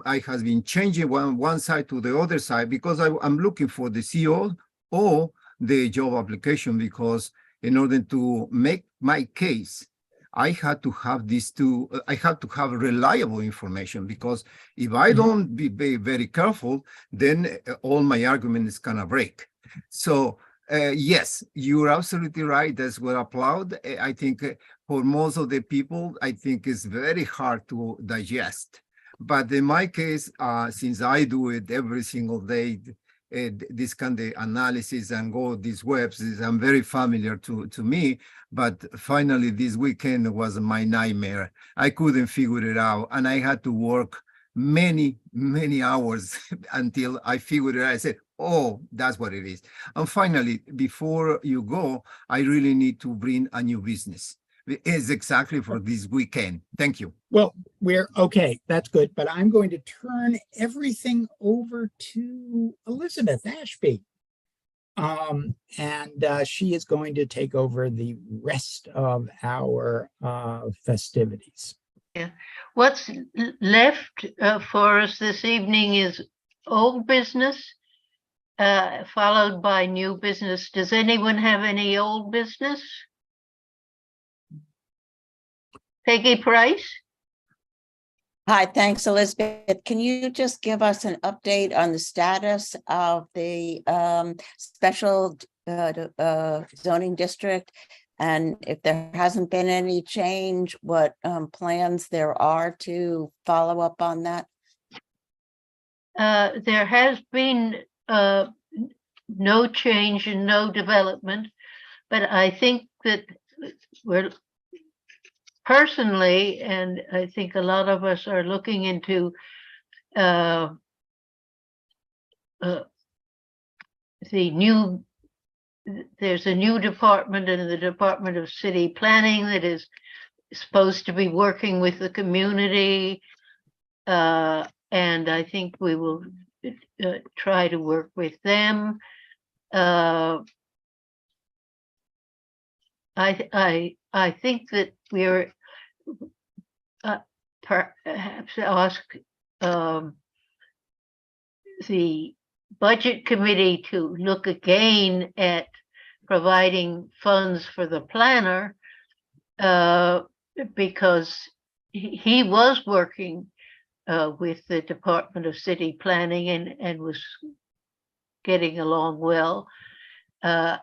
I has been changing one side to the other side because I'm looking for the CO or the job application, because in order to make my case, I had to have these two. I had to have reliable information, because if I don't be very careful, then all my argument is gonna break. So yes, you're absolutely right. That's what I applaud. I think for most of the people, I think it's very hard to digest. But in my case, since I do it every single day, this kind of analysis and go these webs, I'm very familiar to me. But finally, this weekend was my nightmare. I couldn't figure it out, and I had to work many hours until I figured it out. I said, oh, that's what it is. And finally, before you go, I really need to bring a new business. It's exactly for this weekend. Thank you. Well, we're okay. That's good. But I'm going to turn everything over to Elizabeth Ashby. And she is going to take over the rest of our festivities. Yeah. What's left for us this evening is old business, followed by new business. Does anyone have any old business? Peggy Price? Hi, thanks, Elizabeth. Can you just give us an update on the status of the special zoning district? And if there hasn't been any change, what plans there are to follow up on that? There has been no change and no development, but I think that we're personally, and I think a lot of us are looking into the new, there's a new department in the Department of City Planning that is supposed to be working with the community. And I think we will try to work with them. I think that we're perhaps ask the budget committee to look again at providing funds for the planner, because he was working with the Department of City Planning and was getting along well. And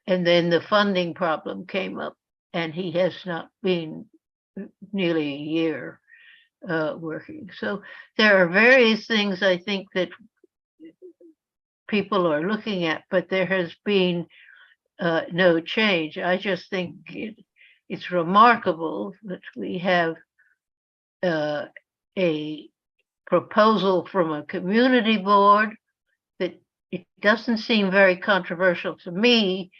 then the funding problem came up, and he has not been nearly a year working. So there are various things I think that people are looking at, but there has been no change. I just think it's remarkable that we have a proposal from a community board that it doesn't seem very controversial to me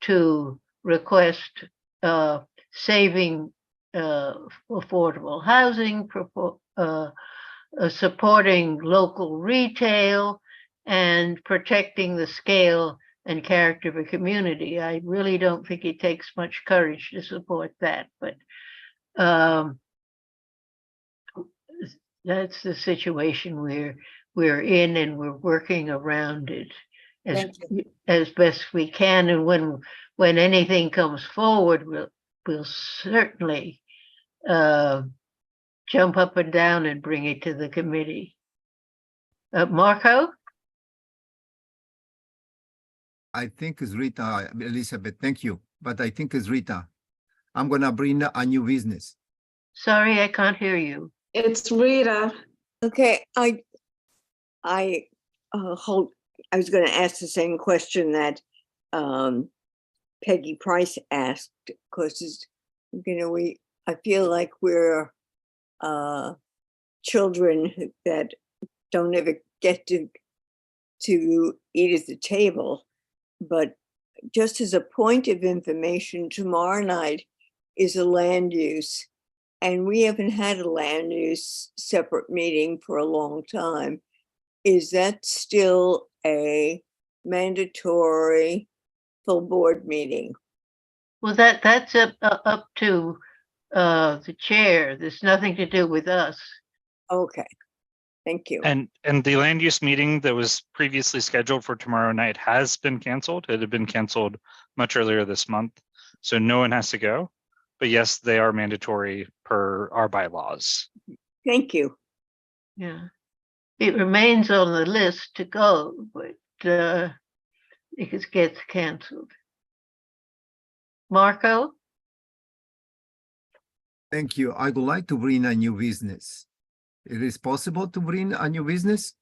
to request saving affordable housing, supporting local retail, and protecting the scale and character of a community. I really don't think it takes much courage to support that, but that's the situation we're in, and we're working around it as best we can. And when anything comes forward, we'll certainly jump up and down and bring it to the committee. Marco? I think it's Rita, Elizabeth, thank you. But I think it's Rita. I'm gonna bring a new business. Sorry, I can't hear you. It's Rita. Okay, I was going to ask the same question that Peggy Price asked, because I feel like we're children that don't ever get to eat at the table. But just as a point of information, tomorrow night is a land use, and we haven't had a land use separate meeting for a long time. Is that still a mandatory full board meeting? Well, that's up to the chair. There's nothing to do with us. Okay, thank you. And the land use meeting that was previously scheduled for tomorrow night has been canceled. It had been canceled much earlier this month, so no one has to go. But yes, they are mandatory per our bylaws. Thank you. Yeah, it remains on the list to go, but it gets canceled. Marco? Thank you. I would like to bring a new business. It is possible to bring a new business?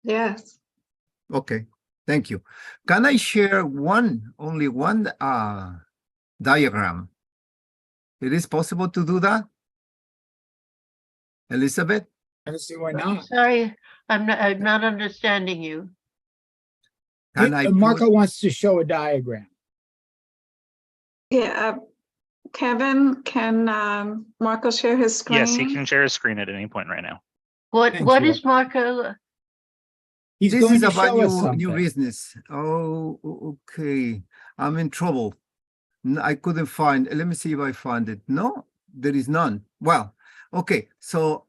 Yes. Okay, thank you. Can I share only one diagram? It is possible to do that? Elizabeth? I don't see why not. Sorry, I'm not understanding you. Marco wants to show a diagram. Yeah, Kevin, can Marco share his screen? Yes, he can share his screen at any point right now. What is Marco? He's this going is to about show us new something. business. Oh, okay. I'm in trouble. I couldn't find. Let me see if I find it. No, there is none. Well, okay. So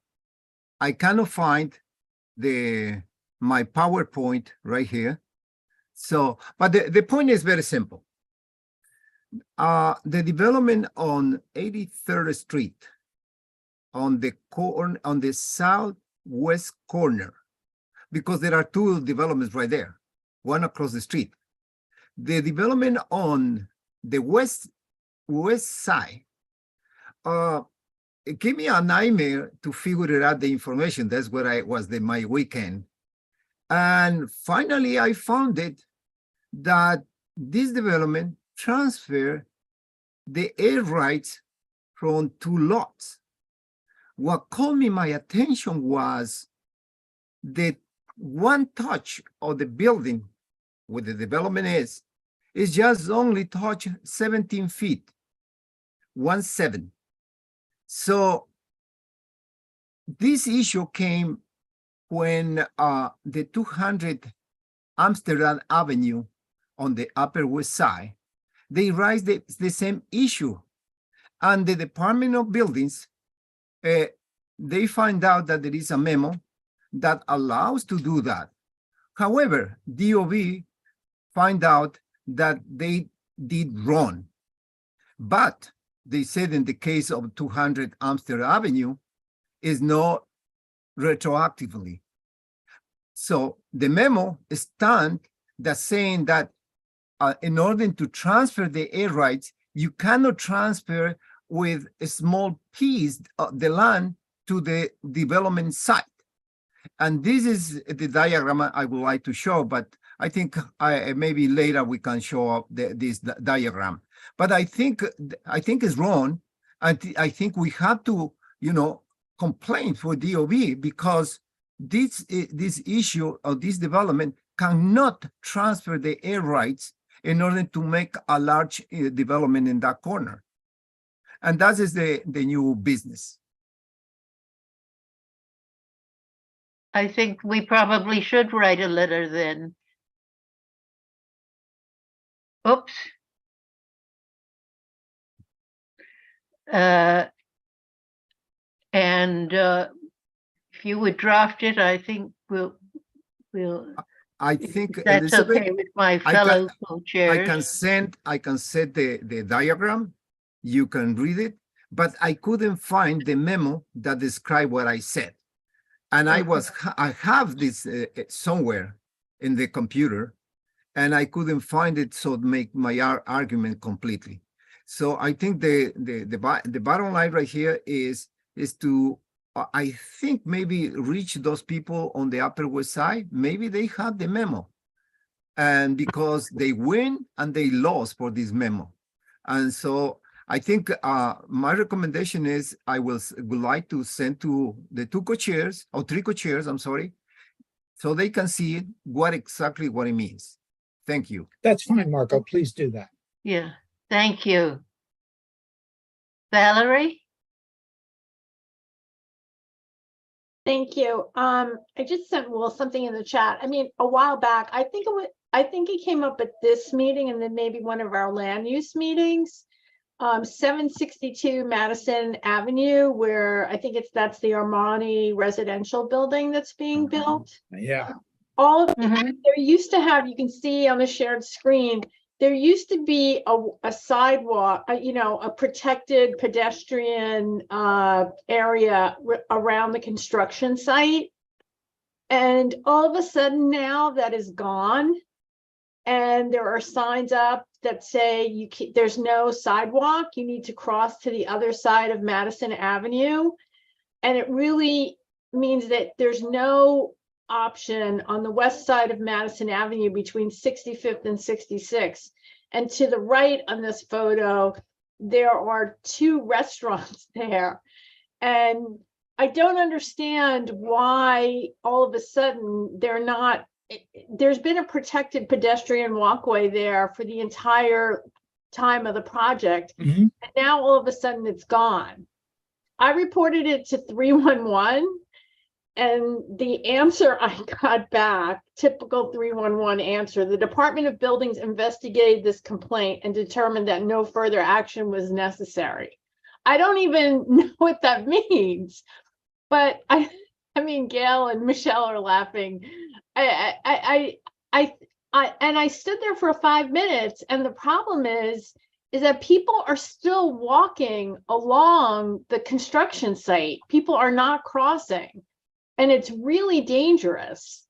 I cannot find my PowerPoint right here. So, but the point is very simple. The development on 83rd Street, on the southwest corner, because there are two developments right there, one across the street. The development on the west side, it gave me a nightmare to figure out the information. That's where I was my weekend. And finally, I found it that this development transfer the air rights from two lots. What caught my attention was that one touch of the building where the development is just only touch 17 feet, 17. So this issue came when the 200 Amsterdam Avenue on the Upper West Side, they raised the same issue. And the Department of Buildings, they find out that there is a memo that allows to do that. However, DOB find out that they did wrong. But they said in the case of 200 Amsterdam Avenue, is not retroactively. So the memo stands that saying that in order to transfer the air rights, you cannot transfer with a small piece of the land to the development site. And this is the diagram I would like to show, but I think maybe later we can show up this diagram. But I think it's wrong. I think we have to, complain for DOB because this issue of this development cannot transfer the air rights in order to make a large development in that corner. And that is the new business. I think we probably should write a letter then. Oops. If you would draft it, I think we'll. I think that's Elizabeth, okay with my fellow co-chairs. I can set the diagram. You can read it, but I couldn't find the memo that described what I said. And I have this somewhere in the computer, and I couldn't find it, so make my argument completely. So I think the bottom line right here is to I think maybe reach those people on the Upper West Side. Maybe they have the memo, and because they win and they lost for this memo, and so I think my recommendation is I would like to send to the two co-chairs or three co-chairs, I'm sorry, so they can see what exactly what it means. Thank you. That's fine, Marco. Please do that. Yeah, thank you. Valerie? Thank you. I just sent Will something in the chat. I mean, a while back, I think it came up at this meeting and then maybe one of our land use meetings. 762 Madison Avenue, where I think that's the Armani residential building that's being built. Yeah. All of there used to have, you can see on the shared screen, there used to be a sidewalk, a protected pedestrian area around the construction site. And all of a sudden now that is gone. And there are signs up that say there's no sidewalk. You need to cross to the other side of Madison Avenue. And it really means that there's no option on the west side of Madison Avenue between 65th and 66th. And to the right on this photo, there are two restaurants there. And I don't understand why all of a sudden there's been a protected pedestrian walkway there for the entire time of the project. And now all of a sudden it's gone. I reported it to 311. And the answer I got back, typical 311 answer, the Department of Buildings investigated this complaint and determined that no further action was necessary. I don't even know what that means, but I mean, Gail and Michelle are laughing. And I stood there for 5 minutes, and the problem is that people are still walking along the construction site. People are not crossing. And it's really dangerous.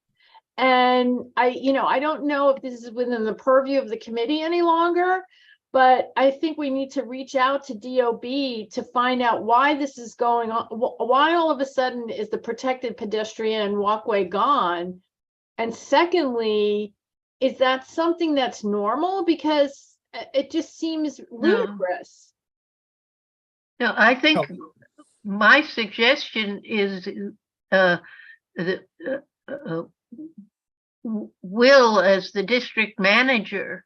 And I don't know if this is within the purview of the committee any longer, but I think we need to reach out to DOB to find out why this is going on. Why all of a sudden is the protected pedestrian walkway gone? And secondly, is that something that's normal? Because it just seems ludicrous. No, I think my suggestion is Will, as the district manager,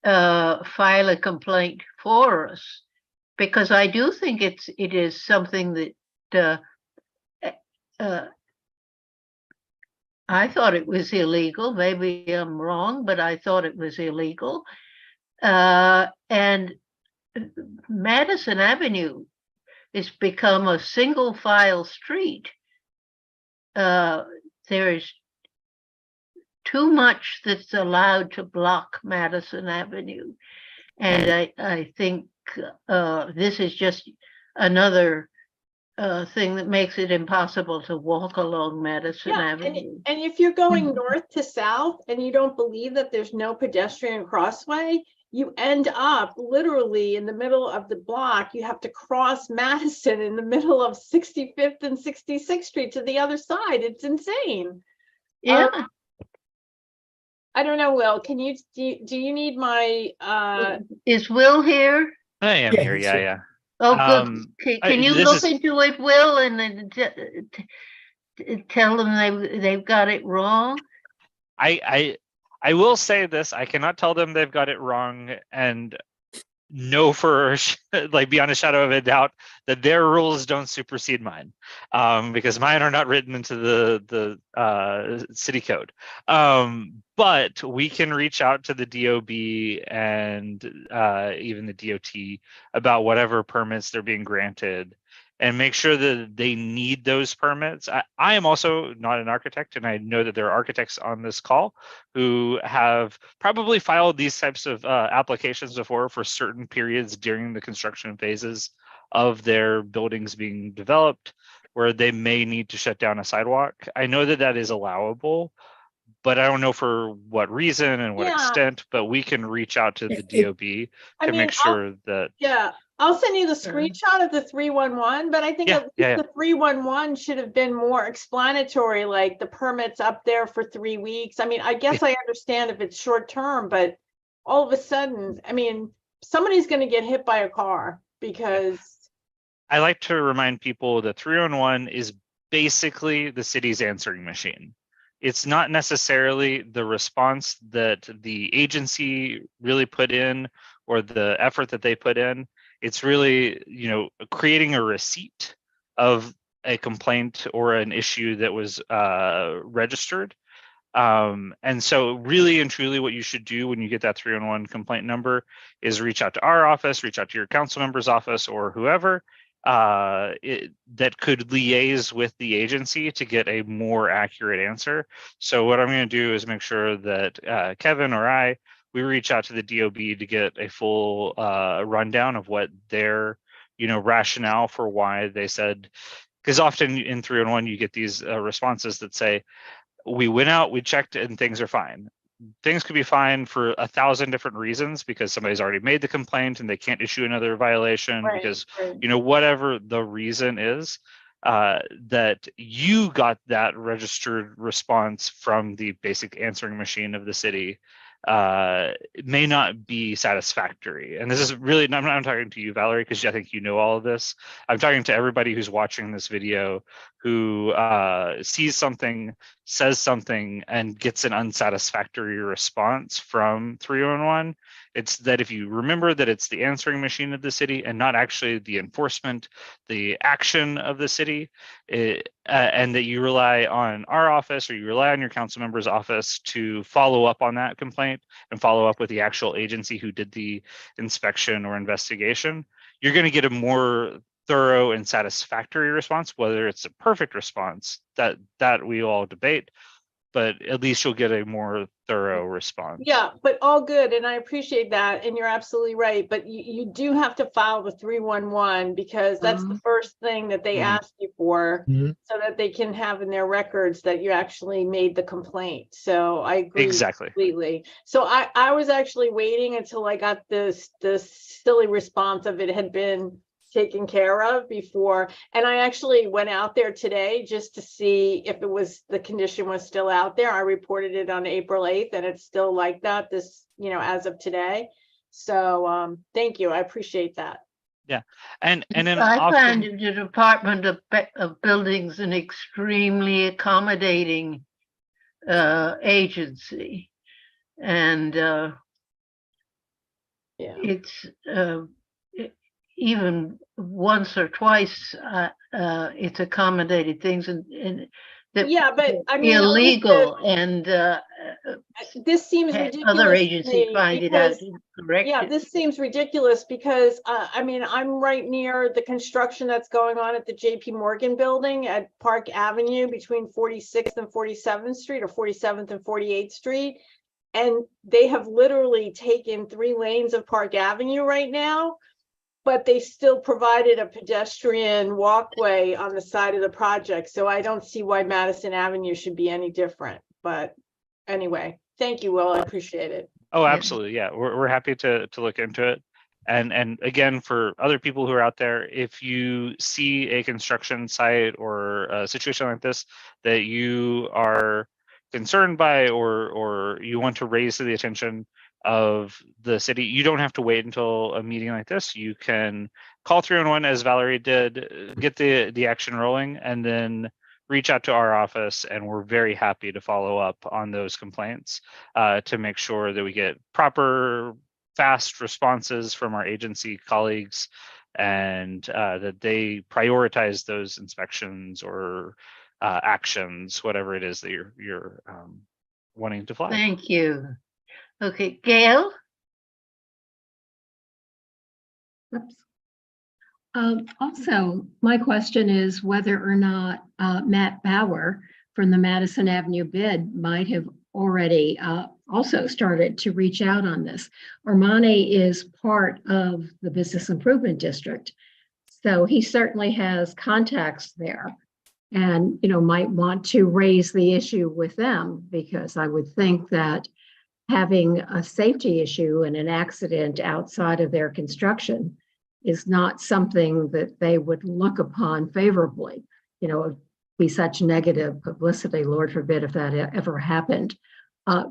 file a complaint for us, because I do think it is something that I thought it was illegal. Maybe I'm wrong, but I thought it was illegal. And Madison Avenue has become a single file street. There is too much that's allowed to block Madison Avenue. And I think this is just another thing that makes it impossible to walk along Madison Avenue. And if you're going north to south and you don't believe that there's no pedestrian crossway, you end up literally in the middle of the block. You have to cross Madison in the middle of 65th and 66th Street to the other side. It's insane. Yeah. I don't know, Will, can you, do you need my, Is Will here? I am Yeah, here. he's Yeah, here. yeah. Oh, good. Can you this look is- into it, Will, and then tell them they've got it wrong? I will say this: I cannot tell them they've got it wrong, and know for like beyond a shadow of a doubt that their rules don't supersede mine, because mine are not written into the city code. But we can reach out to the DOB and even the DOT about whatever permits they're being granted, and make sure that they need those permits. I am also not an architect, and I know that there are architects on this call who have probably filed these types of applications before for certain periods during the construction phases of their buildings being developed, where they may need to shut down a sidewalk. I know that that is allowable, but I don't know for what reason and what extent, but we can reach out to the DOB to make sure that. Yeah, I'll send you the screenshot of the 311, but I think at least the 311 should have been more explanatory, like the permit's up there for 3 weeks. I mean, I guess I understand if it's short term, but all of a sudden, I mean, somebody's going to get hit by a car because. I like to remind people that 311 is basically the city's answering machine. It's not necessarily the response that the agency really put in or the effort that they put in. It's really, you know, creating a receipt of a complaint or an issue that was registered. And so really and truly what you should do when you get that 311 complaint number is reach out to our office, reach out to your council member's office or whoever that could liaise with the agency to get a more accurate answer. So what I'm going to do is make sure that Kevin or we reach out to the DOB to get a full rundown of what their, you know, rationale for why they said, because often in 311 you get these responses that say, we went out, we checked, and things are fine. Things could be fine for 1,000 different reasons because somebody's already made the complaint and they can't issue another violation because, you know, whatever the reason is, that you got that registered response from the basic answering machine of the city may not be satisfactory. And this is really, I'm not talking to you, Valerie, because I think you know all of this. I'm talking to everybody who's watching this video who sees something, says something, and gets an unsatisfactory response from 311. It's that if you remember that it's the answering machine of the city and not actually the enforcement, the action of the city, and that you rely on our office or you rely on your council member's office to follow up on that complaint and follow up with the actual agency who did the inspection or investigation, you're going to get a more thorough and satisfactory response. Whether it's a perfect response, that we all debate, but at least you'll get a more thorough response. Yeah, but all good. And I appreciate that. And you're absolutely right. But you do have to file the 311 because that's the first thing that they ask you for so that they can have in their records that you actually made the complaint. So I agree completely. So I was actually waiting until I got this silly response of it had been taken care of before. And I actually went out there today just to see if it was, the condition was still out there. I reported it on April 8th and it's still like that this, you know, as of today. So thank you. I appreciate that. Yeah. And then I find the Department of Buildings an extremely accommodating agency. And it's even once or twice it's accommodated things and that but I mean illegal and this seems ridiculous. Other agencies find it out correct. Yeah, this seems ridiculous because I mean I'm right near the construction that's going on at the JP Morgan building at Park Avenue between 46th and 47th Street or 47th and 48th Street. And they have literally taken 3 lanes of Park Avenue right now, but they still provided a pedestrian walkway on the side of the project. So I don't see why Madison Avenue should be any different. But anyway, thank you, Will. I appreciate it. Oh, absolutely. Yeah, we're happy to look into it. And again, for other people who are out there, if you see a construction site or a situation like this that you are concerned by or you want to raise to the attention of the city, you don't have to wait until a meeting like this. You can call 311 as Valerie did, get the action rolling, and then reach out to our office, and we're very happy to follow up on those complaints to make sure that we get proper, fast responses from our agency colleagues, and that they prioritize those inspections or actions, whatever it is that you're wanting to flag. Thank you. Okay, Gail? Oops. Also, my question is whether or not Matt Bauer from the Madison Avenue bid might have already also started to reach out on this. Armani is part of the Business Improvement District, so he certainly has contacts there, and might want to raise the issue with them, because I would think that having a safety issue and an accident outside of their construction is not something that they would look upon favorably. It'd be such negative publicity, Lord forbid, if that ever happened.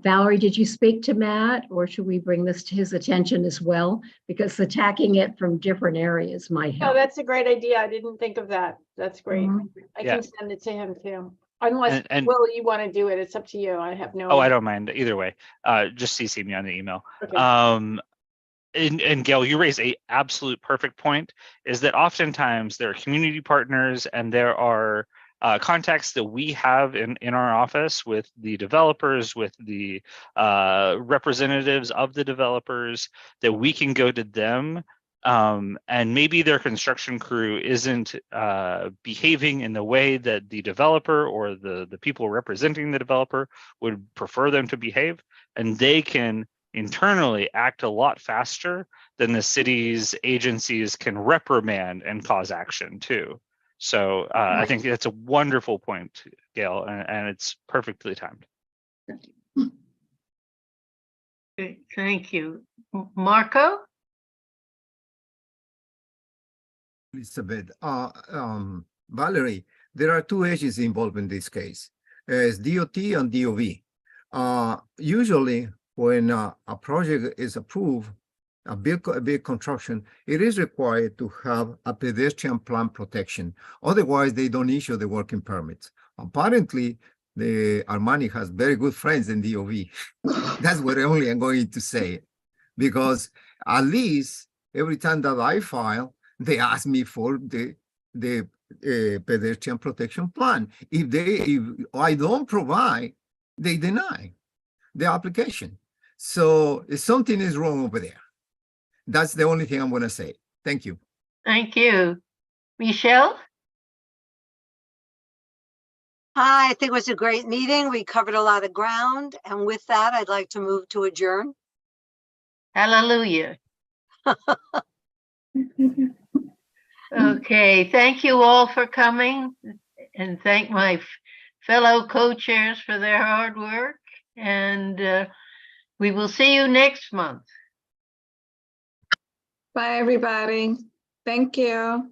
Valerie, did you speak to Matt, or should we bring this to his attention as well? Because attacking it from different areas might help. Oh, that's a great idea. I didn't think of that. That's great. I Yeah. can send it to him too. Unless, And- Will, you want to do it, it's up to you. I have no. Oh, I don't mind either way. Just CC me on the email. Okay. And Gail, you raise a absolute perfect point, is that oftentimes there are community partners and there are contacts that we have in our office with the developers, with the representatives of the developers, that we can go to them. And maybe their construction crew isn't behaving in the way that the developer or the people representing the developer would prefer them to behave, and they can internally act a lot faster than the city's agencies can reprimand and cause action too. So I think that's a wonderful point, Gail, and it's perfectly timed. Okay, thank you. Marco? Elizabeth, Valerie, there are 2 agencies involved in this case. It's DOT and DOV. Usually, when a project is approved, a big construction, it is required to have a pedestrian plan protection. Otherwise, they don't issue the working permits. Apparently, the Armani has very good friends in DOV. That's what only I'm going to say, because at least every time that I file, they ask me for the pedestrian protection plan. If I don't provide, they deny the application. So something is wrong over there. That's the only thing I'm going to say. Thank you. Thank you. Michelle? Hi, I think it was a great meeting. We covered a lot of ground. And with that, I'd like to move to adjourn. Hallelujah. Okay, thank you all for coming, and thank my fellow co-chairs for their hard work. And we will see you next month. Bye, everybody. Thank you.